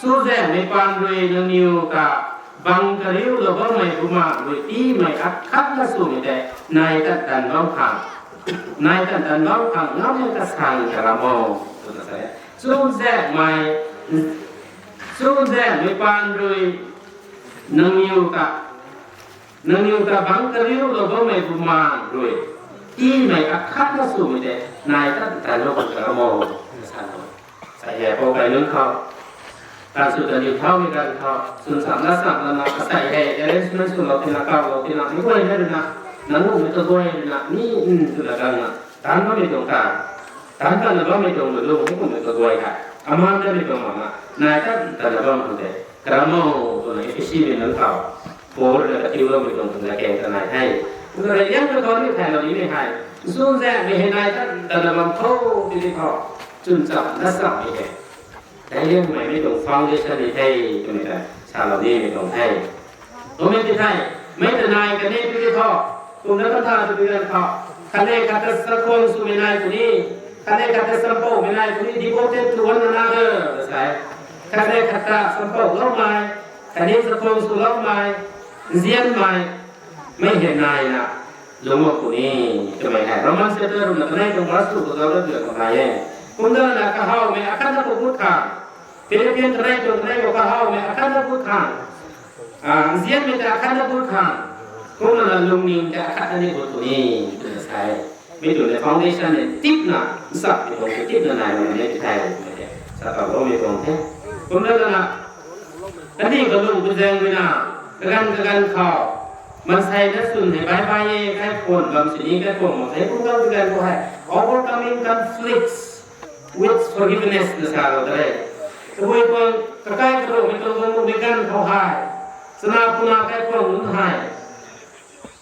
số rẻ mấy quan rồi nó nhiều cả bằng cái điều là bao mày cũng mà rồi tí mày ắt khắc nó xuống để này tận tận bao thẳng này tận tận bao thẳng nó mới cái thằng cả mồ số rẻ mày số rẻ mấy quan rồi nâng nhiều cả bằng cái điều là bao mày cũng mà rồi tí mày ắt khắc nó xuống để này tận tận bao cả mồ sai hè bao cái nước khôngการสุดเดียวเท่ามีการเท่าส่วนสามและสามแล้วนะใส่แห่จะได้ส่วนส่วนเราเป็นนักเราเป็นนักไม่ค่อยได้เลยนะนั่นก็ไม่ตัวด้วยนะนี่สุดละกันนะตามก็ไม่ตรงกันตามกันเราไม่ตรงหรือลูกไม่ก็ไม่ตัวด้วยค่ะอามันจะไม่ตรงหรอกนะนายก็แต่ละบ้านคนเดียวกระมังตัวไหนที่ชี้เป็นนักเขาโผล่เลยที่เราไม่ตรงถึงจะแก่แต่นายให้ก็เลยยังตัวนี้แทนเรานี้ไม่ให้ส่วนแรกไม่ให้นายก็แต่ละบ้านเขาที่เขาจุนจับและสับไม่ให้แต่เรื่องใหม่ไม่ตรงฟังด้วยฉันให้ตรงนี้แต่ชาเรานี่ไม่ตรงให้ตัวไม่ติดให้ไม่แต่นายกันนี่พี่พ่อตัวนั้นก็ทำตัวนั้นพ่อคันนี้คัตสะคงสุไม่นายตัวนี้คันนี้คัตสัมโปไม่นายตัวนี้ดีโบเทนตัวนั้นน่าเด้อใช่คันนี้คัตสัมโปเล่าไม้คันนี้สะคงสุเล่าไม้เสียนไม้ไม่เห็นนายนะลงมาตัวนี้จะไม่ให้เรามันเสียเตอร์รุ่นนั้นตรงรัสสุตัวเราเดือดของนายคุณเดินนะข้าวไม่อาการจะพูดข่าวPilihan terai tu terai bukan hal me akan dapat kan, zian me tak akan dapat kan, kau nak lungning tak akan ni buat ni, saya, betul le foundation ni tip na, sab itu tip na naik ni kita, saya tahu me kau tu, kau nak, tadi kalau tu jangan mana, kegan kau, masai dah sun ni, bye kai pun, dalam sini kai pun, saya pun tahu kegan kau hai, overcoming conflicts with forgiveness na saya tahu. Kemudian pun kakak keruk itu mengumpulkan kau hai, senang punah kai pun mun hai.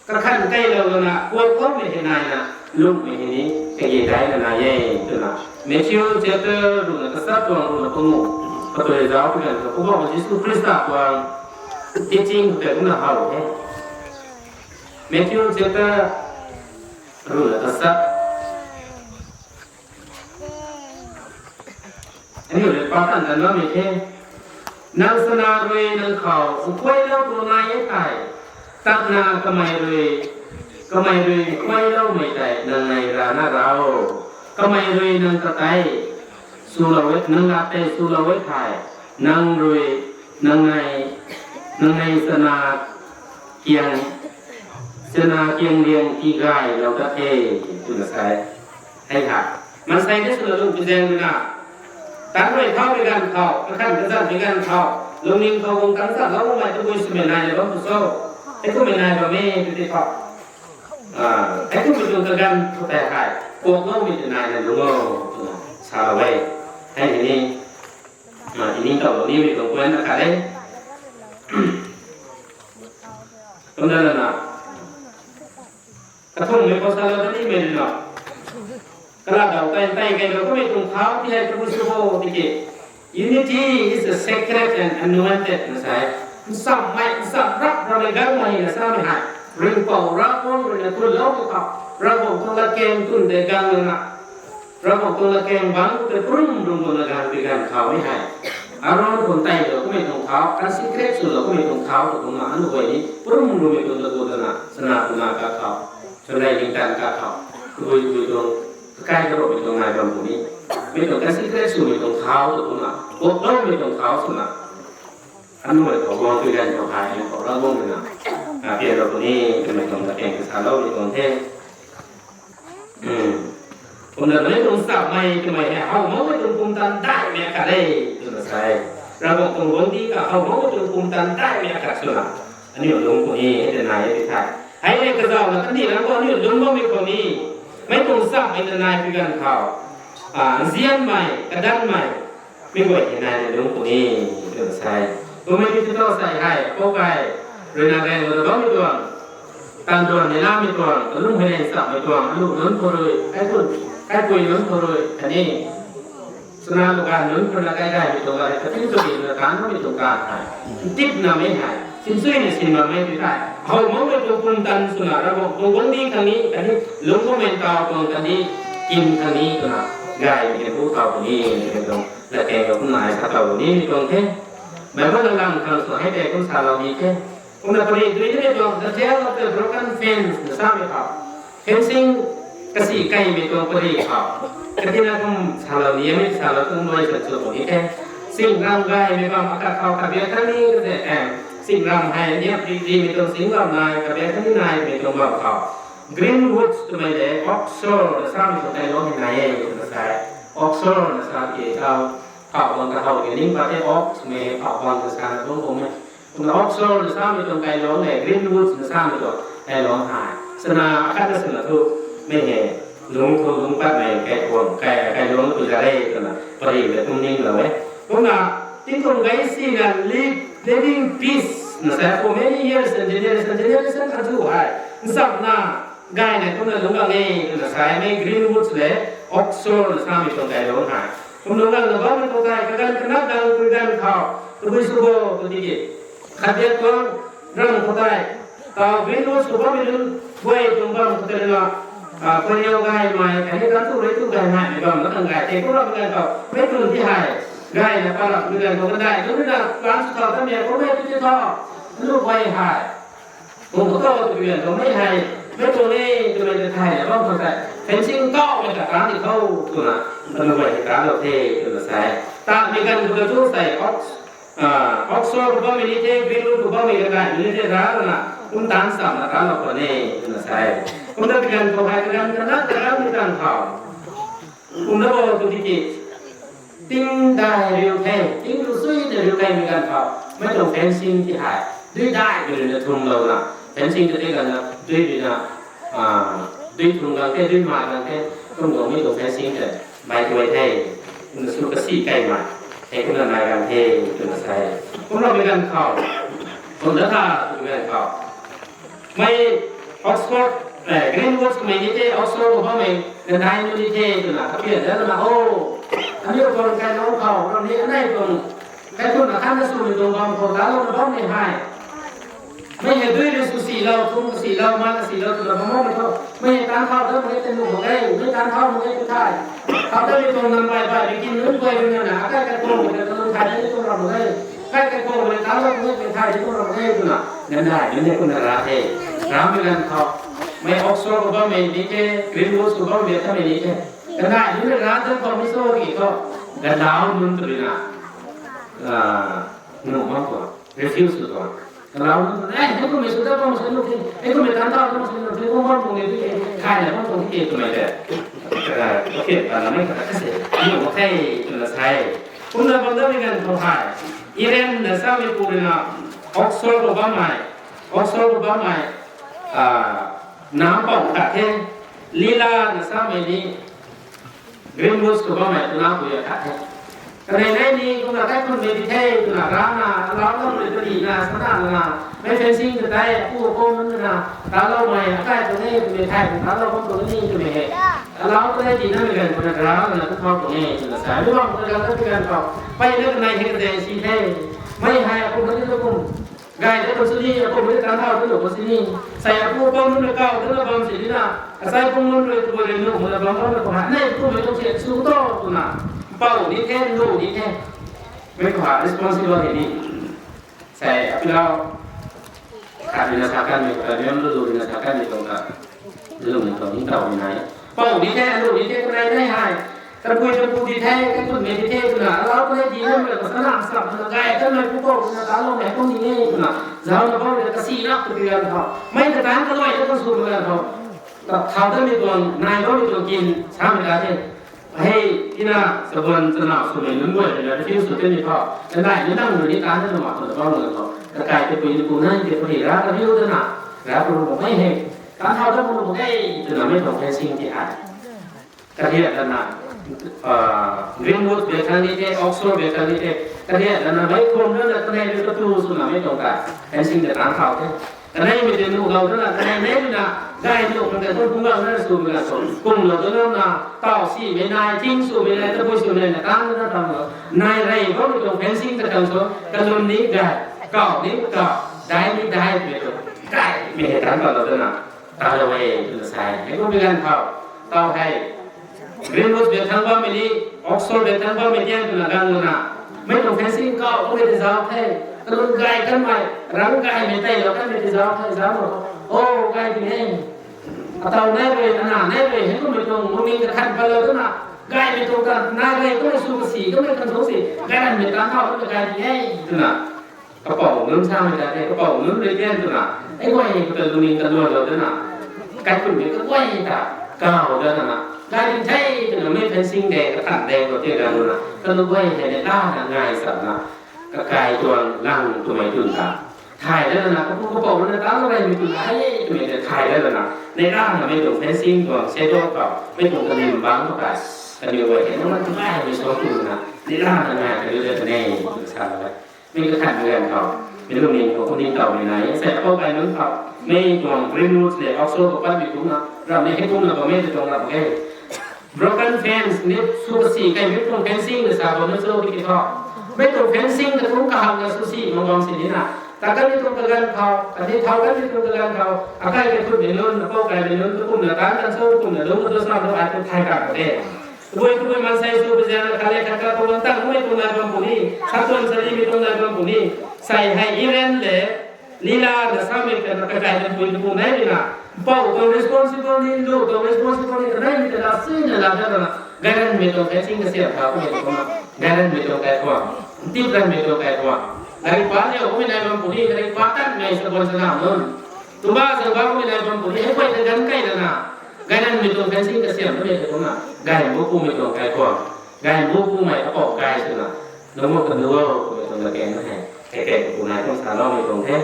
Kakak kai lalu nak kuat kau mesti naik nak, luk mesti ni kerja kai nak naik tu nak. Matthew chapter dua kesat tuang dua pengu. Betul jauh kan? Kau bawa Yesus Kristus tuang teaching kita guna hal. Matthew chapter dua kesat. Ini oleh pakan dan lama ini, nang senaroi nang kau, kuai lau tunai kai, tak na kemai rui, kuai lau mai tai nang nai rana rau, kemai rui nang katai, sulawet nang latte sulawet kai, nang rui nang nai sena kiang liang tigai lau kate tu nak saya, hai ha, masa ini sudah lu penjeng juga. ตั้งไว้เข้าไปกันเข้าขั้นกระสันไปกันเข้าลงนิ่งเข้าวงกันสัตว์แล้วไม่จะบุญสมัยนายจะต้องสู้ ไอ้กูไม่นายแบบนี้ดูดิครับไอ้กูไปดูกันแต่ใครพวกเราไม่จะนายนะลุงเราชาวไว้ให้ทีนี้ทีนี้ต่อนี้มีของเพื่อนนะครับเลยตรงนั้นนะกระทุ่งไม่พอสารตอนนี้ไม่ได้หรอกกระดาษแต่งกันเราก็ไม่ตรงเท้าที่ให้พระพุทธเจ้าที่เกี่ย Unity is a sacred and anointed นะใช่สัมไม่สัมรักเราไม่กันไม่นะสัมไม่หายเรื่องเป่ารักคนเรื่องคุณเล่ากับเราบอกตรงละเกมตุนเด็กกันเลยนะเราบอกตรงละเกมบางแต่ปรุงตรงละการเป็นการเขาไม่หายอารมณ์คนแต่งเราก็ไม่ตรงเท้าการสิ่งเครียดสุดเราก็ไม่ตรงเท้าตรงนั้นอันนี้ปรุงเราไม่ตรงละตัวนะสนาคุณากับเขาชนใดยิงกันกับเขาคุยตรงใกล้กระโดดไปตรงไหนบางคนนี้ไม่ตรงการสิ่งเครียดสุดไม่ตรงเท้าตรงนั้นพวกเราไม่ตรงเท้าสุดนะอันนู้นเขาบอกคือการเขาหายเขาเล่าบ้างเลยนะเปลี่ยนเราตัวนี้เป็นไม่ตรงกับเองคือสารเราไม่ตรงเท่คนเดินไม่ตรงสับไม่ทำไมเนี่ยเอาไม่ตรงภูมิตันได้ไม่อาการได้ตัวใช่เราบอกตรงวันที่ก็เอาไม่ตรงภูมิตันได้ไม่อาการสุดละอันนี้ลงตัวนี้ให้เดินนายให้ถ่ายให้ในกระเจ้าแล้วก็นี่แล้วก็นี่ลงก็มีคนนี้ ไม่ตรงสับไม่นายคือการข่าวเสียนใหม่กระดันใหม่ไม่ไหวที่นายในเรื่องพวกนี้เรื่องใส่ตัวไม่ที่ต้องใส่ให้โป๊กไก่เรื่องอะไรเราต้องมีตัวตามตัวในน้ำมีตัวลุ่มให้ในสับมีตัวลุ่มล้นพอเลยไอ้คุณไอ้ปุยล้นพอเลยอันนี้สนามการล้นพอละใกล้ๆมีตัวอะไรแต่ที่ตัวนี้เราการไม่มีตัวการหายติดน้ำไม่หายสิ่งสวยในสิ่งมันไม่ได้เขามองไปตัวคุณตันสุนัขเราบอกตัวคนนี้ทางนี้อันนี้ลุงก็เป็นตาตรงอันนี้กินทางนี้ตัวน่ะกายเป็นผู้ตาตรงนี้เป็นตรงและแกกับคุณนายตาตรงนี้ตรงแค่แบบว่าเราลังทางส่วนให้แต่คุณสาวเรามีแค่คุณนายคนนี้ด้วยที่ตรงจะเจ้าเราเป็น broken fence ทราบไหมครับ fencing กระสีไก่มีตัวคนนี้ครับกระที่นั่นคุณสาวเรานี้ไม่สาวเราต้องรวยสุดๆตรงนี้แค่สิ่งร่างกายมีความอากาศเขาขับเบียร์ทั้งนี้ก็จะแอบสิ่งรำให้เนี่ยดีมีตรงสิ่งรำนายกับเด็กที่นายมีตรงแบบเขา Greenwood ตัวไม่ได้ Oxford สร้างมีตรงไหนร้องยังไงตัวใส่ Oxford สร้างที่เขาบางกระเขาอย่างนี้ประเทศ Ox มีบางกระสานตรงผมเนี่ยตรง Oxford สร้างมีตรงไหนร้องเนี่ย Greenwood สร้างมีตรงไหนร้องหายสนาอาคารสนาทุกไม่เห็นลุงทุลุงปัดไม่แก่ทวงแก่ลุงตัวจะเล่ตัวน่ะพอดีเลยตรงนี้เลยตรงน่ะที่ตรงไหนสินะ living peace นะแต่ for many years and generations kan tu hai sab na gai na tum na lunga nge na sai me Greenwood le Oxford na sami tong gai lo hai tum lunga na ba me to gai ka gan kana dang ku gan khao tu bi su bo tu di ji khabia ko rang ko dai ta Greenwood su ba me lu wei tum ba ko te la ko yo gai mai ka ni kan tu le tu gai hai me ba na kan gai te ko ra gai ka me tu ti hai gai na pa la gai ko dai tu na kan su ta ta me ko me tu ti thoลูกไว้หายผมก็ตัวเวียนผมไม่หายไม่ตัวนี้ตัวนี้จะไทยบ้างคนแต่เป็นสิ่งก้าวมาจากการที่เขาตัวน่ะมันไว้ที่การเราเทตัวใส่ตามีการตัวทุกใส่ออกซอร์ก็ไม่ได้เทวิรุก็ไม่ได้การไม่ได้ร้านน่ะคุณตั้งสามร้านเราคนนี้ตัวใส่คุณได้เป็นการตัวให้กันนะแต่เราไม่ตั้งเขาคุณได้บอกตัวที่ติ้งได้เรียวแท้ติ้งรู้สึกเรียวแท้มีการเขาไม่ต้องเป็นสิ่งที่หายด้วยได้ด้วยทุ่งเราน่ะเป็นสิ่งที่ได้กันนะด้วยนะด้วยทุ่งเราแค่ด้วยมากันแค่ต้องบอกไม่ต้องเป็นสิ่งแต่ใบตัวเท่คุณสุขสีไก่มาให้คุณนายกันเท่คุณใส่คุณเราเป็นกันเขาคุณจะท่าเป็นกันเขาไม่ออกซฟอร์ดGreenwood ไม่ได้เท่ออกซฟอร์ดก็ไม่แต่ได้ไม่ได้เท่คุณน่ะถ้าเปลี่ยนแล้วนะโอ้อันนี้คนกันน้องเขาตรงนี้อันไหนคนแต่คนอาคารสูงตรงกลางคนแล้วเราต้องไม่ให้ไม่เห็นด้วยเลยสุสีเราทุ่งสีเรามาสีเราตัวเราไม่เข้าไม่เห็นการเข้าแล้วมันจะหนุ่มได้ไม่การเข้ามันจะใช่เขาได้ตรงนั้นไปกินเนื้อไปเป็นหนาใกล้กันโค้งแต่ตรงไทยนี่ตัวเราไม่ใกล้กันโค้งเลยการเราไม่เป็นไทยที่ตัวเราไม่ตัวน่ะนั่นได้นั่นเนี่ยคนราเทร้านเป็นการเขาไม่ออกซอร์ก็ไม่ดีเจกรีนวูดก็ไม่ทำไม่ดีเจนั่นได้นั่นร้านที่เขาไม่โซ่กี่ก็แต่ดาวนุ่นตัวนี้นะno más refuse todoเราให้คุณมีสุดท้ายต้องสนุกให้คุณมีการท่าต้องสนุกให้คุณมั่นคงในที่ใครเนี่ยมั่นคงที่ตัวไหนแต่โอเคเราไม่ขาดเสียนี่ผมแค่จะใช้คุณเราบังเอิญกันทุกท่านอิเรนเนี่ยสามีคุณนะออกซอร์ก็บ้าใหม่น้ำเปล่าแต่เท่ลีลาเนี่ยสามีนี่กรีนวูดก็บ้าใหม่ตัวน้ำตัวใหญ่แต่เท่ในนี้คุณได้คนมีเท่คุณร้านนะเราต้องเป็นตัวดีนะสถานนะไม่เป็นสิ่งที่ได้ผู้คนนั้นนะเราไม่ได้ตัวนี้เป็นไทยเราต้องตัวนี้ตัวนี้เราก็ได้ดีนั่นเองคนร้านนะทุกคนตัวนี้นะสายไม่ว่าคนเราต้องการเขาไปเรื่องในเหตุใดสิ่งเท่ไม่ให้คนนั้นทุกคนกายได้คนสุนีคนไม่ได้การเท่าที่หลวงพ่อสุนีใส่ผู้คนนั้นเก่าที่เราบำเพ็ญนะใส่ผู้นั้นเลยตัวเองลูกมันเราบำเพ็ญในผู้ไม่ต้องเสียสู้ต่อตัวน่ะเป้านี้แค่ลูกนี้แค่ไม่ขวา responsibility นี้ใส่เราขาดดินสากันไม่เรื่องดูดินสากันไม่ตรงกับเรื่องตรงนี้เราไม่ไหนเป้านี้แค่ลูกนี้แค่อะไรได้ให้แต่คุยจนพูดดีแท้ก็คุณมีดีแท้คุณนะเราก็ได้ดีนั่นเลยก็สนามสับสนามไก่ก็เลยผู้บอกคุณนะเราแม่พวกนี้นี่คุณนะเราเราบอกเลยก็สีนักตัวเดียวเขาไม่กระด้างก็ลอยก็สูงเหมือนกันเขาแต่เขาต้องมีตัวนายก็มีตัวกินช้าไม่ได้ให้ที่น่าสบายสนับสนุนนุ่มด้วยเลยที่สุดที่นี่พอจะได้ไม่ต้องอยู่ในการที่จะมาตัวต้องเงินเขาแต่กลายเป็นปีนปูนั่นเป็นผลิตร้านที่รู้ด้วยนะแล้วคุณบอกไม่ให้ การเท่าทั้งหมดให้ตัวนั้นไม่ตรงแค่สิ่งที่อ่านกระเทียมนั่นนะกรีนวูดเบคานิเตออกซฟอร์ดเบคานิเตกระเทียมนั่นนะไม่ควรนั่นนะกระเทียมเป็นตัวสุนัขไม่ตรงกันแค่สิ่งที่อ่านเท่าแค่กระเทียมไม่ได้ดูเรานั่นนะกระเทียมเนี่ยนะได้ดูมันแต่ต้นพุ่งเรานั่นสูงเลยส่วนกุ้งเราตัวนั้นนะต่อสีไม่นายทิ้งสูงไม่นายตะปุยสูงเลยนะการนั่นทำนายไรเพราะไม่ตรงแค่สิ่งที่ทำส่วนกันลุนนี้ได้ก็นี้ก็ได้ไม่ได้ไม่ตรงได้ไม่เห็นการต่อเราตัวนั้นต่อเราเองใช่ให้ก็เป็นการเท่าต่อให้กรีนวูดเบคานิเตออกซฟอร์ดเบคานิเตตัวนั้นกันลุนนะไม่ตรงแค่สิ่งก็ไม่ได้จะให้ร่างกายกันไหมร่างกายไม่ได้เราก็ไม่ได้จะให้จะโอ้กายนี่atau nebe anak nebe itu betul mungkin terkait pada itu nak gaya itu kan naga itu susi itu mereka susi gaya mereka tahu itu gaya ni itu nak kapau belum sama jadi kapau belum lebihan itu nak gaya itu mungkin kedua itu nak gaya pun itu gaya tak kau dah nak gaya ini itu namanya fencing deh ketat deh kalau tidak itu nak kalau gaya ini dah gaya sana gaya itu lang tu macam itu takถ่ายได้แล้วนะเขาบอกว่าในร้านอะไรมีตัวถ่ายไม่ได้ถ่ายได้แล้วนะในร้านไม่ตรงแฟนซิ่งตัวเซโต้กับไม่ตรงกระดิ่งบางเท่าไหร่กันอยู่เห็นว่ามันง่ายไม่ชอบคุณนะในร้านงานก็เรื่อยๆแน่ศึกษาไว้ไม่ก็ขัดเงินเขาไม่ต้องมีของคนนี้เก่าในไหนเสร็จเข้าไปนู้นเขาไม่ตรงริมรูทเลยออกโซ่กับป้าบิดตุ้งนะเราไม่ให้ตุ้งเราไม่ได้ตรงเราแค่ broken fence นี่ซูซี่ใครไม่ตรงแฟนซิ่งหรือสาวไม่โซ่ที่เขาไม่ตรงแฟนซิ่งแต่ตุ้งกระหังกับซูซี่มองสิ่งนี้นะtakkan itu kegan kau, tadi tahu kan itu kegan kau, akan itu belum, apa kaya belum, tu pun nak dan so pun nak, tu sama tu aku thai kat deh. Tu masa itu berjalan kali kakak tu mentang, tu itu nak bambuni, satu sari itu nak bambuni, saya hai Iran le, lila dah sampai ke kakak itu tu pun naik ni. Bau tu responsible ni, tu responsible ni, naik ni dah sini dah dah dah. Garan meto fencing kesiap aku meto, garan meto kaya kuah, tiap meto kaya kuah. Dari pagi aku menai bambuni, dari pakan menai sebuah senam non. Tuba sebab aku menai bambuni, apa itu gankai dana? Garan meto fencing kesian tu dia tu nak. Garan buku meto kai kuah, garan buku mai apa kai tu nak. Nombor kedua meto lagi ni kek punai tu salam meto ke,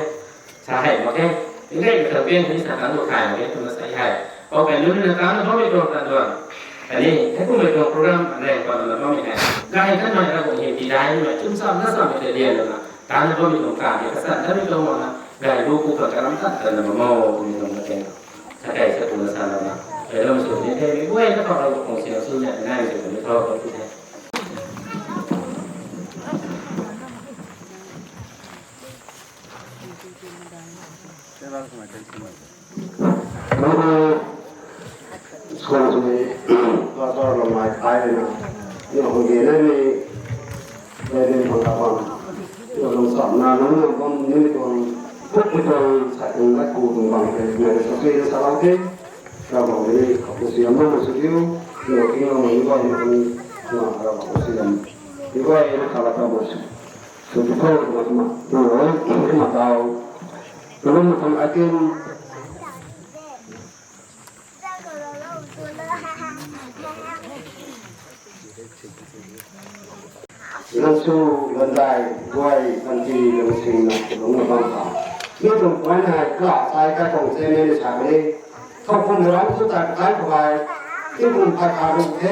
sahai macam ini terbian ni sekarang tu kai macam tu sahai. Oke dulu ni sekarang tu meto tuan. Ini aku meto program ada yang pada nama ni. Garan kan macam aku ni tidak ni, cuma sama kita dia tu nak. การที่เรามีโอกาสเนี่ยสั่งได้ไม่ตรงนะได้รู้กูกับการรับตัดแต่ละโม่มีตรงนั้นเองถ้าใครจะตุลสารนะเราไม่สุดนี่เท่ไม่ไหวถ้าเราคงเสียสู้เนี่ยง่ายสุดไม่ชอบก็คือแท้ส่วนนี้ก็ลงมาท้ายเลยนะนี่ของเกนั่นนี่เป็นของเราเราลงสอบนานแล้วก็นี่ไม่ต้องพวกไม่ต้องใส่ถุงและกูถุงบางเลยในสกีสลับที่เราบอกเลยขอบคุณเสียมากสุดที่เราคิดว่ามันก็ยังมีเราขอบคุณเสียมนี่ก็ยังไม่ขาดตัวสุดสุดที่เขาเราขึ้นมาเรามาทำอาชีพนั่นสู้กันได้ด้วยทันทีลงสิ่งนั้นลงมาบ้างครับนี่ตรงวันไหนกล้าใจกระทงเซนในฉากนี้เขาคงร้องสุดท้ายท้ายไปที่คุณพาคารุเท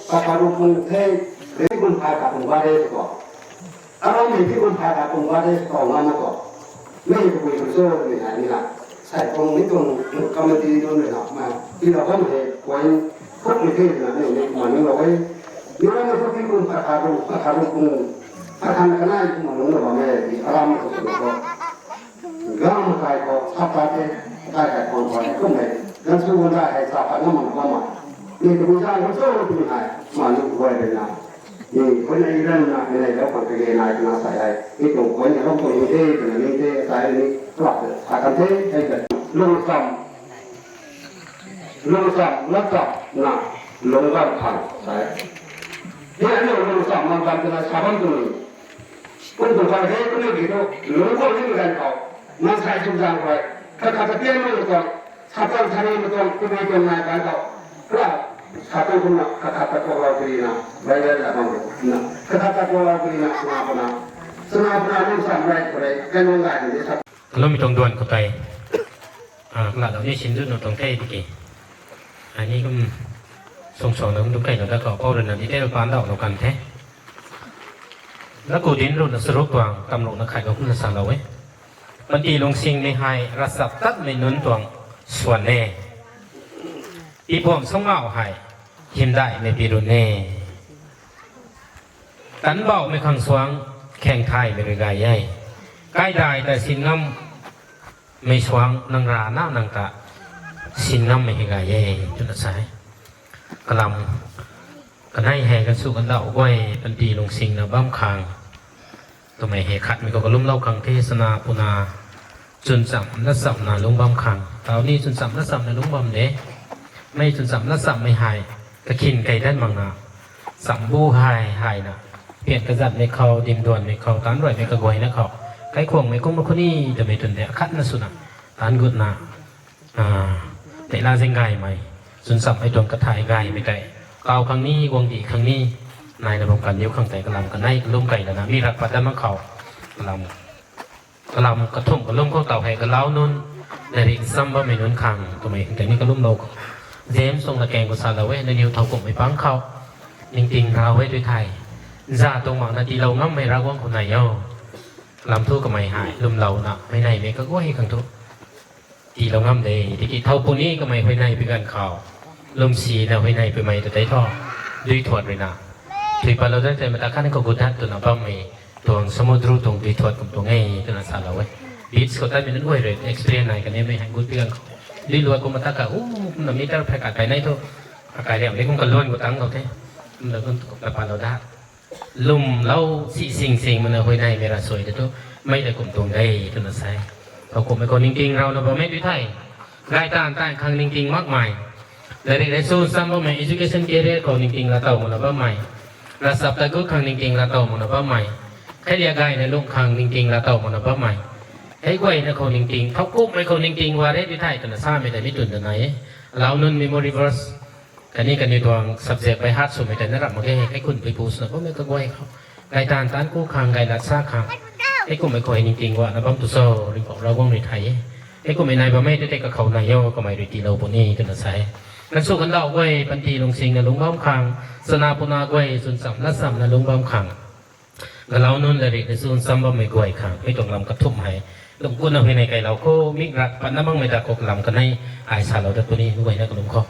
พาคารุพุงเทหรือที่คุณพาคารุวาเดสก่อนอะไรที่คุณพาคารุวาเดสก่อนมาก่อนไม่จะคุยกับโซ่เลยนี่ละใส่ตรงนี้ตรงกรรมดีตรงนี้หนักมาที่เราก็ไม่เห็นไว้พวกไม่เห็นนะนี่มันนี่เราไว้นี่เราพวกที่คุณพาคารุพุงakan kena itu menurut kami di alam tersebut. Gam kai ko sapate kai ko kai ko me dan sudah hai sapate nama nama. Ini kemudian ko so tu hai malu ko na. Ini ko na iran na ini lo ko ke na na sai itu ko ni lo ko ni te sai ni klak akan te hai ke lungsam lakap na longgar khan sai. Dia ni lungsam longgar kena saban tu ni. Untuk kalau saya punya gitu, longgar ni bukan kau. Mas saya sudah kau. Kalau kata dia ni betul, satu hari betul, kemudian naik kau. Kalau satu pun kata kau lalu berinak, bayar apa pun. Kata kau lalu berinak semua pun ni sampai kau kan longgar ni. เรามีตรงด่วนเข้าไป หลักเรานี่ชิ้นรุ่นตรงเท่ที่กี่อันนี้ก็ส่งเราดูไก่เราได้ก่อก็เดินที่ได้เราปานดอกเรากันแท้แล้วกูดินรุ่นสรุปตัวกำหนดนักขายก็คุณสั่งเราไว้มันตีลงสิ่งในให้รัศตัดในนุนตัวส่วนแน่อีพวกส่งเอาให้หิมได้ในปีรุ่นแน่ตันเบาไม่ขังสวงแข่งไทยไม่ได้ใหญ่ใกล้ได้แต่สินน้ำไม่สวงนางราหน้านางตะสินน้ำไม่ใหญ่ใหญ่จุดสายกลำกันให้แห่กันสู้กันเดาไว้ปันตีลงสิ่งนะบ้ามคางตัวไม่เหขัดมีก็ลุ่มเล่าคังเทศนาปุนาจนสัมนัสสัมนาลุงบ้ามคางตอนนี้จนสัมนัสสัมนาลุงบ้ามเด้ไม่จนสัมนัสสัมไม่หายกระขินไก่ด้านมังนาสัมบูหายนะเปลี่ยนกระจัดไม่เข้าดิมด่วนไม่เข้าตานร่อยไม่กระกวยนะเขาไก่ข่วงไม่กุ้งมาคนนี้จะไม่จนเดียคัดนะสุนัขตานกุดนาแต่ลาเซงไก่ไหมจนสัมไอตัวกระถ่ายไก่ไม่ได้เกาครั้งนี้วงดีครั้งนี้นายระบบการเลี้ยวข้างแต่กระลำกันให้ลุ่มไก่แล้วนะมีรักปัดด้านมะเขากระลำกระทุ่มกระลุ่มเข้าเต่าแห่กระเล้านุ่นแต่ริซ้ำว่าไม่นุ่นขังตัวไม่แต่นี่กระลุ่มโลกเจมส่งตะแกงกุศลเวในนิ้วเท้ากบไม่ปังเขาจริงๆเราไว้ด้วยไทยจ่าตรงหวังนาทีเราง่ำไม่รักว่างคนไหนย่อลำทุกกับไม่หายลุ่มเราหนักไม่ในไม่ก็ก้อยขังทุกทีเราง่ำเลยที่กี่เท่าปุ่นี้ก็ไม่ไปในไปกันข่าวลมสีเราไปในไปไม่แต่ใจท่อด้วยถอดเลยนะถือไปเราได้ใจมาตะขั้นก็กุฎัดตัวน้ำปั้มไม่ตัวสมุทรตรงด้วยถอดกับตัวง่ายตัวนั้นสารเราไว้บีชก็ได้เป็นด้วยเลยเอ็กซ์เพรียนไหนกันเนี่ยไม่ให้กุฎเพียงดีล้วนก็มาตะกะน้ำนี้จะประกาศไปในทุกประกาศเรื่องนี้ก็ล้วนก็ตั้งเราเท่เราก็ประปาเราได้ลุ่มเราสิ่งมันเอาไปในเวลาสวยแต่ทุกไม่ได้กลุ่มตรงได้ตัวนั้นใช่เขากลุ่มเป็นคนจริงๆเราเราไม่ด้วยไทยรายการต่างครั้งจริงๆมากมายdari resul sama mai education career kau ningting la tahu mana mai rasa tagu kang ningting la tahu mana mai kai dia gai na lung kang ningting la tahu mana mai hai goi na kau ningting thau kup mai kau ningting wa re di thai tan sa maiแต่ไม่ตุนtan nai lao nun memory verse กันนี้กันในตัว subject ไป hard สุดไม่แต่นั่นรับมาแค่ให้คุณไปพูดนะเพราะไม่ก็กวยเขาไกลตานต้านกู้คางไกลรัดซาคางให้กูไม่คอยจริงๆว่านะบ้างตุโซ่ริบอกเราว่างในไทยให้กูไม่นายบ่ไม่ได้กับเขานายย่อก็ไม่ได้ตีเราปนนี้จนใส่กันสู้กันเดาไว้ปันทีลงสิงนะลุงบ้ามคางสนาปุนาไว้ส่วนสัมนัสสัมนะลุงบ้ามคางก็เรานุ่นเลยในส่วนสัมบ้ามไม่กวยคางไม่ต้องลำกระทุ่มให้ลงกุ้นเอาไปในไก่เราก็มิกรักปันน้ำมั่งไม่ตะกกลำกันให้อายสาเราได้ตัวนี้ด้วยนะกับลุงเขา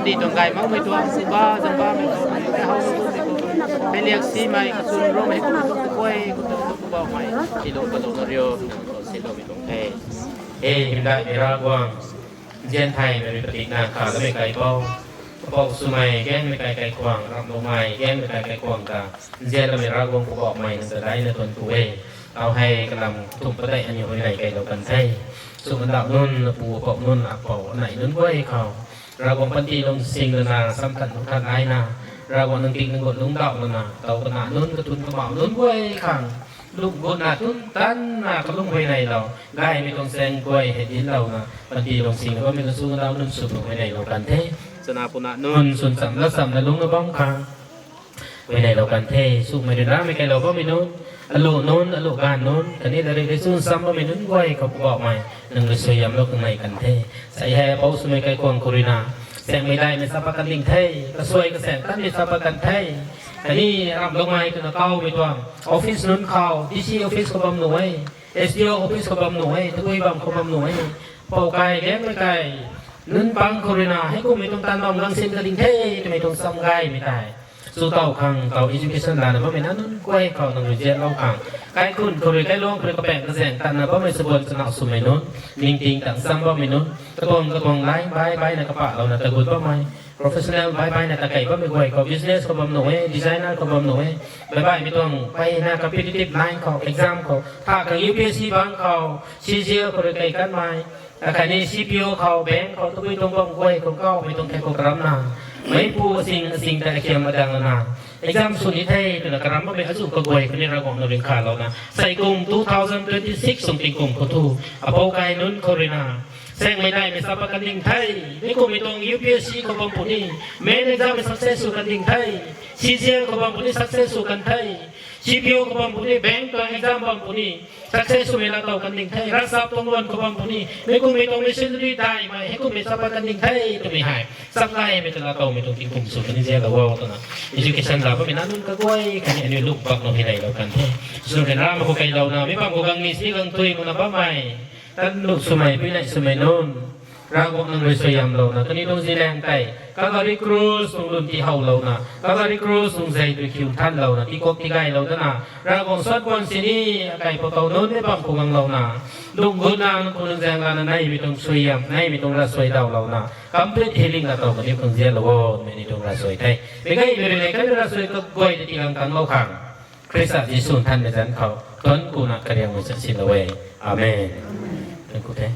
ดีตรงไกลมั้งไม่ตัวสิบ้าจังบ้าไม่ตัวไม่เอาไปเรียกซีไม่กระสุนร่มให้คุณกล้วยคุณบอกไม่สิโลกระโดดเรียวสิโลไม่ตรงเพหิมได้ไม่รักว่างเจียนไทยไม่ปฏินาขาและไม่ไกลเป้าบอกสุมัยแก้ไม่ไกลไกลควางรับลงไม้แก้ไม่ไกลไกลควางตาเจียนไม่รักว่างบอกไม่จะได้ในตนตัวเอาให้กำลังทุ่มประเดี๋ยวอันนี้คนไหนไกลเรากันใช่สุมันดับนุ่นปูปอบนุ่นอักเป่าไหนนุ่นกล้วยเขา เราก็ปฏิลงสิ่งนาสำคัญของท่านไอ้นาเราก็นึกถึงกดลุงดอกนาเต่าขนาดนู้นกระตุ้นกระเป๋านู้นกล้วยขังลูกบนนาตุ้นตันนาก็ลุงไปในเราได้ไม่ต้องแซงกล้วยเห็ดดินเรานะปฏิลงสิ่งก็ไม่ต้องสู้เรานุ่นสุดลงไปในเรากันเทสนาปุณะนุ่นส่วนสัมและสัมและลุงกระบ้องขังไปในเรากันเทสู้ไม่ได้นะไม่ไกลเราก็ไม่นู้นอโลนู้นอโลการนู้นทีนี้เราได้สู้ซ้ำก็ไม่นู้นกล้วยเขาบอกใหม่หนึ่งเลยสวยยำโลกในกันเทใส่แห่เป้าสมัยไกลควงคุรินาแสงไม่ได้ไม่สับปะกันลิงเทยกระสวยกระแสงตั้งไม่สับปะกันเทยแต่นี่รับลงมาตัวเก่าไปตัวออฟฟิศนู้นเขาดีซีออฟฟิศเขาบำหน่วยเอสดีโอออฟฟิศเขาบำหน่วยทุกอย่างบำเขาบำหน่วยเป่าไก่แก้ไม่ไก่นู้นปังโคเรนาให้กูไม่ต้องตันบำรังสินกันลิงเทยไม่ต้องซ้ำไก่ไม่ได้สู้เต่าขังเต่า education ด้านนั้นเพราะไม่นั้นนู้นกล้วยเขาต้องเรียนเราขังไก่คุณโคเรไก่ล่วงโคเรกระแปงกระแสงตันนะเพราะไม่สมบูรณ์สนับสนุนนู้นนิ่งติงต่างซ้ำเพราะไม่นู้นกระทงไล่ใบในกระเป๋าเรานะแต่กุดเพราะไม่professional บายนะตะไก่ก็ไม่ไหวก็ business ก็บำหน่วย designer ก็บำหน่วยบายไม่ต้องไปนะ competitive line เขา exam เขาถ้ากับ UPSC บางเขา CGL เขาเลยไก่กันมาแต่ใครนี่ CPO เขาแบงค์เขาต้องไม่ต้องบำไหวเขาก็ไม่ต้องแข่งกับรำนาไม่พูดสิ่งแต่เกี่ยวมาดังนะ exam สุดนี้ให้ตัวนักรำไม่อาจุกบวยคนนี้เราของเราเรียนขาเรานะใส่กลุ่ม2026ส่งติงกลุ่มเขาทูอภัยไก่นุ่นโคเรนาแซงไม่ได้ไม่สับกันดิ่งไทยนี่กูไม่ต้อง UPSC ก็บางปุ่นี่แม้ในจะไม่ success กันดิ่งไทย CGL ก็บางปุ่นี่ success กันไทย CPO ก็บางปุ่นี่แบงก์ตัว exam บางปุ่นี่ success ไม่ละต่อกันดิ่งไทยรักษาตรงวันก็บางปุ่นี่ไม่กูไม่ต้อง missionary ได้ไหมให้กูไม่สับกันดิ่งไทยตัวไม่หายสับได้ไม่ต้องละต่อไม่ต้องทิ้งกลุ่มสุดนี่เสียกับว่าตัวนั้น education เราไม่นั้นก็ก้อยกันอันนี้ลูกบักเราให้ได้เรากันส่วนในร้านมันก็ไกลเรานะไม่บางกูกังนี่สิกังตุยมันนะบ้าไม่ท่านลูกสมัยพี่ในสมัยโน้นเราก็นั่งเลยสยามเรานะตอนนี้ต้องสีแดงไต่ก็การิครูสตรงรุ่นที่เฮาเรานะก็การิครูสตรงใจด้วยคิวท่านเรานะที่กบที่ไก่เรานะเราก็สวดวันสินี้ไก่พอเต่าโน้นได้ปั๊มคงเรานะลูกบุญนางคนนึงแจงกันในไม่ต้องสยามในไม่ต้องรัสวยเรานะ complete healing เราต้องเดี๋ยวคนเสียเราไม่ต้องรัสวยไทยไม่ใช่ไม่ได้ก็รัสวยก็ก้อยที่ลังกันเราขังคริสต์ที่สุนท่านในนั้นเขาต้นกูนักการยังมุสลิมเราเองอาเมนOkay.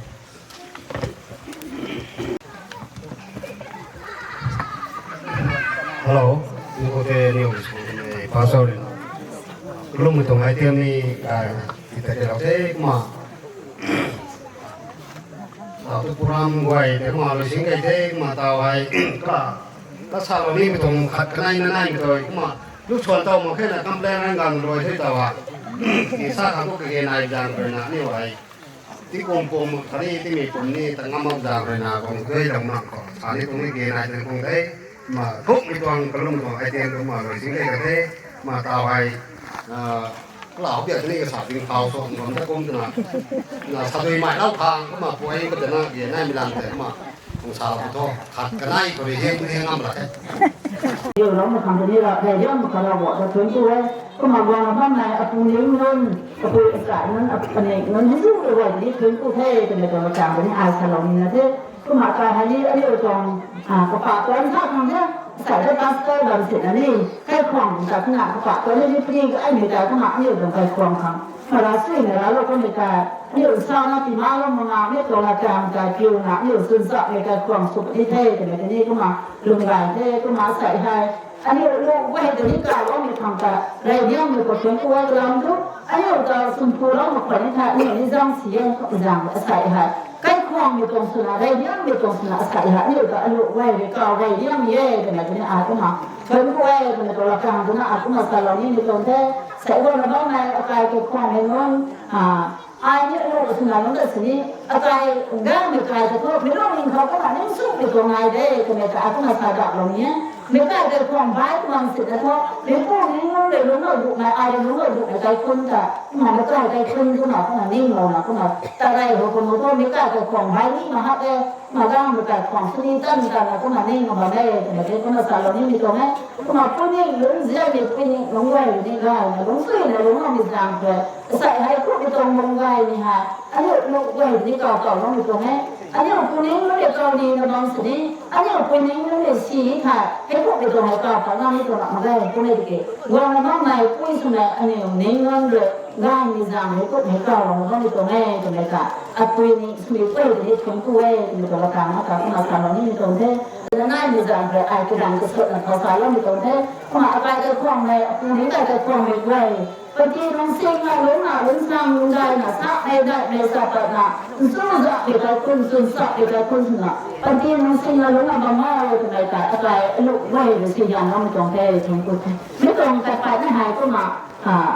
Hello, ikuti news pasal belum itu item ni kita terlalu cuma satu program gue itu malu singkai cuma tahu kalau salah ni betul kat kenai betul cuma lu cuan tahu mungkin nak komplain kan roy itu tahu kisah aku kegenai jangan pernah ni waiที่กลมๆคราวนี้ที่มีผมนี่ตั้งงามจากเลยนะคงเคยลงมาก่อนคราวนี้ตรงนี้เกณฑ์นายคงได้มาทุกมีตัวกระลุ่มของไอเดียตัวมาเลยสิ่งที่กระเทมาตาวไอเหล่าเบียดนี่กษัตริย์ดึงเขาส่งผลถ้ากลมตัวน่ะสะดุยใหม่เล่าทางก็มาป่วยก็จะน่าเกลียดน่ามีรังแต่มาของสาวผู้ทอขัดกันได้ก็เลยเฮงงามหลักอยู่น้องมาทำตัวนี้เราแต่ย่อมมาเราบอกจะถึงตัวก็มาวางบ้านในอภูนิ้วนั่นอภูอากาศนั้นอภูเอกนั้นให้รู้เลยว่านี่ถึงกูเท่เป็นในตัวประจำเป็นอาสาลงนี่นะเท่ก็มาการให้นี่อันนี้ตรงกระป๋าตัวนี้ถ้าทำเนี่ยใส่ได้ตามสเตอร์แบบเสร็จอันนี้ใกล้คลองกับขนาดกระป๋าตัวนี้นี่พี่ก็ไอ้หนูแต่ก็มาอยู่ตรงใกล้คลองครับมาราซึ่งเนี่ยเราก็มีการอยู่เศร้าหน้าปีม้าลงมางานเนี่ยตัวละจางการคิวนะอยู่ซึนสะในการคลองสุขที่เท่แต่ในที่นี้ก็มาลุงใหญ่เท่ก็มาใส่ให้อันนี้ลูกเว้ยตัวนี้กล่าวว่ามีทางแต่เรื่องนี้มีกฎเกณฑ์ตัวเราดูอันนี้เราสุ่มพูเรามาคนนี้ค่ะนี่นี่จังเสียงจังใส่ให้ใกล้คลองอยู่ตรงสุนาเรื่องนี้มีตรงสุนาใส่ให้นี่เราลูกเว้ยกล่าวเว้ยเรื่องนี้แต่ในที่นี้อาจจะมาเป็นเว้ยเป็นตัวละกลางตัวนั้นอาจจะมาแต่เรานี่มีตรงเท่ใส่ว่าเราต้องในอาการเกี่ยวข้องในนั้นไอ้เนี่ยเราสุนาเราได้สิอาการง่ายมีใครจะโทษไม่รู้ลิงเขาก็มาเนี่ยสู้อยู่ตรงไหนได้แต่ในการก็มาใส่แบบเราเนี้ยไม่ได้เดินความร้ายความเสียท้อเดี๋ยวพวกนี้เราเดี๋ยวรู้เราดูในไอ้เดี๋ยวรู้เราดูในใจคนจะมันไม่กล้าใจคนก็หนาก็หนานิ่งเราหนาก็หนาแต่ไรหัวคนเราต้องไม่กล้าเดินความร้ายนี่มาฮักเองมาด้านมาแต่ความสนิทกันกันก็หนานิ่งมาได้แต่เดี๋ยวคนเราสารเรานี่มีตรงนี้ก็มาพูดนี่หรือเสียเด็กเป็นหลงไหวอยู่นี่ได้หลงซื่อหลงมีจางเลยใส่ให้พวกไปตรงลงไหวนี่ฮะอันนี้ลูกไหวนี่เก่าๆต้องมีตรงนี้อันนี้คนนี้เราเด็กเกาหลีเราบางสิ่งอันนี้คนนี้เราเด็กชีค่ะให้พวกไปตรงไหนก็เพราะเราไม่ตรงมาได้คนนี้เด็กว่าเราบ้างไหนคุยสุนัขอันนี้นิ่งนั่งเลย ngang ni giang he ko he ka lo no ni to ne to ne ka apui ni smi pe ni thum ku e ni to la ka na ka na ka ni to the na nai ni giang re ai ko dang ko so na ka sa lo ni to the ma ai ka ko ne apui ni ka ko ni we ปฏิบัติสิ่งนั้นลุงน่ะลุงสร้างลุงได้น่ะสักได้ในสัปดาห์สู้จะเกิดขึ้นสู้สักเกิดขึ้นน่ะปฏิบัติสิ่งนั้นลุงน่ะบ่มาเลยในแต่อะไรลูกไว้หรือสิ่งอย่างนั้นมันจงได้ถึงกูไม่ตรงแต่ไปไม่หายก็มา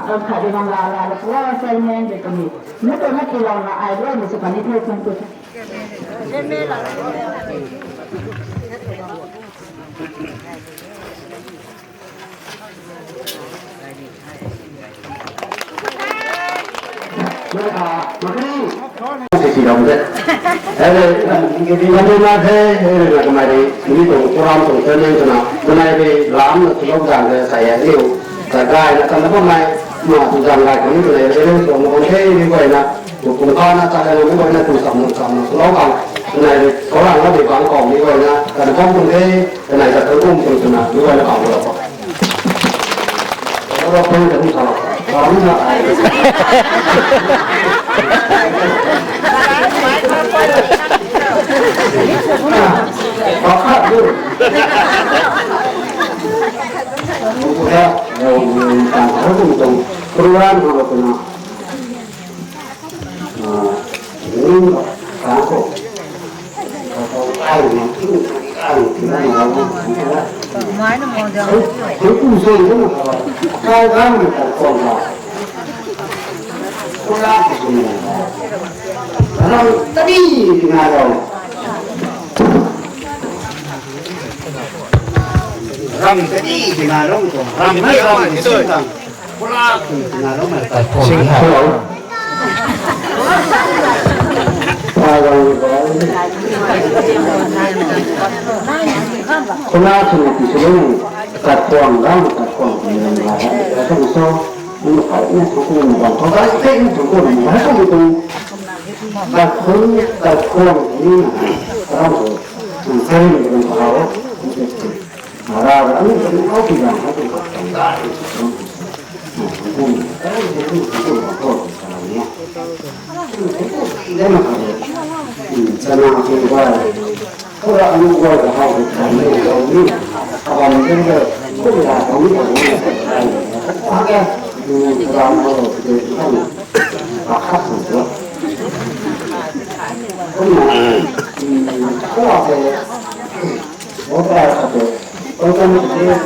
เราขาดในวันลาแล้วว่าเซนเมนเด็กคนนี้ไม่ตรงนั้นที่เราน่ะไอ้ด้วยมันจะปฏิบัติถึงกูเล่นไม่ละစီတော်တဲ့အဲဒီဒီလိုမျိုးတဲ့အဲဒီကမှဒီဒီကိုကုရ်အာန်ကိုသင်နေကြတာဒီနေ့ဒီလာမ်ကိုလောက်ကြတဲ့ဆရာလေးကိုဒါကလည်းကမ္ဘာမှာမှာသူကလည်းကိုယ်လည်းလည်းဆိုမဟုတ်သေးဘူးကွာနော်ကိုကနာတာလည်းဘယ်နဲ့သူဆောင်ဆောင်လောကောင်ဒီနေ့ကုရ်အာန်ကိုဒီကောင်ကောင်းလေးကွာနော်ဒါတော့ဘုံလေးဒီနေ့ကတော့ဘုံပုံစံနဲ့ဒီလိုလည်းအောင်လို့ပေါ့တော့ဘယ်လိုလုပ်ဆောင်ဘာလို့လဲဘာခါဘူးဘုရားရောတာဟုတ်တယ်တော့ပရိုဂရမ်ကိုတော့နော်ကာကိုအဲ့ဒီသူအဲ့ဒီနားတော့မိုင်းမော်ဒယ်ကိုကူစေလို့ကာကမ်းကိုပေါ့တော့ဘုရားကိုနော်တတိငါတော့ရမ်တတိငါတော့ရမ်ไม่รำสุดตังบรากูงาတော့มาตัดผมสิงหาคนละคนที่สุดตัดความร่างตัดความเป็นอะไรแล้วต้องโซ่มันเขาเนี่ยทุกคนบอกเขาได้เต้นทุกคนไม่ต้องไปตรงตัดคนตัดความนี่เราใช้เป็นเขาเราอันนี้เป็นเขาที่ยังเขาเป็นคนได้คุณแต่ไม่รู้คุณขอโทษอะไรเนี่ยได้มาครับจะมาคือว่าพวกเราอนุวัติเขาทำให้เราเนี่ยทำให้เราพวกเราเขาไม่ทำให้เราเพราะแค่เราเราเป็นคนรักษาสุขก็มาก็ว่าเป็นว่าแต่ก็ต้องมีเรื่อง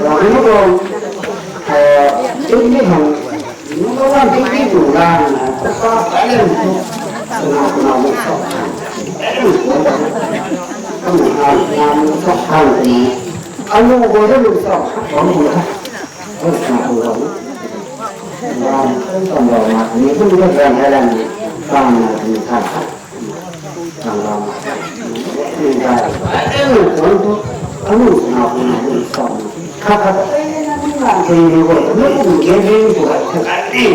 เราไม่รู้ที่นี่ของnó có một cái chủ là nó có cái lên nào một số có một làm số hàng thì anh mua过这种少có một cái có một số đó làm cái còn đầu mà nếu không biết làm hay làm làm thì thành làm thì là cái người của anh nào cũng sống khác khác thì rồi nó cũng kiến riêng của cái đi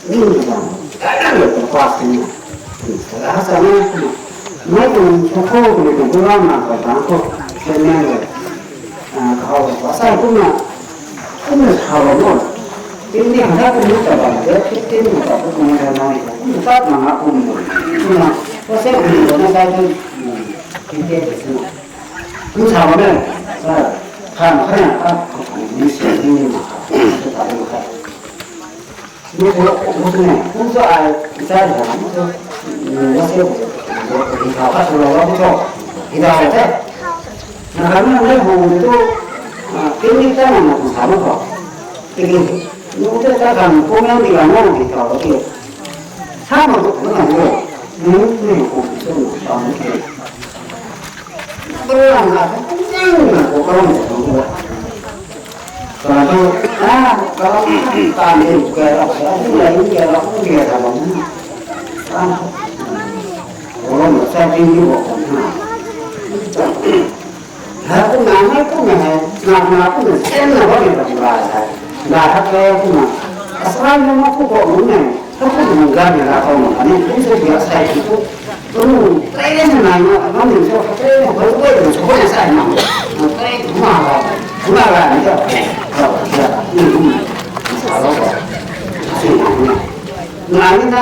nhưng mà cái được qua thì đã sao mấy cùng cho cô thì cũng lo mà phải bán cô cho nên là họ có sai cũng là họ rồi cái này người ta cũng biết là cái người ta cũng nói phát mà họ cũng nhưng mà có sẽ bị nó sai thôi cái gì cũng sao đấy看看啊，你写的嘛，是打这个看。如果我是呢，不是爱在的，我写我他发出来我不错，你到了在，那咱们那后面都给你在那不差不多，这个我在这看公园里面那里搞的这，差不多不能够，那个是当的。不然啊，我告诉你，kalau kami juga lain dia lakukan dia dalam orang saya tinggi bukan aku nama aku nama aku sen apa yang berbahasa dah aku cuma asal nama aku kok mana aku mengganggu aku ini itu biasa itu saya nanya mana saya baru saya saya nama saya cuma lah ni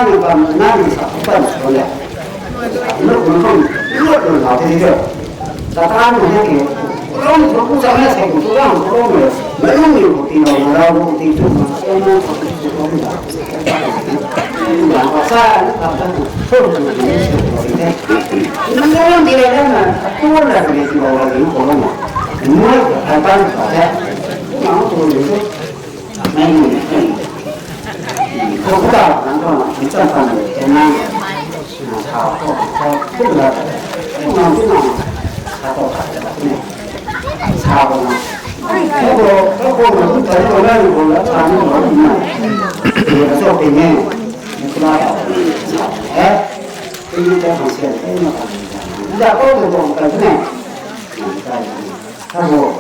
นี่ก็นั่นสักคนคนแหละลูกมันต้องลูกมันเอาที่เดียวแต่ถ้ามันเนี่ยกี่ร้องทุกข์จะไม่ใช่ทุกข์ร้องเลยไม่ต้องอยู่ที่เราที่จุดมันเองมันก็จะต้องมีอย่างภาษานะครับท่านพูดถึงนี้มันก็เรื่องดีเลยนะตัวอะไรที่เราเรียนของเราเนี่ยมันให้บ้านเขาแท้น้องตัวนี้ไม่มีเขาก็นั่นก็มันจะทำอะไรนั่งชาวเขาพูดอะไรน้องที่น้องชาวเขาเนี่ยชาวนะแล้วคนมันใช้ตัวนั้นคนละชาวนี่หรอเนี่ยเดี๋ยวจะเป็นไงเราเอ๊ะที่จะทำเสียงให้มาจะก็จะบอกกันแน่ถ้าบอก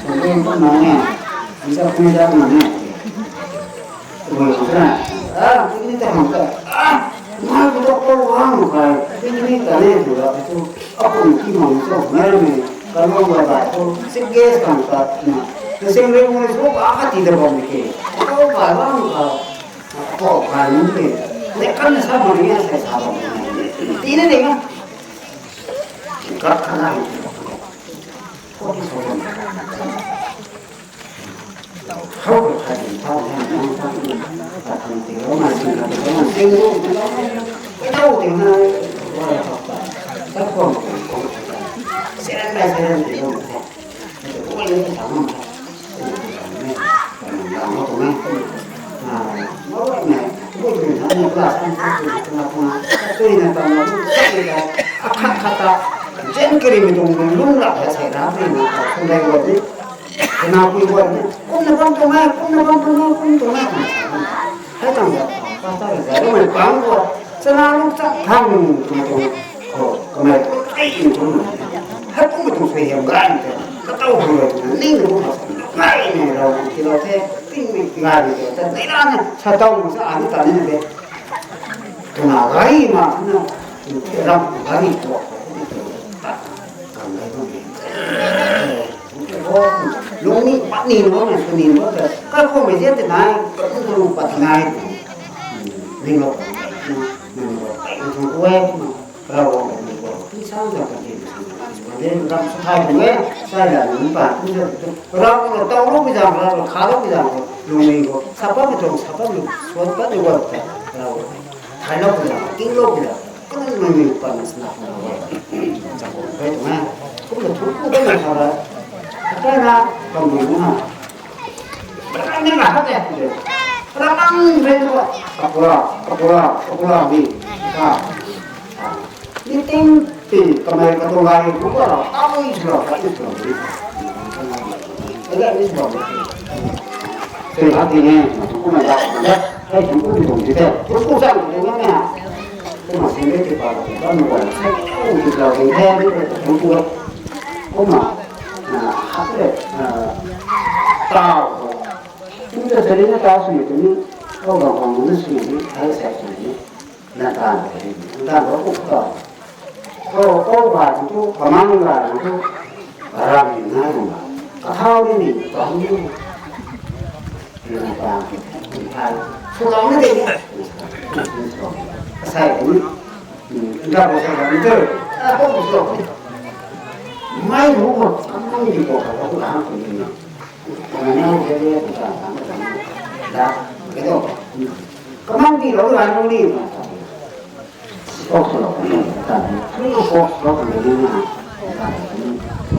ผมเองก็มาเนี่ยจะคุยได้มาเนี่ยตัวสุดท้ายที่จะทำกันมาก็ต้องวางไปที่นี่กันเนี่ยดูแล้วตัวเอาคนที่มองตัวแม่เนี่ยก็มองว่าตัวสิ่งเกี่ยวกับการเนี่ยสิ่งเรื่องนี้ก็อาจจะบอกไม่เกี่ยวก็ว่าว่าก็ผ่านนี่เนี่ยกันสามารถเนี่ยใช้สามารถทีนี้เนี่ยก็ขนาดเขาก็ใช้ท่าแทนท่าแต่ทำตีแล้วมาสิ่งนั้นก็มันสิ่งนู้นไม่เท่าถึงนะว่าถ้าคนเสียอะไรเสียอะไรที่เราโอ้ยทำมันเราตรงนี้nói này tôi thì nó như là tôi là tao nói tôi là khata trên cái mình dùng luôn là phải xảy ra vì nó không đây rồi đấy cái nào quy quần cũng là con tôm ai cũng là con tôm ai hết thằng đó ta là giải mình quán rồi cho nên lúc chắc thằng cái này cái gì cũng hết cũng một phải hiểu gan cái tao rồi ninh rồi ngay này rồi thì nó thế cái gà thì ta thấy ra này sao tao mà sao ăn tao như thế tụi nào gái mà nó làm gái to cầm cái con lúcนี้bắt nín nó này cái nín nó là các con phải giết thế này cũng không bắt ngay nín nó quê mà rồi cái sao giờ cái gì nên làm thay của nghe sai là những bạn cũng rồi tao lúc bây giờ là khá lúc bây giờ luôn mình có sắp bắt được xuống bắt được rồi thay lúc bây giờ kinh lúc bây giờ cái mình còn là chẳng có cái gì mà cũng là thuốc cũng cái nào đó cái là còn mình cũng là cái này là hết rồi nó đang về rồi cặp ra đi đi tin thì tầm này cái đồ này cũng là tao mới sửa cái sửa cái này mới sửa thì hạt thì nghe cũng là đạo đấy hay chúng cũng bị đồng chí thế chúng cũng rằng cái này nè cái mà xin đấy thì bảo là con người cũng thì là cái theo đấy chúng cũng mà hạt đấy tao chúng ta sẽ đến cái tao suy nghĩ câu đầu còn muốn suy nghĩ hay sẽ suy nghĩ là ta đó cũng có có vài chú có mang vài chú làm gì ngay mà có thao đi nè có không đi thì là ta phải phụ lòng cái gì sai cũng ra bộ sai cũng chơi có một số may đủ một không gì của nó cũng làm cái gì mà nhau cái gì cũng làm đó cái đó có mang gì đó làm không đi mà có số không có số thì đi mà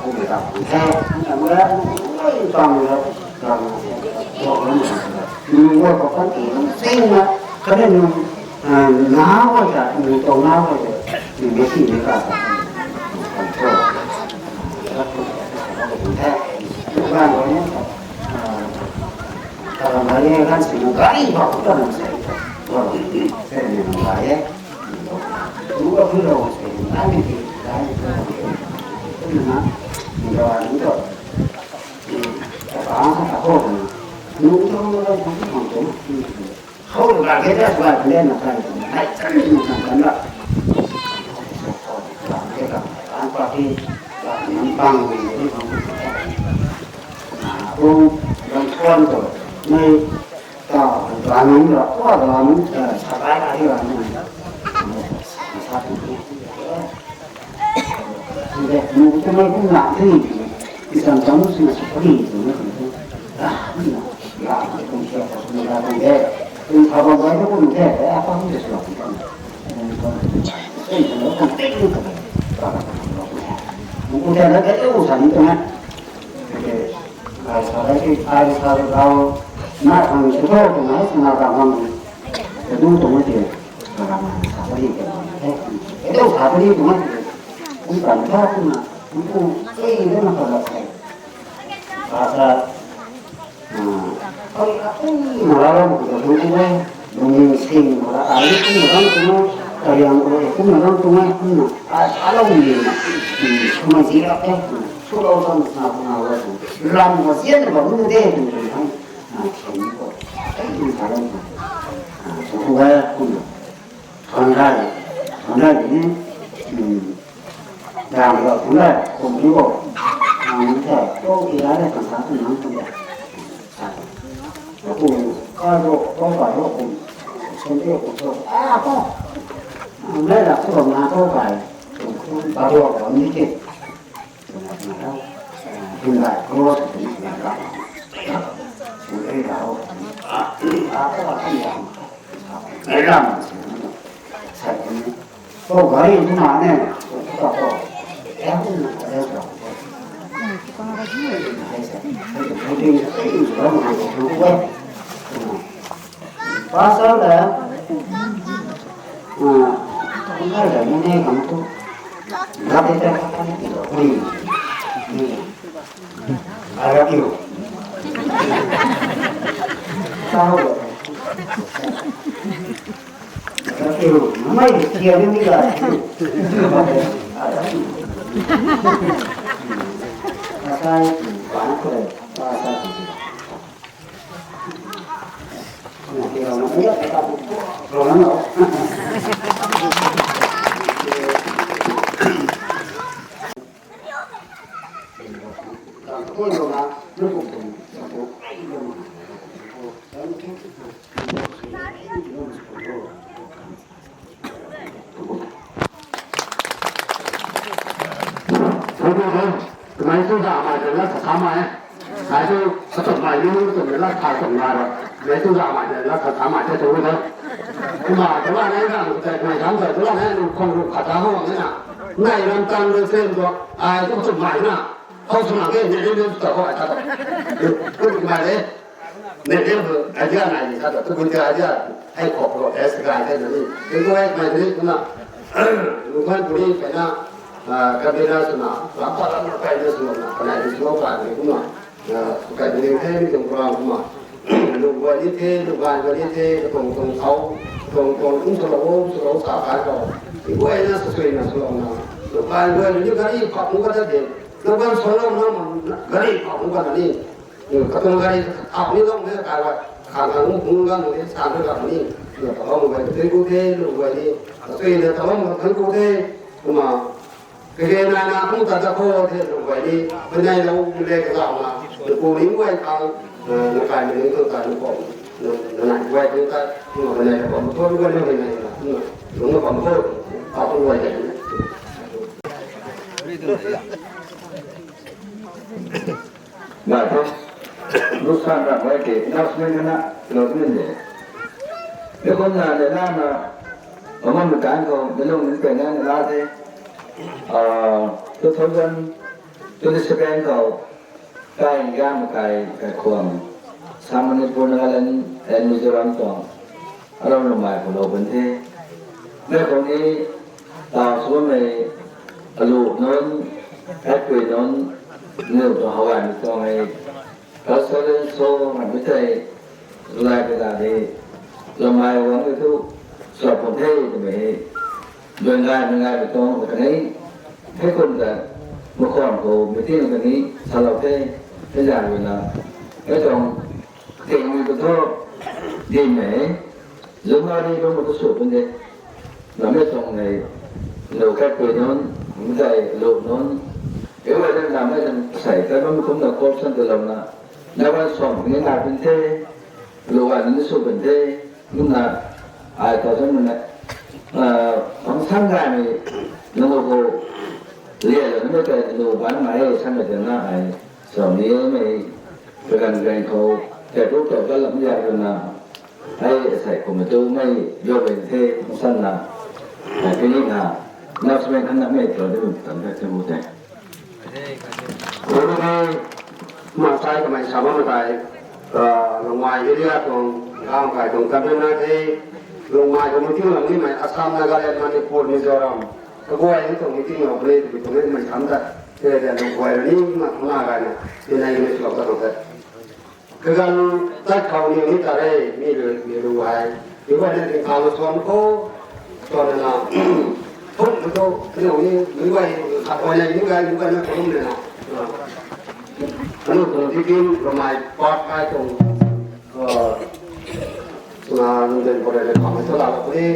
không phải đọc theo làm ra toàn là nhưng mà có phát triển sinh mà cái này nó quá cả mình tổ nó quá cả mình biết gì cả các bạn có nhé các bạn thấy các sự gãy vào cái này sẽ làm lại đúng là thứ đầu sẽ ăn cái gì đấy tức là mình rồi đúng rồi đó là khô đúng không còn chỗ không là cái đó là lên là phải hãy chân mình làm cẩn thận cái cả ăn qua đi làm bằng mình đi không ông làm con rồi nay tao ว่านี้ก็ว่าเรานี้สบายอะไรว่านี้ชาตินี่มันจะไม่เป็นหลักที่สังคมสิ่งสุขดีตรงนี้นี่นะหลักที่ต้องเชื่อต้องมีหลักต้องแก้คือเขาบอกไว้ทุกคนแก้แต่apaไม่ได้สอนกันเอ้ยเราต้องเต้นกันมันจะแล้วก็urusan itu kan saya sih kalau nak orang itu dengan sengaja orang itu tuh mesti orang apa ini itu apa ini tuh bukan tahu nak itu itu masalah bahasa kalau aku malam kita tuh mengisi malam ini orang tuh yang orang tuh kalau ini cuma siapa Sudah sama ram masih ada baru deh tu kan ini kalau sudah anda ini dah sudah kumpulan kita tu kira ada satu yang tu aku kalau aku sendiri aku apa anda dah sudah nak baru aku ni hiện đại có thể là lại đây là cái làm sạch có cái gì mà này có kéo nó rồi quá sớm rồi không phải là như thế không tốt gặp cái gì I love you. Sao vậy? Love you. Mấy kia đến bây giờ. Sai bán cái này. Sai. Thì nó biết cái đâu. Rồi nó nổ. Tôi rồi là nó cũng mấy số giả mày thì là thật mày cái số thật mày nó cũng là thật thật mày rồi mấy số giả mày thì là thật mày theo tôi thôi nhưng mà các bạn ấy rằng cái này tháng rồi các bạn ấy không được thật không thế nào này làm tăng lên xem rồi ai cũng thật mày nào không xong là cái này nó trở lại thật cái mày đấy nên em vừa ai ra này thì thật tôi muốn cái ra hay khổ rồi S cái này thì cái quay mày đấy cũng là lúc mà tôi đi phải là cái bên đó là làm sao làm cái đó rồi cái này thì số phải cũng là cái này thế thì cũng làm cũng mà lúc qua đi thế lúc qua đi thế còn sáu còn cũng số xả phá rồi thì quay nó suy là số nào lúc qua quay như cái gì học cũng có thể lúc qua số nó cái gì học cũng có thể đi cái con cái học như không thế cái là khả năng cũng có người sản xuất làm đi được không về thế cụ thể lúc về đi suy là không thấy cụ thể mà cái này là không thật ra khô thì lúc về đi bên này đâu lên cái dòng là cụ lính quay cao nó phải mình những cái nó còn nó lại quay chúng ta nhưng mà bên này còn thôi cái này là đúng là còn thôi họ không quay được Nah, urusan nak baik ke, nak sebenarnya nak lalu ni. Dia pun ada nama, orang bukan kau, dalam ni pengen lagi, tu tujuan, tu disebut kau, kai gam kai kuam, sama ni pun dengan Mizoram tu, orang rumah pulau bente. Dia kau ni, semua ni, alu non, ekoi non. Nếu cho họ làm cho ngày có số mà biết thầy lại cái là thì làm mai uống cái thuốc sọt một thế thì mình rồi ngày phải cho cái đấy thế còn là một khoản của mấy tiền cái này sao là thế giả rồi là cái trong thì người có thô đi mẹ giống như đi trong một cái sổ bên đây nó mới trong này lầu cách cười nó thầy lột nó nếu mà đang làm cái xảy cái nó cũng là cô sân từ lòng là nếu mà sống những ngày bên thế lu an su ben de nhưng mà ai có cho nên ông sang ra này nó có liền là nó cái đồ bán máy sang được nó ai sau này mày cái gầnเขาแต่รู้ตัวก็ลำยากันนะให้ใส่ผมตู้ไม่โยกเป็นเท่สั้นนะแต่ที่นี่นะนับเป็นขนาดไม่ตัวได้ตั้งแต่จะมุดได้โอ้ยมาใช้ก็ไม่สามารถได้ลงมาเยอะๆตรงข้างกายตรงกันนั่นที่ลงมาตรงที่หลังนี่มันอัสสัมนาการมันนี่พูดมิโซรัมก็ว่าอย่างตรงที่เราเล่นตรงนี้มันทำได้แต่ลงไปนี่มันทำอะไรนะที่ไหนไม่ชอบกันหรอกคือการจัดเขาอย่างนี้จะได้มีรู้ไว้หรือว่าในทางสอนเขาสอนนะทุกมันก็เรื่องนี้หรือว่าขัดอะไรนี่ก็อยู่กันนะผมเนี่ยนะอันนี้ตรงที่กินประมาณปอดไปตรงงานเดินบริเวณของมันตลาดนี้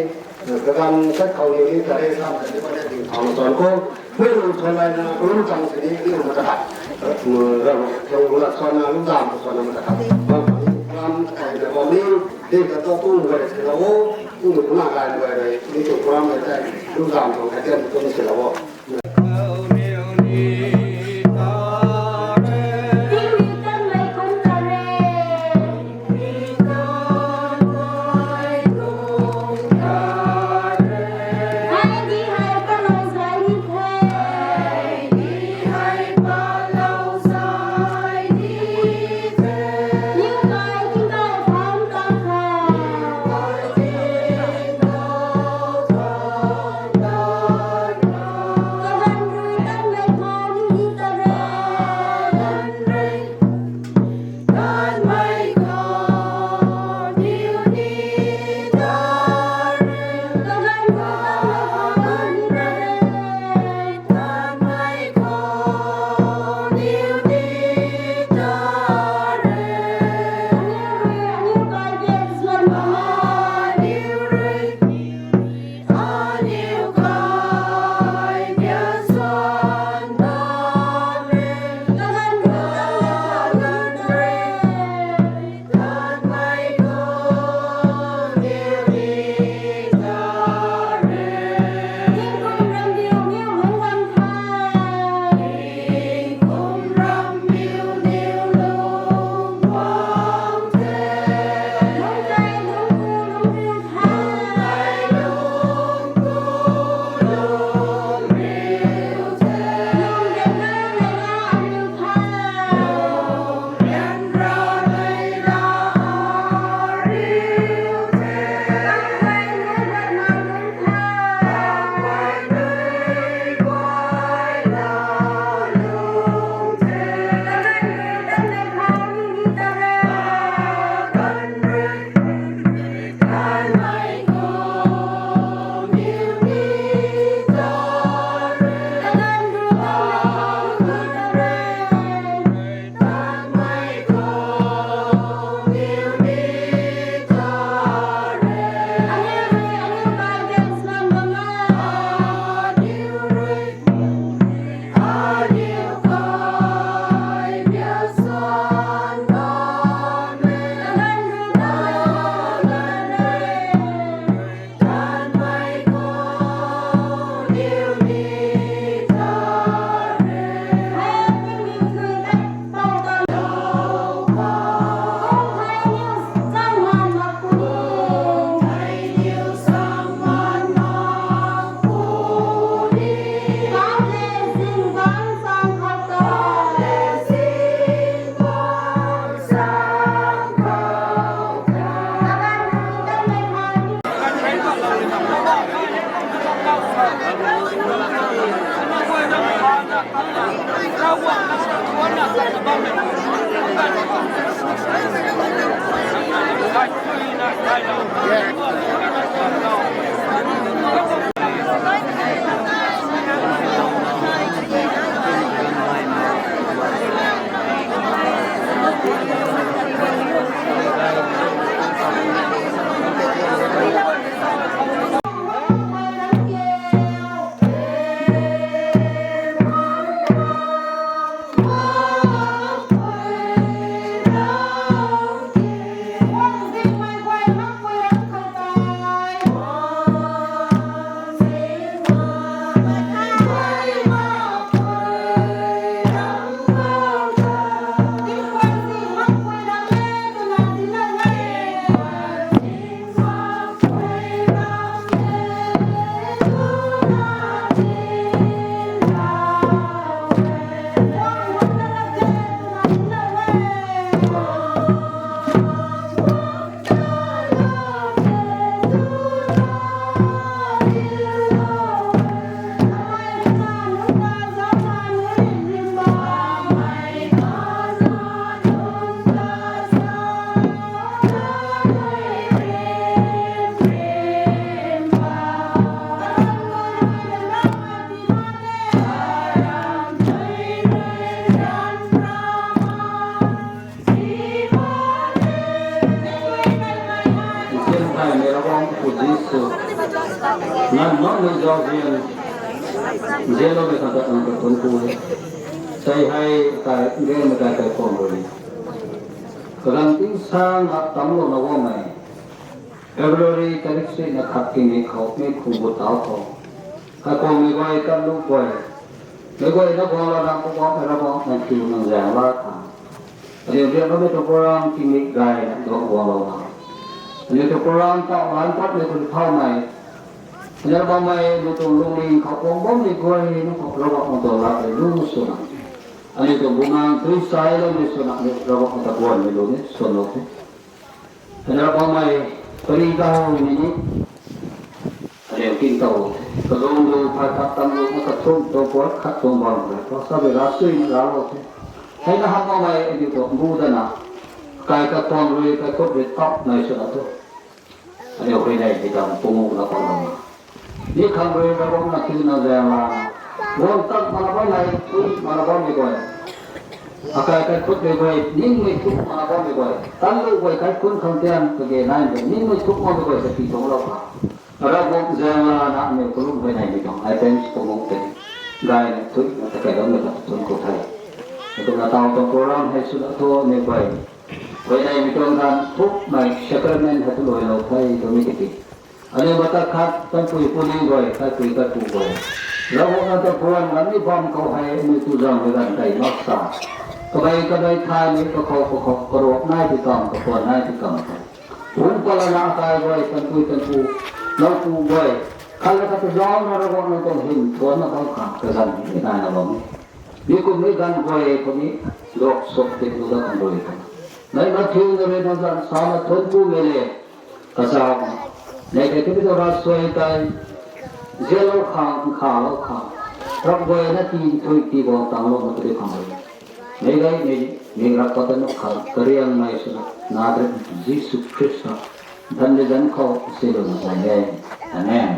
คือการจัดเขาอย่างนี้จะได้ทำแต่ว่าในทางสอนเขาไม่รู้อะไรนะรู้จังสิ่งนี้ที่มันจะขัดเรารู้หลักสอนรู้ตามสอนมันจะขัดบางครั้งแต่บางนี้เด็กก็ต้องตู้เลยเสร็จแล้วตู้มันหน้าการด้วยเลยนี่ถูกความเลยแต่รู้ตามของแค่เจ้าตัวนี้เสร็จแล้ว ยนเจโลไปทางตะวันตกคนกูใช้ให้กายเรียนกายคงเลยกำลังติ้งสร้างตำรวจนะว่าไงFebruary 14 na kapking ikaw may kubutaw ko. Ako may gawin ka lupoy. May gawin na bola na po ko pero ko ng kiyo ng zala ka. Ano yung kami ito porang kimik gaya na ito wala na. Ano ito porang taon pat may kulitaw may. Ano ba may lutong luming kapong may gawin na kaplawak ng dola ay lumuso na. Ano ito bungang 3 silo may sunak may kaplawak ng tabuan may lumis sunok. Ano ba may Perintah ini ada yang kita kalau lu pakai tamu maka tu buat kat tumbang mereka sampai rasa ini lalu saya nak apa mai itu mudah nak kai kat tuang lu kai kot betap naik sana tu ada yang berdaya di dalam punggung lapar lama ni kan berdaya nak kena jalan wontak mana pun naik tu mana pun dikoi akai kai kot dikoi ning mai tu mana pun dikoi talu koi kai kun kantian pergi naik ning mai tu mana dikoi sepi tu lapar Orang buat zaman anak ni perlu benda ini dong. I think pemungkin gaya ni tu kita kaya orang kita tuan kotai. Itu nak tahu tu orang hai sudah tu ni baik. Benda ini tu kan tu baik. Sacrament hatu loy loy itu ni kita. Ada bata kat tanpa ipuni baik, kat ikat tu baik. Lalu kata puan kami bom kau hai ni tu jam dengan kai maksa. Kadai thai ni kau korok naik di kam, kau naik di kam. Pun nak kai baik tanpaเราปูไว้คันแล้วก็จะย้อนมาระวังเราต้องเห็นตัวนักข่าวกระสันไม่ได้นะบ้างนี่คนไม่กันไว้คนนี้โลกสกติดูแลกันด้วยกันในมาถึงในเรื่องนั้นสามารถทนผู้เมล่กระสับในที่ที่เราสวยใจเจ้าเราข่าวรับไว้นาทีทุกทีบอกต่างโลกมันจะได้ฟังเลยไม่ได้ไม่รับประทานข่าวกระเรียงไม่สุดนาดยิสุคริสต์ท่านได้ยันเขาเสียลงใจได้ Amen